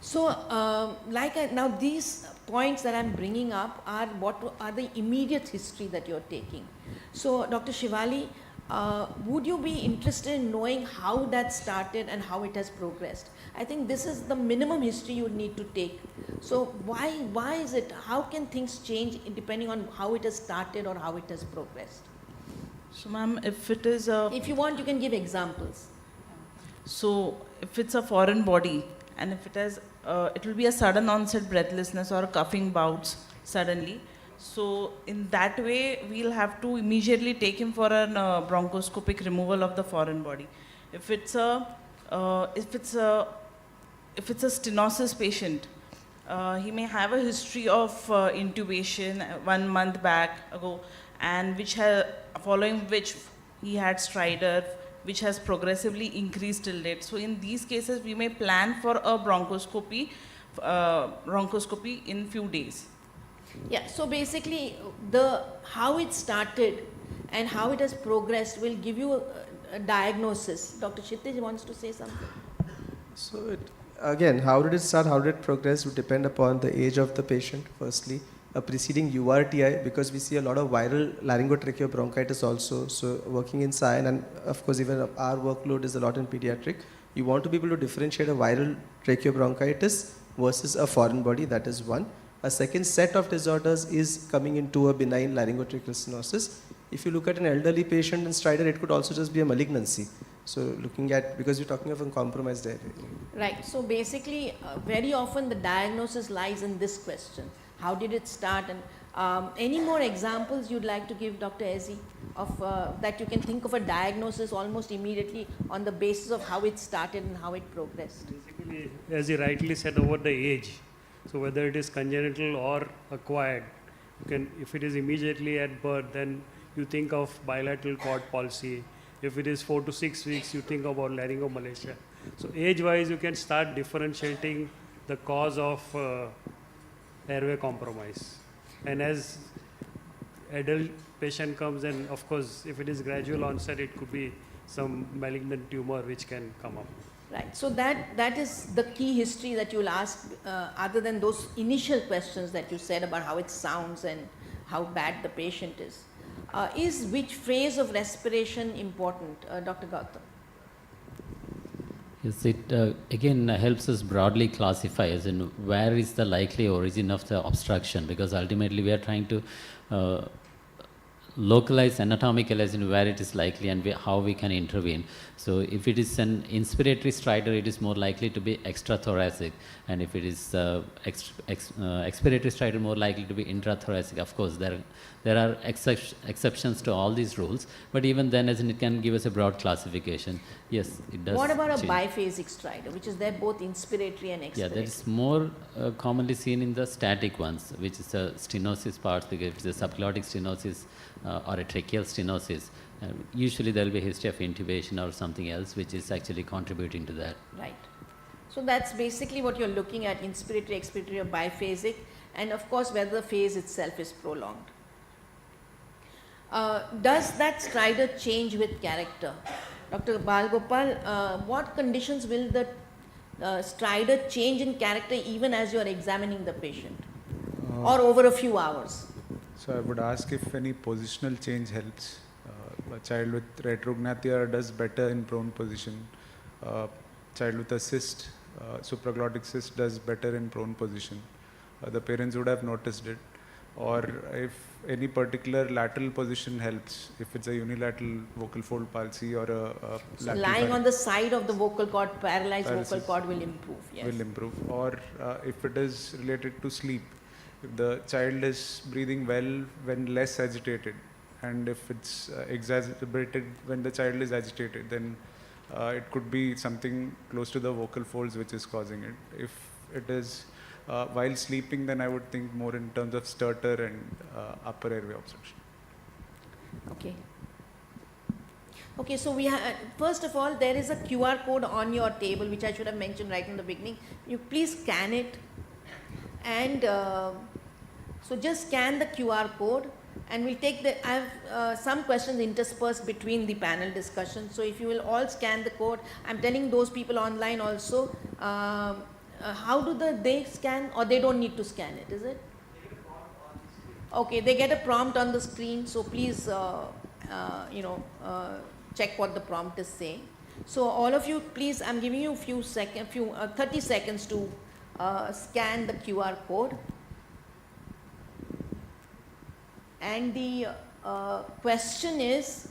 So now these points that I'm bringing up are what are the immediate history that you're taking. So Dr. Shivali, would you be interested in knowing how that started and how it has progressed? I think this is the minimum history you need to take. So why is it, how can things change depending on how it has started or how it has progressed? So ma'am, if it is a... If you want, you can give examples. So if it's a foreign body and if it has, it will be a sudden onset breathlessness or coughing bouts suddenly. So in that way, we'll have to immediately take him for a bronchoscopic removal of the foreign body. If it's a stenosis patient, he may have a history of intubation 1 month back ago, and following which he had stridor, which has progressively increased till date. So in these cases, we may plan for a bronchoscopy in few days. Yeah, so basically, how it started and how it has progressed will give you a diagnosis. Dr. Kshitij wants to say something. So again, how did it start, how did it progress would depend upon the age of the patient, firstly. A preceding URTI, because we see a lot of viral laryngotracheal bronchitis also. So working in SIAN, and of course even our workload is a lot in pediatric, you want to be able to differentiate a viral tracheobronchitis versus a foreign body, that is one. A second set of disorders is coming into a benign laryngotracheal stenosis. If you look at an elderly patient in stridor, it could also just be a malignancy. So looking at, because you're talking of a compromised area. Right, so basically, very often the diagnosis lies in this question. How did it start? And any more examples you'd like to give, Dr. Ezi, of that you can think of a diagnosis almost immediately on the basis of how it started and how it progressed? Basically, as you rightly said, over the age. So whether it is congenital or acquired, you can, if it is immediately at birth, then you think of bilateral cord palsy. If it is 4 to 6 weeks, you think about laryngomalacia. So age-wise, you can start differentiating the cause of airway compromise. And as adult patient comes, and of course, if it is gradual onset, it could be some malignant tumor which can come up. Right, so that is the key history that you'll ask, other than those initial questions that you said about how it sounds and how bad the patient is. Is which phase of respiration important, Dr. Gautam? Yes, it again helps us broadly classify as in where is the likely origin of the obstruction, because ultimately we are trying to localize anatomically as in where it is likely and how we can intervene. So if it is an inspiratory stridor, it is more likely to be extrathoracic, and if it is expiratory stridor, more likely to be intrathoracic. Of course, there are exceptions to all these rules, but even then, as in it can give us a broad classification. Yes, it does. What about a change. biphasic stridor, which is there both inspiratory and expiratory? Yeah, that is more commonly seen in the static ones, which is the stenosis parts, because if it's a subglottic stenosis or a tracheal stenosis, usually there will be a history of intubation or something else which is actually contributing to that. Right. So that's basically what you're looking at, inspiratory, expiratory, or biphasic, and of course whether the phase itself is prolonged. Does that stridor change with character? Dr. Balgopal, what conditions will the stridor change in character even as you are examining the patient or over a few hours? So I would ask if any positional change helps. A child with retrognathia does better in prone position. Child with a cyst, supraglottic cyst, does better in prone position. The parents would have noticed it. Or if any particular lateral position helps, if it's a unilateral vocal fold palsy or a so lying on the side of the vocal cord, paralyzed vocal cord will improve. Yes. Will improve. Or if it is related to sleep, if the child is breathing well when less agitated, and if it's exacerbated when the child is agitated, then it could be something close to the vocal folds which is causing it. If it is while sleeping, then I would think more in terms of stertor and upper airway obstruction. Okay. Okay, so we first of all, there is a QR code on your table, which I should have mentioned right in the beginning. You please scan it, and so just scan the QR code, and we'll take the, I have some questions interspersed between the panel discussion. So if you will all scan the code, I'm telling those people online also, how do they scan, or they don't need to scan it, is it? Okay, they get a prompt on the screen, so please, check what the prompt is saying. So all of you, please, I'm giving you a few 30 seconds to scan the QR code. And the question is,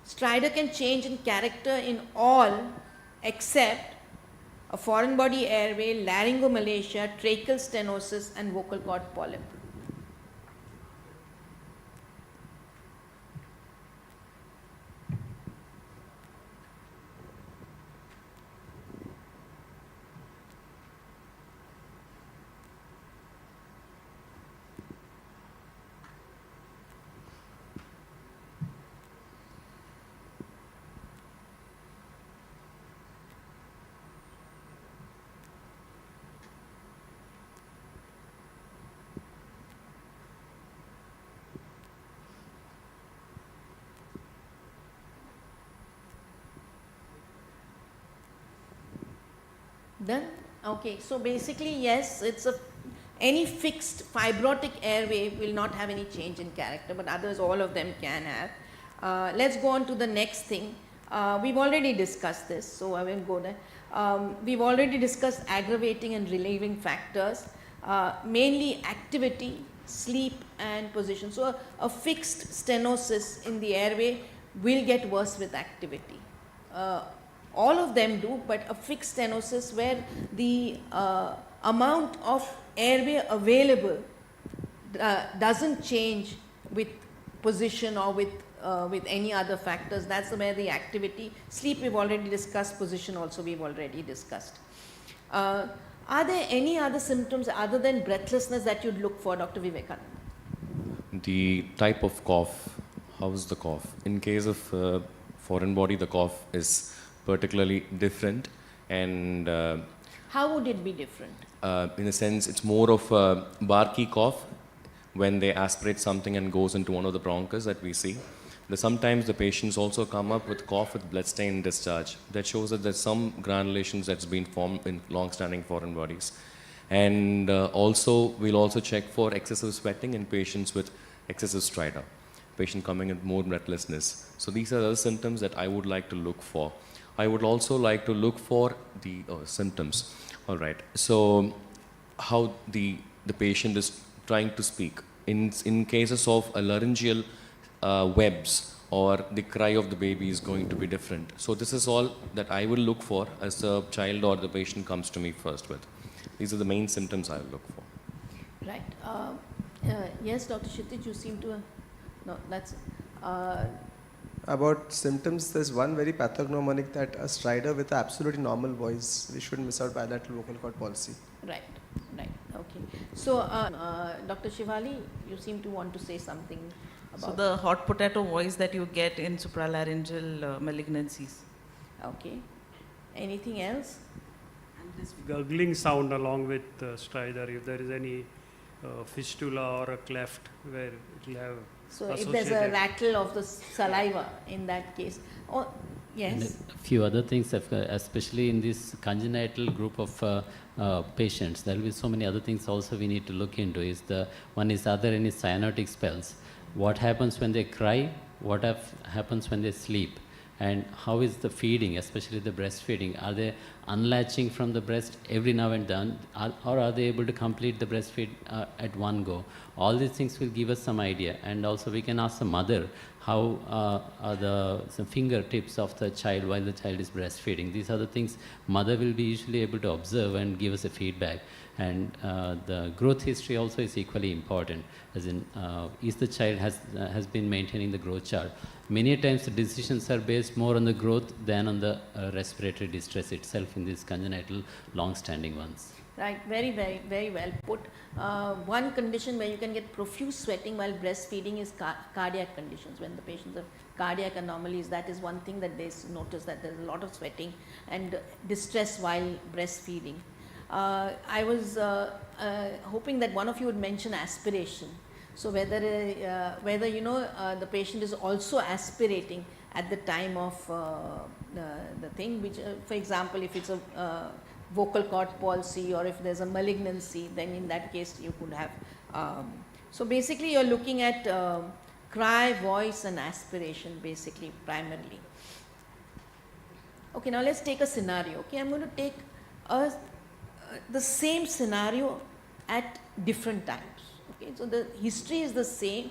stridor can change in character in all except a foreign body airway, laryngomalacia, tracheal stenosis, and vocal cord polyp. Done? Okay, so basically, yes, any fixed fibrotic airway will not have any change in character, but others, all of them can have. Let's go on to the next thing. We've already discussed this, so I won't go there. We've already discussed aggravating and relieving factors, mainly activity, sleep and position. So a fixed stenosis in the airway will get worse with activity. All of them do, but a fixed stenosis where the amount of airway available doesn't change with position or with any other factors. That's where the activity. Sleep we've already discussed, position also we've already discussed. Are there any other symptoms other than breathlessness that you'd look for, Dr. Vivekanand? The type of cough, how is the cough? In case of foreign body, the cough is particularly different, and how would it be different? In a sense, it's more of a barky cough when they aspirate something and goes into one of the bronchus that we see. Sometimes the patients also come up with cough with blood-stained discharge. That shows that there's some granulations that's been formed in long-standing foreign bodies. And we'll also check for excessive sweating in patients with excessive stridor, patient coming with more breathlessness. So these are the symptoms that I would like to look for. I would also like to look for the symptoms. All right. So how the patient is trying to speak. In cases of a laryngeal webs, or the cry of the baby is going to be different. So this is all that I will look for as the child or the patient comes to me first with. These are the main symptoms I will look for. Right. Yes, Dr. Kshitij, you seem to... No, that's... About symptoms, there's one very pathognomonic, that a stridor with an absolutely normal voice, we shouldn't miss out bilateral vocal cord palsy. Right, right, okay. So, Dr. Shivali, you seem to want to say something about... So the hot potato voice that you get in supralaryngeal malignancies. Okay. Anything else? And this gurgling sound along with stridor, if there is any fistula or a cleft where it will have... So if there's a rattle of the saliva in that case. Oh, yes? And a few other things, especially in this congenital group of patients, there will be so many other things also we need to look into. One is, are there any cyanotic spells? What happens when they cry? What happens when they sleep? And how is the feeding, especially the breastfeeding? Are they unlatching from the breast every now and then, or are they able to complete the breastfeed at one go? All these things will give us some idea. And also we can ask the mother how are some fingertips of the child while the child is breastfeeding. These are the things mother will be usually able to observe and give us a feedback. And the growth history also is equally important, as in is the child has been maintaining the growth chart. Many times the decisions are based more on the growth than on the respiratory distress itself in these congenital long-standing ones. Right, very, very, very well put. One condition where you can get profuse sweating while breastfeeding is cardiac conditions. When the patients have cardiac anomalies, that is one thing that they notice, that there's a lot of sweating and distress while breastfeeding. I was hoping that one of you would mention aspiration. So whether the patient is also aspirating at the time of the thing, which, for example, if it's a vocal cord palsy or if there's a malignancy, then in that case you could have. So basically you're looking at cry, voice and aspiration basically primarily. Okay, now let's take a scenario. Okay, I'm going to take the same scenario at different times. Okay, so the history is the same,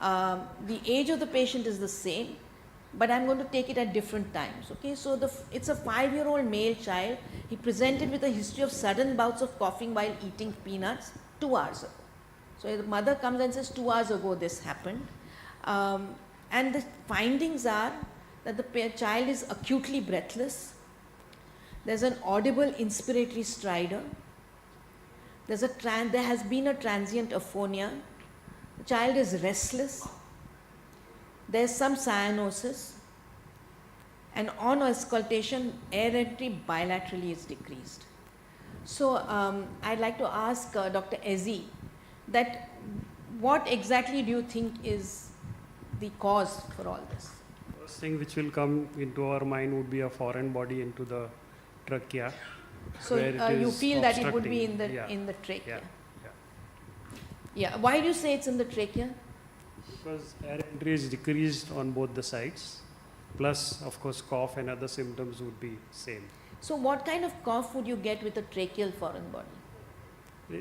the age of the patient is the same, but I'm going to take it at different times. Okay, so it's a 5-year-old male child. He presented with a history of sudden bouts of coughing while eating peanuts 2 hours ago. So the mother comes and says 2 hours ago this happened, and the findings are that the child is acutely breathless. There's an audible inspiratory stridor. There has been a transient aphonia. The child is restless. There's some cyanosis. And on auscultation, air entry bilaterally is decreased. So I'd like to ask Dr. Ezzi that what exactly do you think is the cause for all this? First thing which will come into our mind would be a foreign body into the trachea. So where it you is feel that it would be obstructing. in the trachea. Yeah. Yeah. Why do you say it's in the trachea? Because air entry is decreased on both the sides. Plus, of course, cough and other symptoms would be same. So what kind of cough would you get with a tracheal foreign body?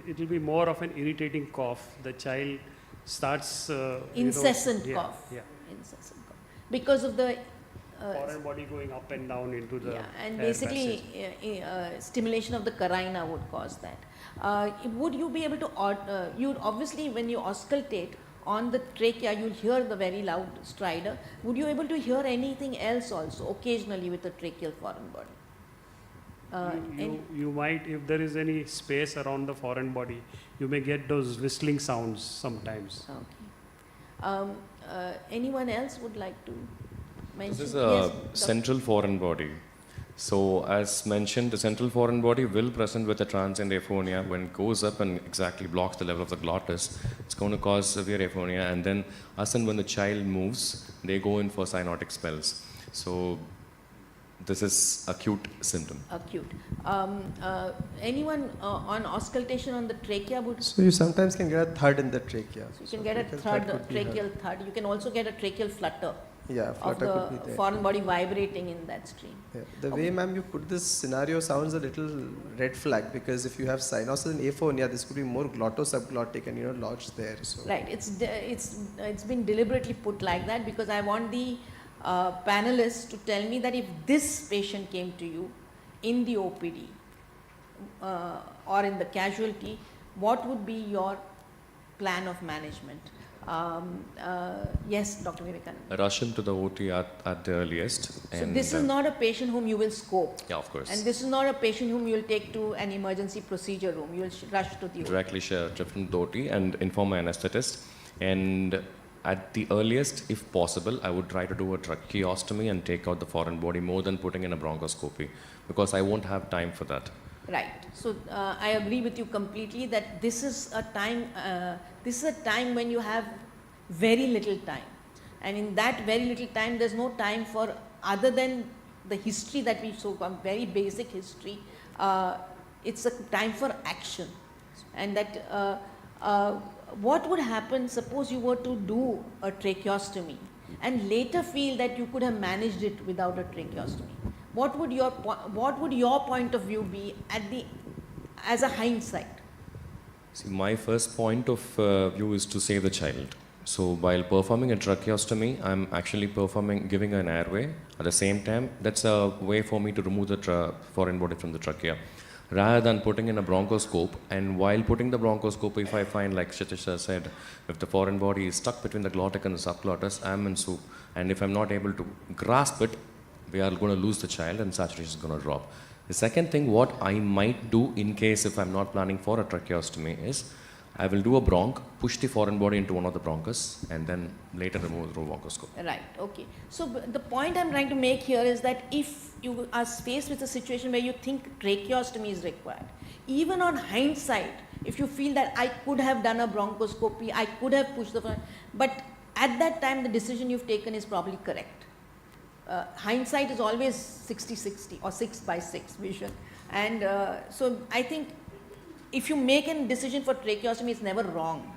It will be more of an irritating cough. The child starts Incessant you know, cough. Yeah. Incessant cough. Because of the Foreign body going up and down into the and air basically passage. stimulation of the carina would cause that. Would you be able to, you obviously when you auscultate on the trachea, you'll hear the very loud stridor. Would you able to hear anything else also occasionally with a tracheal foreign body? You might, if there is any space around the foreign body, you may get those whistling sounds sometimes. Okay. Anyone else would like to mention? This is a central foreign body. So as mentioned, the central foreign body will present with a transient aphonia. When it goes up and exactly blocks the level of the glottis, it's going to cause severe aphonia. And then as and when the child moves, they go in for cyanotic spells. So this is acute symptom. Acute. Anyone on auscultation on the trachea would... So you sometimes can get a thud in the trachea. So you can get a tracheal thud. You can also get a tracheal flutter. Yeah, flutter of could be the there. foreign body vibrating in that stream. Yeah. The way, ma'am, you put this scenario sounds a little red flag, because if you have cyanosis and aphonia, this could be more glottosubglottic and lodged there. So. Right. It's been deliberately put like that because I want the panelists to tell me that if this patient came to you in the OPD or in the casualty, what would be your plan of management? Yes, Dr. Vivekanand. Rush him to the OT at the earliest. So this is not a patient whom you will scope. Yeah, of course. And this is not a patient whom you will take to an emergency procedure room. You will rush to the OT. Directly shift him to the OT and inform my anesthetist. And at the earliest, if possible, I would try to do a tracheostomy and take out the foreign body more than putting in a bronchoscopy, because I won't have time for that. Right. So I agree with you completely that this is a time. This is a time when you have very little time, and in that very little time, there's no time for other than the history that we saw, very basic history. It's a time for action, and that. What would happen? Suppose you were to do a tracheostomy, and later feel that you could have managed it without a tracheostomy. What would your point of view be as a hindsight? See, my first point of view is to save the child. So while performing a tracheostomy, I'm actually giving an airway. At the same time, that's a way for me to remove the foreign body from the trachea, rather than putting in a bronchoscope. And while putting the bronchoscope, if I find, like Shatisha said, if the foreign body is stuck between the glottic and the subglottis, I'm in soup. And if I'm not able to grasp it, we are going to lose the child and saturation is going to drop. The second thing, what I might do in case if I'm not planning for a tracheostomy is, I will do a bronch, push the foreign body into one of the bronchus, and then later remove through bronchoscope. Right, okay. So the point I'm trying to make here is that if you are faced with a situation where you think tracheostomy is required, even on hindsight, if you feel that I could have done a bronchoscopy, I could have pushed the front, but at that time the decision you've taken is probably correct. Hindsight is always 60-60 or 6/6 vision. And so I think if you make a decision for tracheostomy, it's never wrong.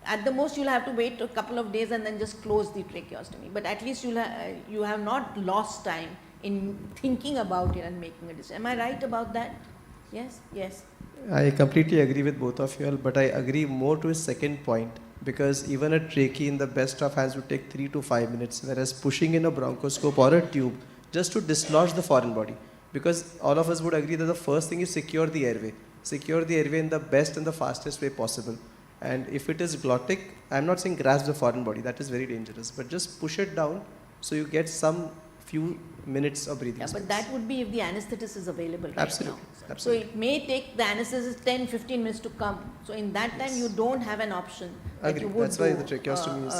At the most, you'll have to wait a couple of days and then just close the tracheostomy. But at least you have not lost time in thinking about it and making a decision. Am I right about that? Yes? Yes. I completely agree with both of you all, but I agree more to his second point, because even a trachea in the best of hands would take 3 to 5 minutes, whereas pushing in a bronchoscope or a tube just to dislodge the foreign body, because all of us would agree that the first thing is secure the airway. Secure the airway in the best and the fastest way possible. And if it is glottic, I'm not saying grasp the foreign body, that is very dangerous, but just push it down so you get some few minutes of breathing space. But that would be if the anesthetist is available right Absolutely. now. Absolutely. So it may take the anesthetist 10-15 minutes to come. So in that time, you don't have an option. That you would That's why the tracheostomy is...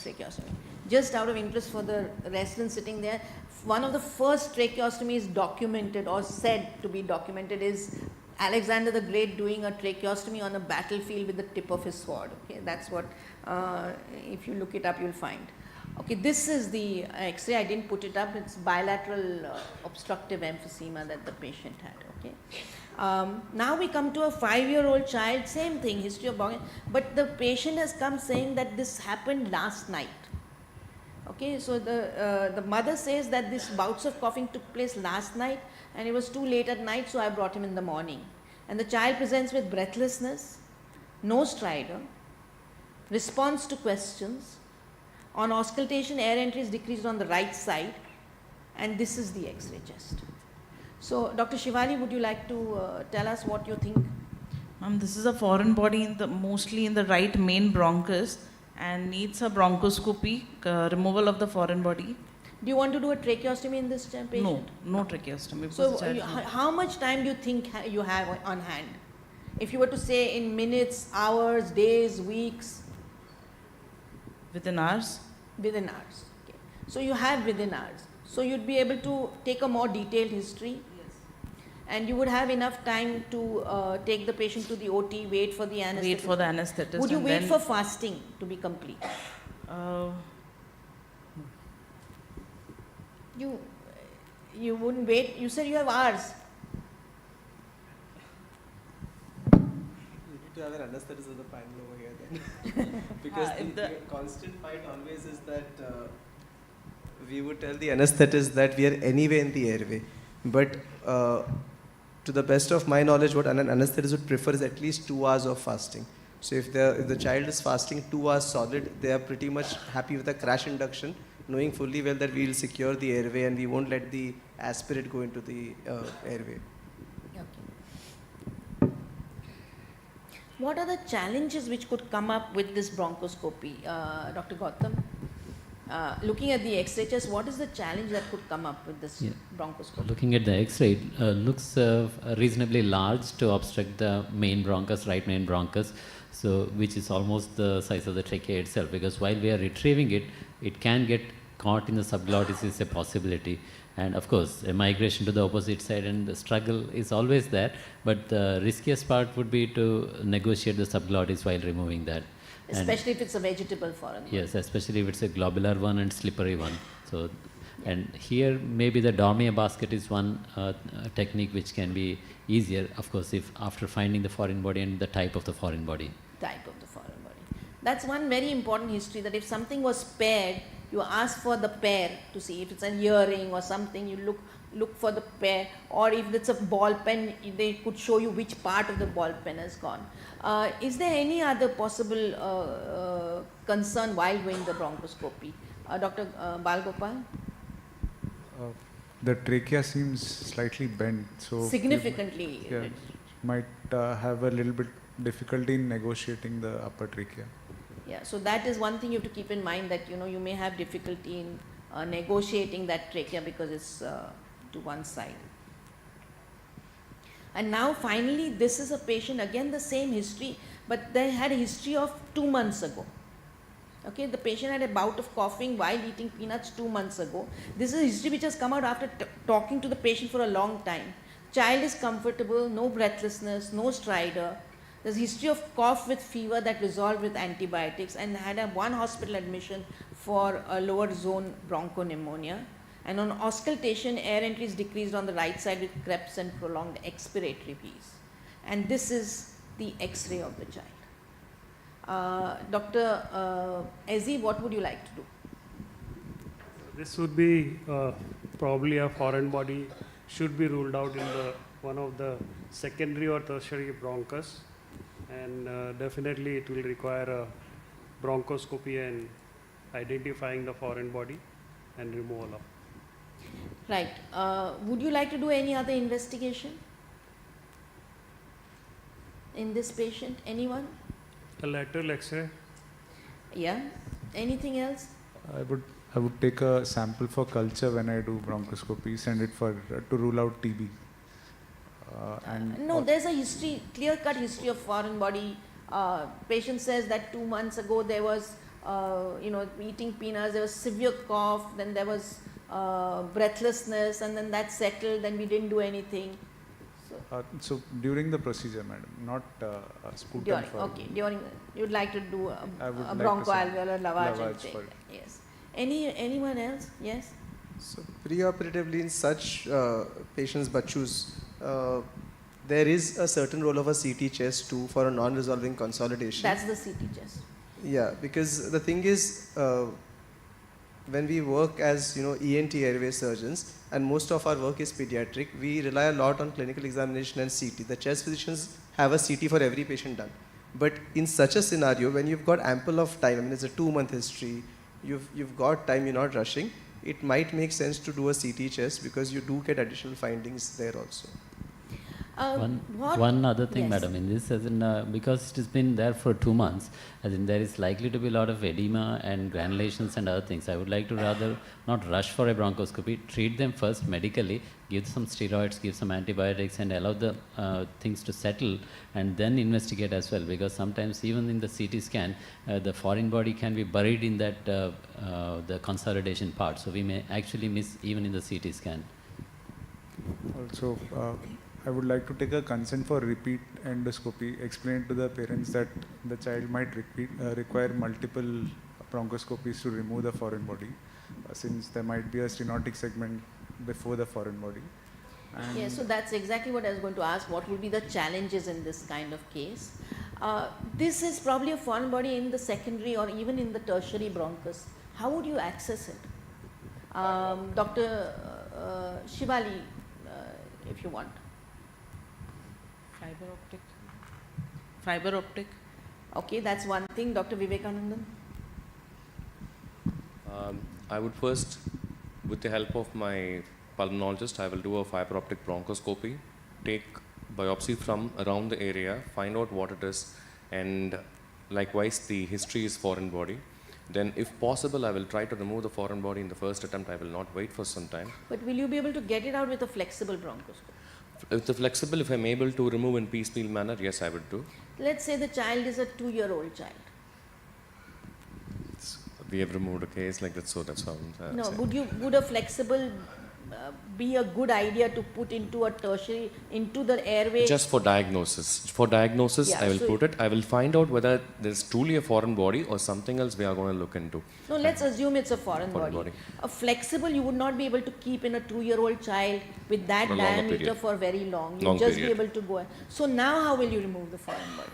tracheostomy. Just out of interest for the residents sitting there, one of the first tracheostomies documented or said to be documented is Alexander the Great doing a tracheostomy on a battlefield with the tip of his sword. Okay, that's what, if you look it up, you'll find. Okay, this is the X-ray. I didn't put it up. It's bilateral obstructive emphysema that the patient had. Okay. Now we come to a 5-year-old child. Same thing, history of bronchitis, but the patient has come saying that this happened last night. Okay, so the mother says that this bouts of coughing took place last night, and it was too late at night, so I brought him in the morning. And the child presents with breathlessness, no stridor, response to questions. On auscultation, air entry is decreased on the right side, and this is the X-ray chest. So, Dr. Shivali, would you like to tell us what you think? This is a foreign body mostly in the right main bronchus and needs a bronchoscopy, removal of the foreign body. Do you want to do a tracheostomy in this patient? No tracheostomy. So, how much time do you think you have on hand? If you were to say in minutes, hours, days, weeks? Within hours? Within hours. Okay. So, you have within hours. So, you'd be able to take a more detailed history? Yes. And you would have enough time to take the patient to the OT, wait for the anesthetist? Wait for the anesthetist. Would you wait for fasting to be complete? You wouldn't wait. You said you have hours. You need to have an anesthetist as a panel over here then. Because the constant fight always is that we would tell the anesthetist that we are anyway in the airway. But to the best of my knowledge, what an anesthetist would prefer is at least 2 hours of fasting. So if the child is fasting 2 hours solid, they are pretty much happy with a crash induction, knowing fully well that we will secure the airway and we won't let the aspirate go into the airway. Okay. What are the challenges which could come up with this bronchoscopy, Dr. Gautam? Looking at the X-ray chest, what is the challenge that could come up with this bronchoscopy? Looking at the X-ray, it looks reasonably large to obstruct the main bronchus, right main bronchus, so which is almost the size of the trachea itself, because while we are retrieving it, it can get caught in the subglottis is a possibility. And of course, a migration to the opposite side and the struggle is always there, but the riskiest part would be to negotiate the subglottis while removing that. Especially if it's a vegetable foreign body. Yes, especially if it's a globular one and slippery one. So, and here maybe the Dormier basket is one technique which can be easier, of course, if after finding the foreign body and the type of the foreign body. Type of the foreign body. That's one very important history, that if something was paired, you ask for the pair to see. If it's an earring or something, you look for the pair, or if it's a ball pen, they could show you which part of the ball pen has gone. Is there any other possible concern while doing the bronchoscopy? Dr. Balgopal? The trachea seems slightly bent, so significantly. Might have a little bit difficulty in negotiating the upper trachea. Yeah, so that is one thing you have to keep in mind, that you may have difficulty in negotiating that trachea because it's to one side. And now finally, this is a patient, again the same history, but they had a history of 2 months ago. Okay, the patient had a bout of coughing while eating peanuts 2 months ago. This is a history which has come out after talking to the patient for a long time. Child is comfortable, no breathlessness, no stridor. There's a history of cough with fever that resolved with antibiotics, and had a 1 hospital admission for a lower zone bronchopneumonia. And on auscultation, air entry is decreased on the right side with creps and prolonged expiratory wheeze. And this is the X-ray of the child. Dr. Ezi, what would you like to do? This would be probably a foreign body, should be ruled out in one of the secondary or tertiary bronchus, and definitely it will require a bronchoscopy and identifying the foreign body and removal of. Right. Would you like to do any other investigation in this patient? Anyone? A lateral X-ray. Yeah. Anything else? I would take a sample for culture when I do bronchoscopy, send it for to rule out TB. No, there's a history, clear-cut history of foreign body. Patient says that 2 months ago there was, eating peanuts, there was severe cough, then there was breathlessness, and then that settled, then we didn't do anything. So during the procedure, madam, not sputum. During, okay, during, you'd like to do a bronchoalveolar lavage. Yes. Anyone else? Yes? So preoperatively in such patients, Bachus, there is a certain role of a CT chest too for a non-resolving consolidation. That's the CT chest. Yeah, because the thing is, when we work as ENT airway surgeons, and most of our work is pediatric, we rely a lot on clinical examination and CT. The chest physicians have a CT for every patient done. But in such a scenario, when you've got ample of time, I mean it's a 2-month history, you've got time, you're not rushing, it might make sense to do a CT chest because you do get additional findings there also. One other thing, Yes. madam, in this, as in, because it has been there for 2 months, as in there is likely to be a lot of edema and granulations and other things. I would like to rather not rush for a bronchoscopy, treat them first medically, give some steroids, give some antibiotics, and allow the things to settle, and then investigate as well. Because sometimes even in the CT scan, the foreign body can be buried in that the consolidation part. So we may actually miss even in the CT scan. Also, I would like to take a consent for repeat endoscopy, explain to the parents that the child might require multiple bronchoscopies to remove the foreign body, since there might be a stenotic segment before the foreign body. And Yeah, so that's exactly what I was going to ask. What would be the challenges in this kind of case? This is probably a foreign body in the secondary or even in the tertiary bronchus. How would you access it? Dr. Shivali, if you want. Fiber optic. Okay, that's one thing. Dr. Vivekanandan? I would first, with the help of my pulmonologist, I will do a fiber optic bronchoscopy, take biopsy from around the area, find out what it is, and likewise the history is foreign body. Then if possible, I will try to remove the foreign body in the first attempt. I will not wait for some time. But will you be able to get it out with a flexible bronchoscope? If the flexible, if I'm able to remove in piecemeal manner, yes, I would do. Let's say the child is a 2-year-old child. We have removed a case like that, so that's how I'm No, saying. would a flexible be a good idea to put into a tertiary, into the airway? Just for diagnosis. For diagnosis, Yeah, I will so put it. I will find out whether there's truly a foreign body or something else we are going to look into. No, let's assume it's a foreign Foreign body. body. A flexible, you would not be able to keep in a 2-year-old child with that For a longer diameter period. for very long. You'll Long just period. be able to go. So now how will you remove the foreign body?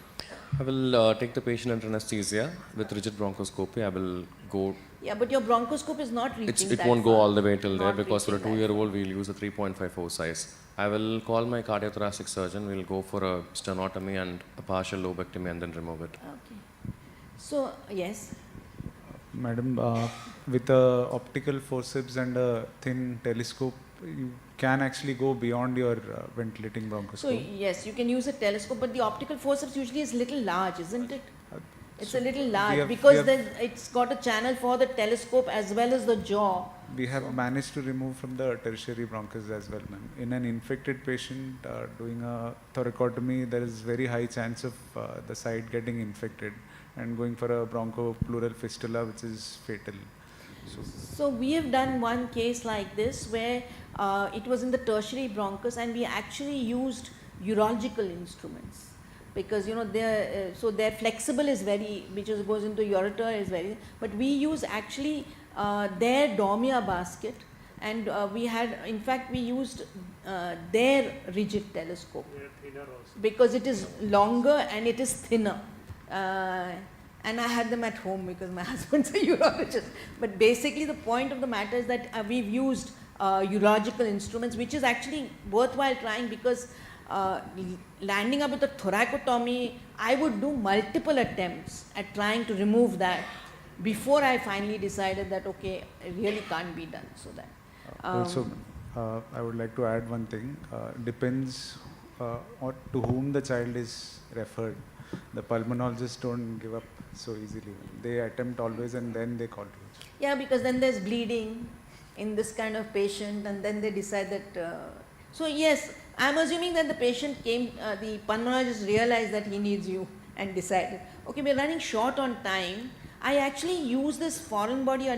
I will take the patient under anesthesia with rigid bronchoscopy. I will go. Yeah, but your bronchoscope is not reaching It that won't go far. all the way till there Not because for a reaching that 2-year-old we'll use a 3.54 size. I will call my cardiothoracic surgeon. We'll go for a stenotomy and a partial lobectomy and then remove it. Okay. So, yes. Madam, with a optical forceps and a thin telescope, you can actually go beyond your ventilating bronchoscope. So, yes, you can use a telescope, but the optical forceps usually is little large, isn't it? It's a little large because then it's got a channel for the telescope as well as the jaw. We have managed to remove from the tertiary bronchus as well, ma'am. In an infected patient doing a thoracotomy, there is very high chance of the site getting infected and going for a bronchopleural fistula, which is fatal. So we have done one case like this where it was in the tertiary bronchus and we actually used urological instruments. Because so their flexible is very, which goes into ureter is very, but we use actually their Domia basket, and we had, in fact, we used their rigid telescope because it is longer and it is thinner. And I had them at home because my husband's a urologist. But basically, the point of the matter is that we've used urological instruments, which is actually worthwhile trying because. Landing up with a thoracotomy, I would do multiple attempts at trying to remove that before I finally decided that okay, it really can't be done. So that also, I would like to add one thing. Depends on to whom the child is referred. The pulmonologists don't give up so easily. They attempt always and then they call to us. Yeah, because then there's bleeding in this kind of patient, and then they decide that. So yes, I'm assuming that the patient came, the pulmonologist realized that he needs you and decided, okay, we're running short on time. I actually use this foreign body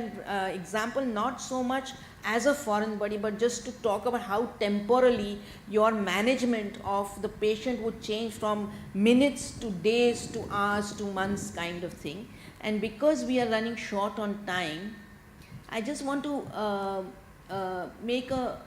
example not so much as a foreign body, but just to talk about how temporally your management of the patient would change from minutes to days to hours to months kind of thing. And because we are running short on time, I just want to make a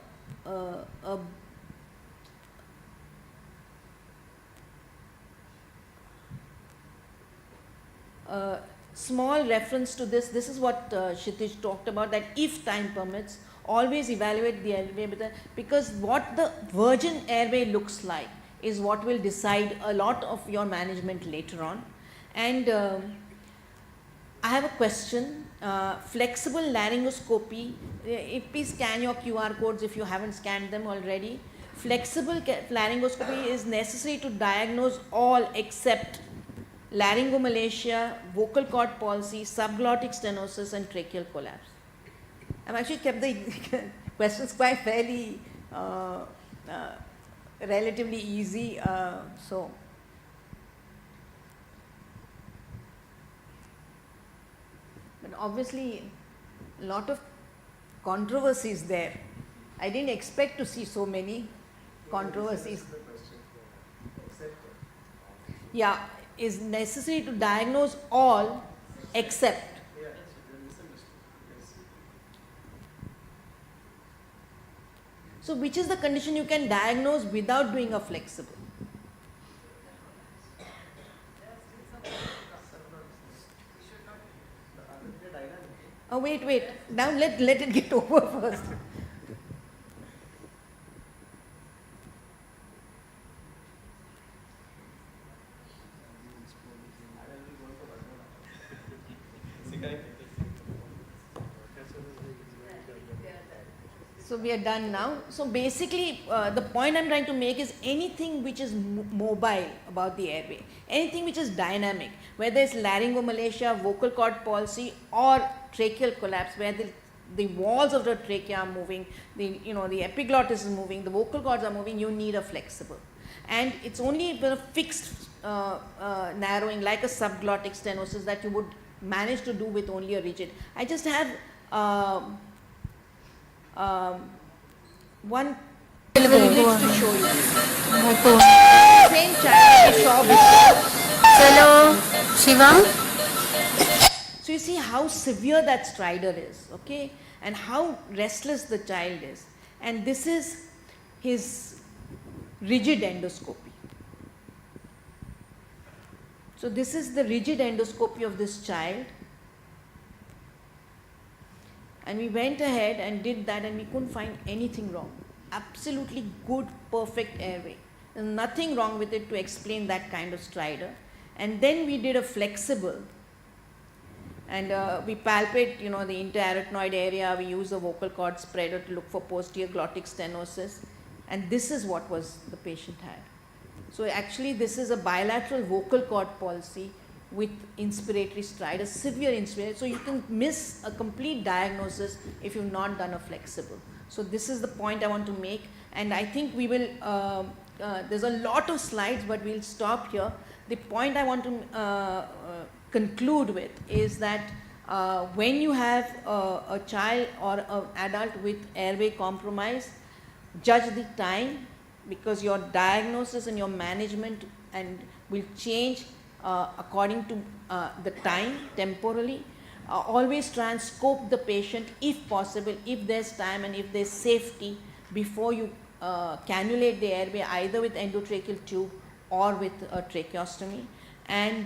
small reference to this. This is what Kshitij talked about, that if time permits, always evaluate the airway because what the virgin airway looks like is what will decide a lot of your management later on. And I have a question. Flexible laryngoscopy, please scan your QR codes if you haven't scanned them already. Flexible laryngoscopy is necessary to diagnose all except laryngomalacia, vocal cord palsy, subglottic stenosis and tracheal collapse. I've actually kept the questions quite fairly relatively easy. But obviously a lot of controversies there. I didn't expect to see so many controversies. Yeah, is necessary to diagnose all except. So which is the condition you can diagnose without doing a flexible? Oh wait, now let it get over first. So we are done now. So basically the point I'm trying to make is anything which is mobile about the airway, anything which is dynamic, whether it's laryngomalacia, vocal cord palsy or tracheal collapse, where the walls of the trachea are moving, the epiglottis is moving, the vocal cords are moving, you need a flexible. And it's only a fixed narrowing like a subglottic stenosis that you would manage to do with only a rigid. I just have one image to show you. Same child we saw before. Hello, Shiva. So you see how severe that stridor is, okay, and how restless the child is. And this is his rigid endoscopy. So this is the rigid endoscopy of this child. And we went ahead and did that and we couldn't find anything wrong. Absolutely good, perfect airway. There's nothing wrong with it to explain that kind of stridor. And then we did a flexible. And we palpate, the interarytenoid area. We use a vocal cord spreader to look for posterior glottic stenosis. And this is what the patient had. So actually this is a bilateral vocal cord palsy with inspiratory stridor, severe inspiratory. So you can miss a complete diagnosis if you've not done a flexible. So this is the point I want to make. And I think we will, there's a lot of slides, but we'll stop here. The point I want to conclude with is that when you have a child or an adult with airway compromise, judge the time, because your diagnosis and your management will change according to the time temporally. Always try and scope the patient if possible, if there's time and if there's safety, before you cannulate the airway either with endotracheal tube or with a tracheostomy. And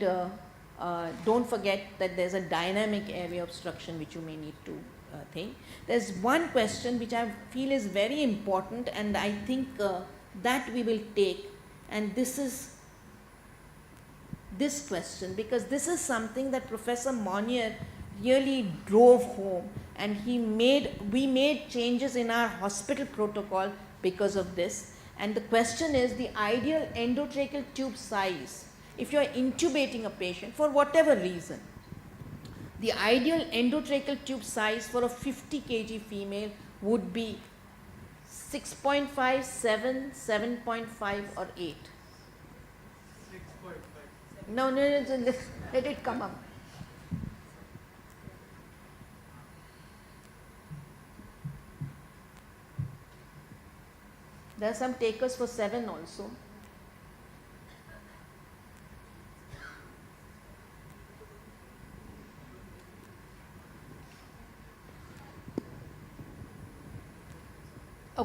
don't forget that there's a dynamic airway obstruction which you may need to think. There's one question which I feel is very important, and I think that we will take, and this is this question, because this is something that Professor Monnier really drove home, and we made changes in our hospital protocol because of this. And the question is the ideal endotracheal tube size. If you are intubating a patient for whatever reason, the ideal endotracheal tube size for a 50 kg female would be 6.5, 7, 7.5 or 8. No, let it come up. There are some takers for 7 also.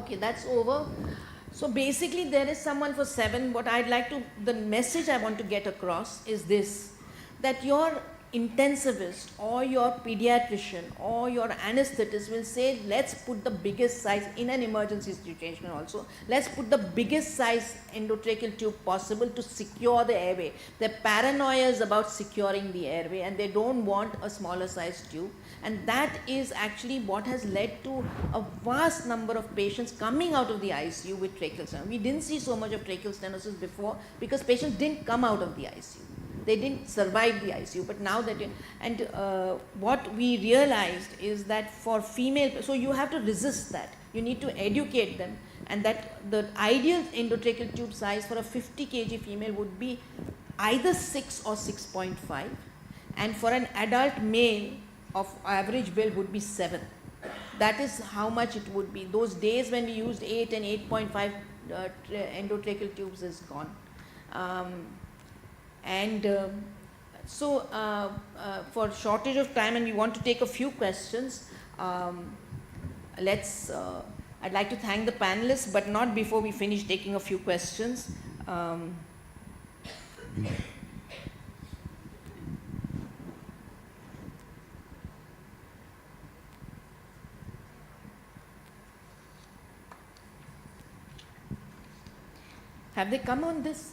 Okay, that's over. So basically there is someone for 7. What I'd like to, the message I want to get across is this, that your intensivist or your pediatrician or your anesthetist will say, let's put the biggest size, in an emergency situation also, let's put the biggest size endotracheal tube possible to secure the airway. Their paranoia is about securing the airway and they don't want a smaller size tube. And that is actually what has led to a vast number of patients coming out of the ICU with tracheal stenosis. We didn't see so much of tracheal stenosis before because patients didn't come out of the ICU. They didn't survive the ICU, but now that, what we realized is that for female, so you have to resist that. You need to educate them, and that the ideal endotracheal tube size for a 50 kg female would be either 6 or 6.5, and for an adult male of average build would be 7. That is how much it would be. Those days when we used 8 and 8.5 endotracheal tubes is gone. For shortage of time, and we want to take a few questions, I'd like to thank the panelists, but not before we finish taking a few questions. Have they come on this?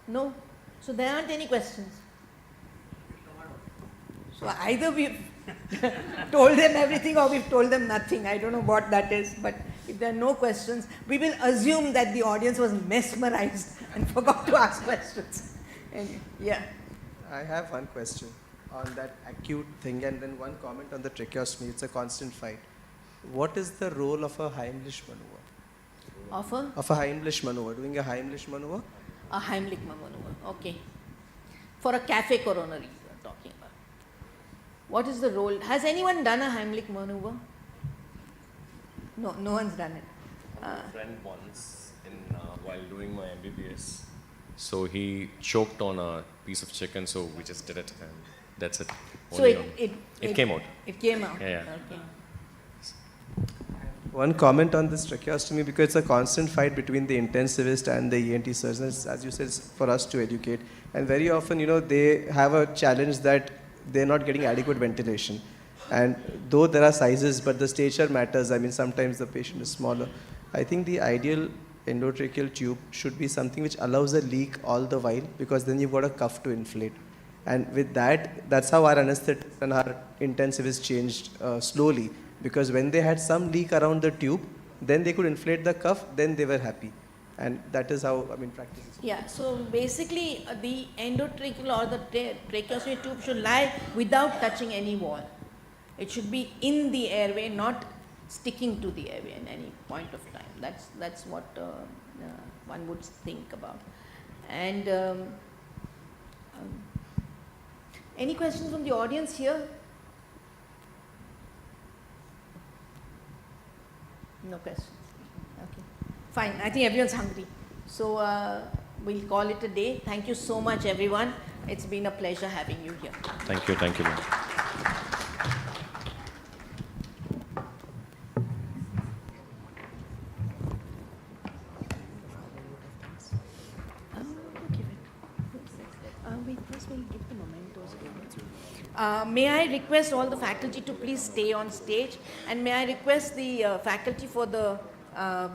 No? So there aren't any questions. So either we've told them everything or we've told them nothing. I don't know what that is, but if there are no questions, we will assume that the audience was mesmerized and forgot to ask questions. And, yeah. I have one question on that acute thing and then one comment on the tracheostomy. It's a constant fight. What is the role of a Heimlich maneuver? Of a Heimlich maneuver, doing a Heimlich maneuver? A Heimlich maneuver, okay. For a cafe coronary you are talking about. What is the role? Has anyone done a Heimlich maneuver? No, no one's done it. A friend once, while doing my MBBS, so he choked on a piece of chicken, so we just did it, and that's it. So it came out. It came out. Yeah. Okay. One comment on this tracheostomy, because it's a constant fight between the intensivist and the ENT surgeons, as you said, it's for us to educate. And very often, they have a challenge that they're not getting adequate ventilation. And though there are sizes, but the stature matters. I mean, sometimes the patient is smaller. I think the ideal endotracheal tube should be something which allows a leak all the while, because then you've got a cuff to inflate. And with that, that's how our anesthetist and our intensivist changed slowly. Because when they had some leak around the tube, then they could inflate the cuff, then they were happy. And that is how, practice is. Yeah, so basically the endotracheal or the tracheostomy tube should lie without touching any wall. It should be in the airway, not sticking to the airway at any point of time. That's what one would think about. And any questions from the audience here? No questions. Okay. Fine. I think everyone's hungry. So we'll call it a day. Thank you so much, everyone. It's been a pleasure having you here. Thank you, ma'am. May I request all the faculty to please stay on stage, and may I request the faculty for the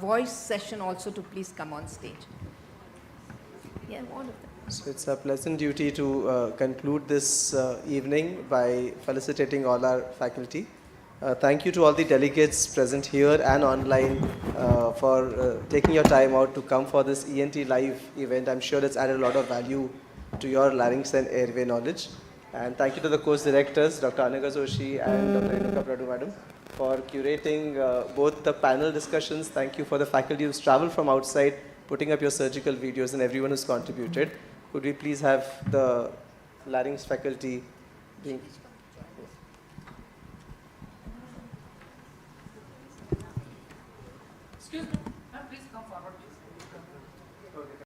voice session also to please come on stage. Yeah, all of them. So it's a pleasant duty to conclude this evening by felicitating all our faculty. Thank you to all the delegates present here and online for taking your time out to come for this ENT live event. I'm sure it's added a lot of value to your larynx and airway knowledge. And thank you to the course directors, Dr. Anaga Joshi and Dr. Renuka Pradu Madam, for curating both the panel discussions. Thank you for the faculty who's traveled from outside, putting up your surgical videos, and everyone who's contributed. Could we please have the larynx faculty being